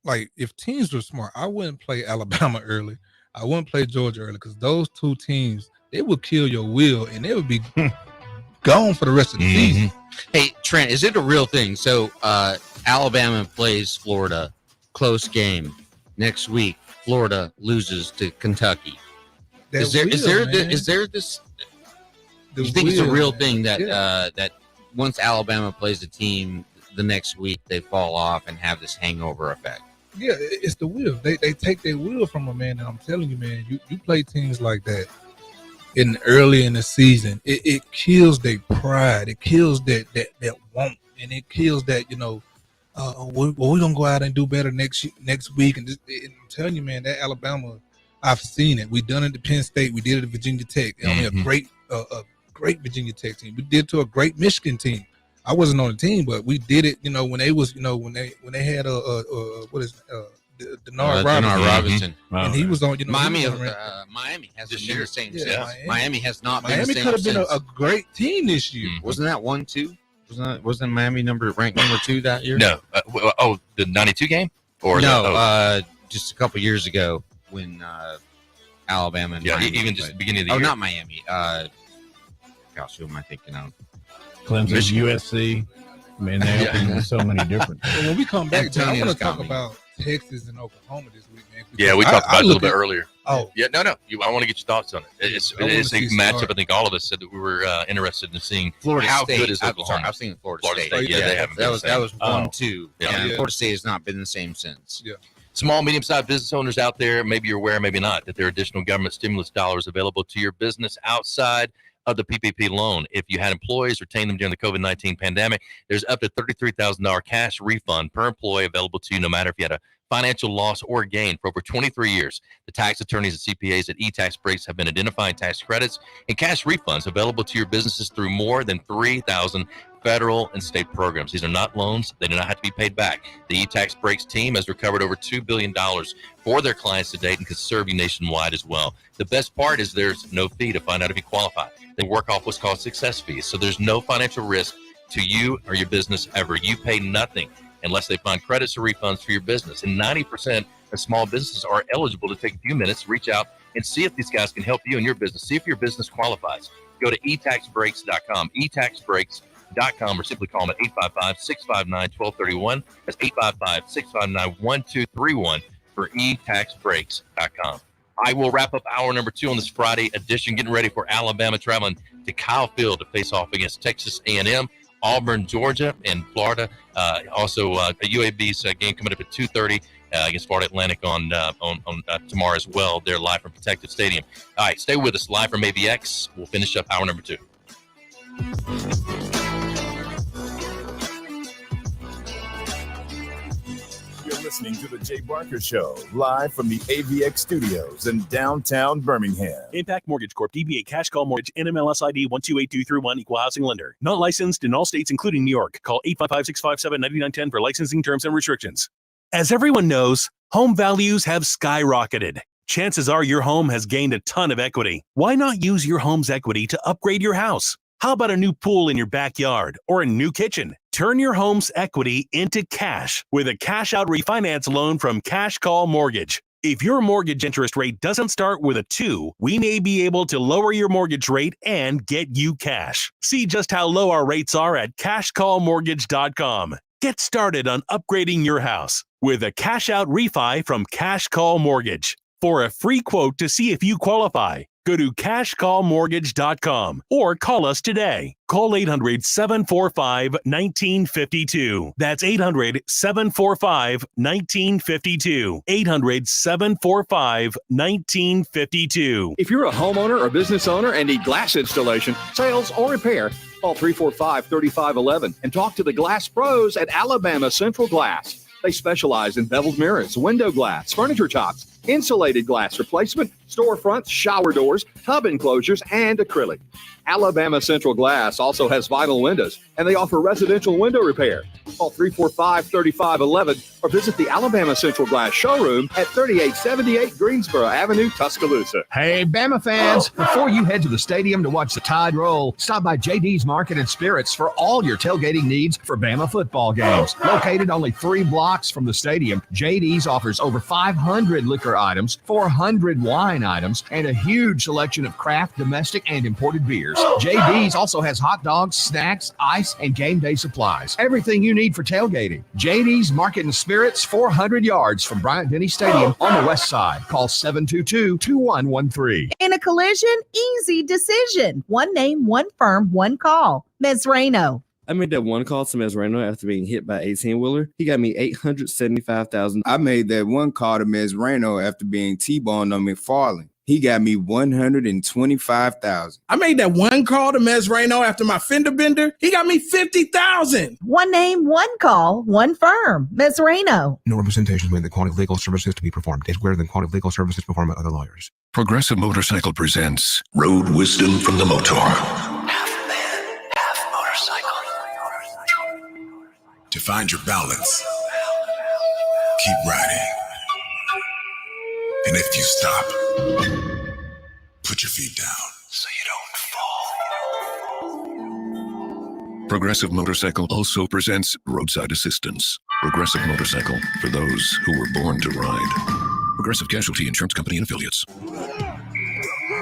Like if teams were smart, I wouldn't play Alabama early. I wouldn't play Georgia early because those two teams, they would kill your will and they would be gone for the rest of the season. Hey, Trent, is it a real thing? So Alabama plays Florida, close game. Next week, Florida loses to Kentucky. Is there this? Do you think it's a real thing that that once Alabama plays a team, the next week they fall off and have this hangover effect? Yeah, it's the will. They take their will from a man, and I'm telling you, man, you play teams like that early in the season, it kills their pride, it kills that want, and it kills that we're gonna go out and do better next week. And I'm telling you, man, that Alabama, I've seen it. We done it at Penn State, we did it at Virginia Tech. A great Virginia Tech team. We did it to a great Michigan team. I wasn't on the team, but we did it. When they was, when they had Denard Robinson, and he was on. Miami hasn't been the same since. Miami has not been the same. Miami could have been a great team this year. Wasn't that 1-2? Wasn't Miami ranked number 2 that year? No. The 92 game? Or just a couple years ago when Alabama and Miami even just the beginning of the year. Not Miami. Gosh, who am I thinking of? Clemson, USC. Man, they open so many different. Well, when we come back, I want to talk about Texas and Oklahoma this week, man. Yeah, we talked about it a little bit earlier. Oh, yeah, no. I want to get your thoughts on it. It's a matchup. I think all of us said that we were interested in seeing how good is Oklahoma. I was thinking Florida State. Yeah, they haven't. That was 1-2. Yeah. Florida State has not been the same since. Yeah. Small, medium-sized business owners out there, maybe you're aware, maybe not, that there are additional government stimulus dollars available to your business outside of the PPP loan. If you had employees, retain them during the COVID-19 pandemic, there's up to $33,000 cash refund per employee available to you, no matter if you had a financial loss or gain. For over 23 years, the tax attorneys and CPAs at eTax Breaks have been identifying tax credits and cash refunds available to your businesses through more than 3,000 federal and state programs. These are not loans. They do not have to be paid back. The eTax Breaks team has recovered over $2 billion for their clients to date and can serve you nationwide as well. The best part is there's no fee to find out if you qualify. They work off what's called success fees, so there's no financial risk to you or your business ever. You pay nothing unless they find credits or refunds for your business. And 90% of small businesses are eligible to take a few minutes, reach out, and see if these guys can help you in your business. See if your business qualifies. Go to etaxbreaks.com, etaxbreaks.com, or simply call them at 855-659-1231. That's 855-659-1231 for etaxbreaks.com. I will wrap up hour number 2 on this Friday edition, getting ready for Alabama traveling to Kyle Field to face off against Texas A&M, Auburn, Georgia, and Florida. Also, a UAB's game coming up at 2:30 against Florida Atlantic on tomorrow as well. They're live from Protective Stadium. All right, stay with us. Live from AVX. We'll finish up hour number 2. listening to The Jay Barker Show, live from the AVX studios in downtown Birmingham. Impact Mortgage Corp. DBA Cash Call Mortgage. NMLS ID 128231. Equal housing lender. Not licensed in all states, including New York. Call 855-657-9910 for licensing terms and restrictions. As everyone knows, home values have skyrocketed. Chances are your home has gained a ton of equity. Why not use your home's equity to upgrade your house? How about a new pool in your backyard or a new kitchen? Turn your home's equity into cash with a cash-out refinance loan from Cash Call Mortgage. If your mortgage interest rate doesn't start with a 2, we may be able to lower your mortgage rate and get you cash. See just how low our rates are at cashcallmortgage.com. Get started on upgrading your house with a cash-out refi from Cash Call Mortgage. For a free quote to see if you qualify, go to cashcallmortgage.com or call us today. Call 800-745-1952. That's 800-745-1952. 800-745-1952. If you're a homeowner or business owner and need glass installation, sales, or repair, call 345-3511 and talk to the glass pros at Alabama Central Glass. They specialize in beveled mirrors, window glass, furniture tops, insulated glass replacement, storefronts, shower doors, tub enclosures, and acrylic. Alabama Central Glass also has vinyl windows, and they offer residential window repair. Call 345-3511 or visit the Alabama Central Glass showroom at 3878 Greensboro Avenue, Tuscaloosa. Hey, Bama fans, before you head to the stadium to watch the Tide roll, stop by JD's Market and Spirits for all your tailgating needs for Bama football games. Located only 3 blocks from the stadium, JD's offers over 500 liquor items, 400 wine items, and a huge selection of craft, domestic, and imported beers. JD's also has hot dogs, snacks, ice, and game day supplies. Everything you need for tailgating. JD's Market and Spirits, 400 yards from Bryant-Denny Stadium on the west side. Call 722-2113. In a collision, easy decision. One name, one firm, one call. Ms. Reno. I made that one call to Mesrano after being hit by an 18-wheeler. He got me $875,000. I made that one call to Mesrano after being T-boned on McFarland. He got me $125,000. I made that one call to Mesrano after my fender bender. He got me $50,000. One name, one call, one firm. Mesrano. No representations made that quality legal services to be performed is greater than quality legal services performed by other lawyers. Progressive Motorcycle presents Road Wisdom from the Motor. Half man, half motorcycle. To find your balance, keep riding. And if you stop, put your feet down so you don't fall. Progressive Motorcycle also presents Roadside Assistance. Progressive Motorcycle, for those who were born to ride. Progressive Casualty Insurance Company and Affiliates.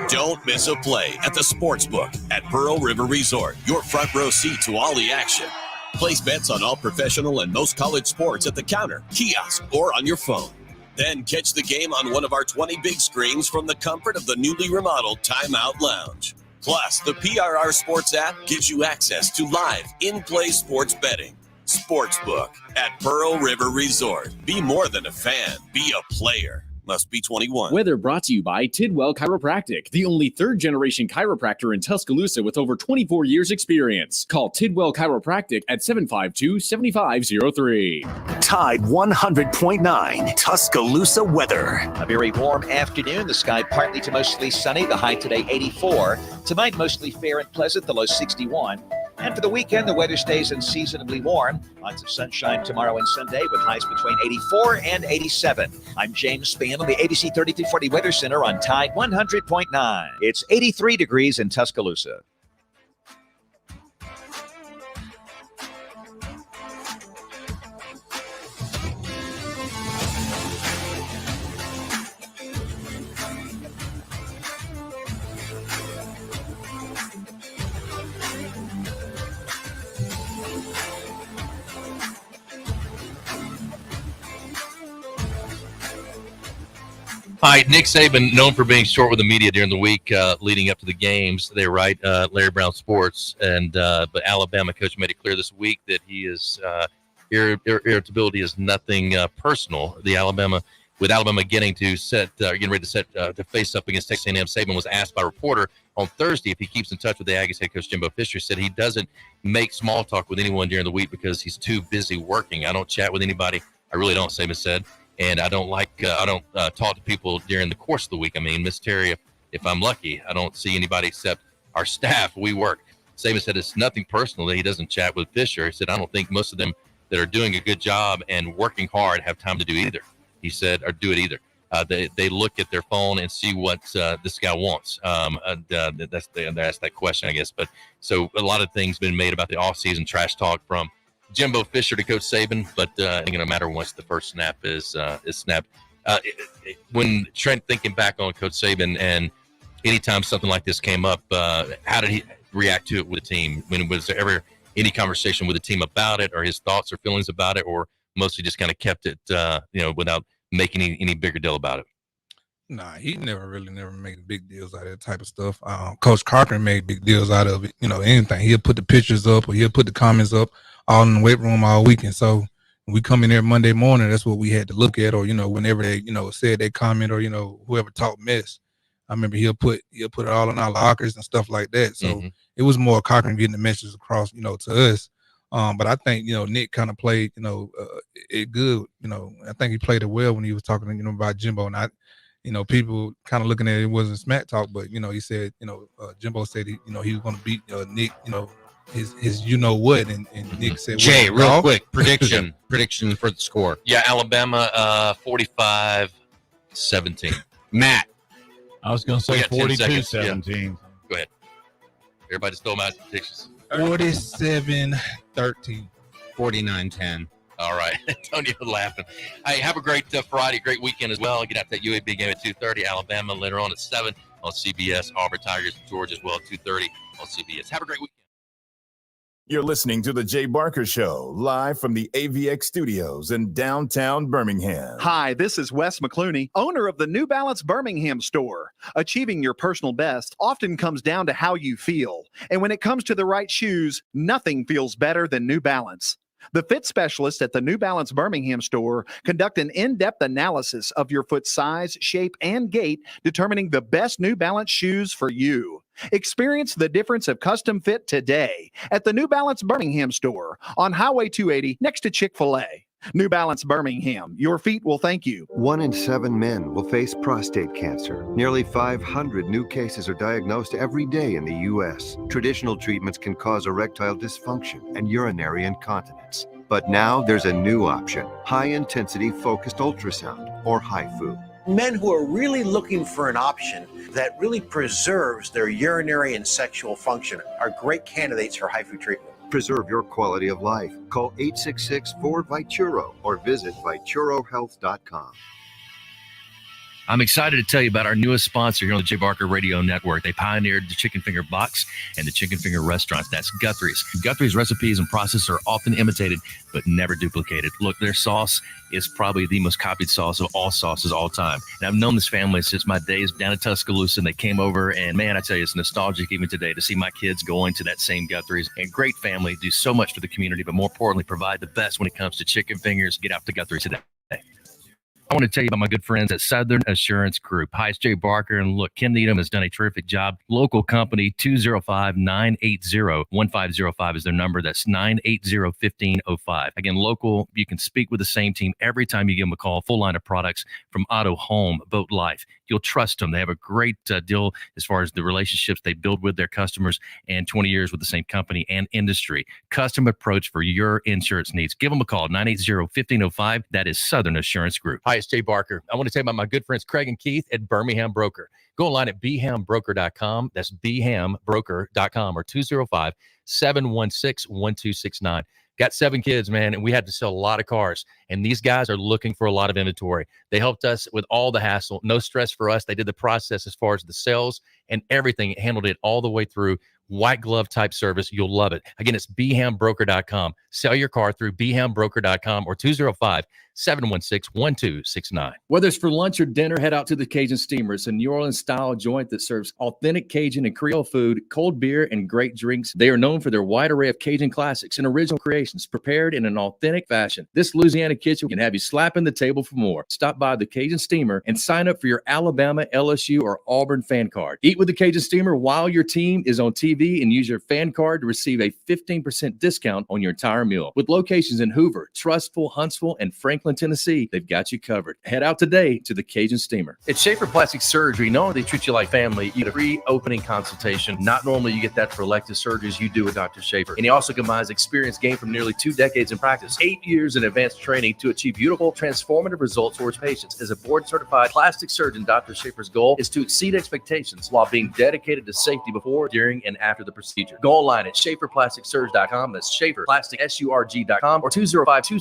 Don't miss a play at the Sportsbook at Pearl River Resort. Your front row seat to all the action. Place bets on all professional and most college sports at the counter, kiosk, or on your phone. Then catch the game on one of our 20 big screens from the comfort of the newly remodeled Timeout Lounge. Plus, the PRR Sports app gives you access to live, in-play sports betting. Sportsbook at Pearl River Resort. Be more than a fan. Be a player. Must be 21. Weather brought to you by Tidwell Chiropractic, the only third-generation chiropractor in Tuscaloosa with over 24 years experience. Call Tidwell Chiropractic at 752-7503. Tide 100.9 Tuscaloosa weather. A very warm afternoon. The sky partly to mostly sunny. The high today 84. Tonight mostly fair and pleasant. The low 61. And for the weekend, the weather stays unseasonably warm. Lots of sunshine tomorrow and Sunday with highs between 84 and 87. I'm James Spann on the ABC 3340 Weather Center on Tide 100.9. It's 83 degrees in Tuscaloosa. Hi, Nick Saban, known for being short with the media during the week leading up to the games. They write Larry Brown Sports, and but Alabama coach made it clear this week that he is irritability is nothing personal. With Alabama getting ready to face up against Texas A&M, Saban was asked by a reporter on Thursday if he keeps in touch with the Aggies head coach Jimbo Fisher. Said he doesn't make small talk with anyone during the week because he's too busy working. I don't chat with anybody I really don't, Saban said. And I don't talk to people during the course of the week. I mean, Miss Terry, if I'm lucky, I don't see anybody except our staff. We work. Saban said it's nothing personal that he doesn't chat with Fisher. He said, I don't think most of them that are doing a good job and working hard have time to do either. He said, or do it either. They look at their phone and see what this guy wants. That's that question, I guess. But so a lot of things been made about the offseason trash talk from Jimbo Fisher to Coach Saban. But no matter once the first snap is snapped. When Trent thinking back on Coach Saban and anytime something like this came up, how did he react to it with the team? Was there ever any conversation with the team about it, or his thoughts or feelings about it, or mostly just kind of kept it, without making any bigger deal about it? Nah, he never made big deals out of that type of stuff. Coach Cochran made big deals out of it. Anything. He'll put the pictures up or he'll put the comments up all in the weight room all weekend. So when we come in there Monday morning, that's what we had to look at, or, whenever they, said they comment, or, whoever talked mess. I remember he'll put it all in our lockers and stuff like that. So it was more Cochran getting the messages across, to us. But I think, Nick kind of played, it good. I think he played it well when he was talking, about Jimbo. And people kind of looking at it wasn't smack talk, but, he said, Jimbo said, he was going to beat Nick, his what. And Nick said, Jay, real quick, prediction for the score. Yeah, Alabama 45-17. Matt. I was going to say 42-17. Yeah. Go ahead. Everybody stole my predictions. 47-13. 49-10. All right. Antonio laughing. Hey, have a great Friday, great weekend as well. Get out that UAB game at 2:30. Alabama later on at 7 on CBS. Auburn Tigers and Georgia as well at 2:30 on CBS. Have a great weekend. You're listening to The Jay Barker Show, live from the AVX studios in downtown Birmingham. Hi, this is Wes McClooney, owner of the New Balance Birmingham store. Achieving your personal best often comes down to how you feel. And when it comes to the right shoes, nothing feels better than New Balance. The fit specialists at the New Balance Birmingham store conduct an in-depth analysis of your foot size, shape, and gait, determining the best New Balance shoes for you. Experience the difference of custom fit today at the New Balance Birmingham store on Highway 280 next to Chick-fil-A. New Balance Birmingham, your feet will thank you. 1 in 7 men will face prostate cancer. Nearly 500 new cases are diagnosed every day in the U.S. Traditional treatments can cause erectile dysfunction and urinary incontinence. But now there's a new option, high-intensity focused ultrasound, or HIFU. Men who are really looking for an option that really preserves their urinary and sexual function are great candidates for HIFU treatment. Preserve your quality of life. Call 866-4-VITURO or visit VituroHealth.com. I'm excited to tell you about our newest sponsor here on the Jay Barker Radio Network. They pioneered the chicken finger box and the chicken finger restaurants. That's Guthrie's. Guthrie's recipes and process are often imitated, but never duplicated. Look, their sauce is probably the most copied sauce of all sauces all time. And I've known this family since my days down in Tuscaloosa, and they came over, and man, I tell you, it's nostalgic even today to see my kids going to that same Guthrie's. And great family, do so much for the community, but more importantly, provide the best when it comes to chicken fingers. Get out to Guthrie's today. I want to tell you about my good friends at Southern Assurance Group. Hi, it's Jay Barker, and look, Ken Needham has done a terrific job. Local company, 205-980-1505 is their number. That's 980-1505. Again, local, you can speak with the same team every time you give them a call. Full line of products from auto, home, boat, life. You'll trust them. They have a great deal as far as the relationships they build with their customers, and 20 years with the same company and industry. Custom approach for your insurance needs. Give them a call, 980-1505. That is Southern Assurance Group. Hi, it's Jay Barker. I want to tell you about my good friends Craig and Keith at Birmingham Broker. Go online at bhambroker.com. That's bhambroker.com or 205-716-1269. Got 7 kids, man, and we had to sell a lot of cars. And these guys are looking for a lot of inventory. They helped us with all the hassle. No stress for us. They did the process as far as the sales and everything. Handled it all the way through. White glove type service. You'll love it. Again, it's bhambroker.com. Sell your car through bhambroker.com or 205-716-1269. Whether it's for lunch or dinner, head out to the Cajun Steamer. It's a New Orleans-style joint that serves authentic Cajun and Creole food, cold beer, and great drinks. They are known for their wide array of Cajun classics and original creations prepared in an authentic fashion. This Louisiana kitchen can have you slapping the table for more. Stop by the Cajun Steamer and sign up for your Alabama, LSU, or Auburn fan card. Eat with the Cajun Steamer while your team is on TV and use your fan card to receive a 15% discount on your entire meal. With locations in Hoover, Trustful, Huntsville, and Franklin, Franklin, Tennessee. They've got you covered. Head out today to the Cajun Steamer. At Schaefer Plastic Surgery, not only they treat you like family, you get a free opening consultation. Not normally you get that for elective surgeries. You do with Dr. Schaefer. And he also combines experience gained from nearly 2 decades in practice, 8 years in advanced training to achieve beautiful, transformative results for his patients. As a board-certified plastic surgeon, Dr. Schaefer's goal is to exceed expectations while being dedicated to safety before, during, and after the procedure. Go online at SchaeferPlasticSurge.com. That's SchaeferPlasticSurg.com or 205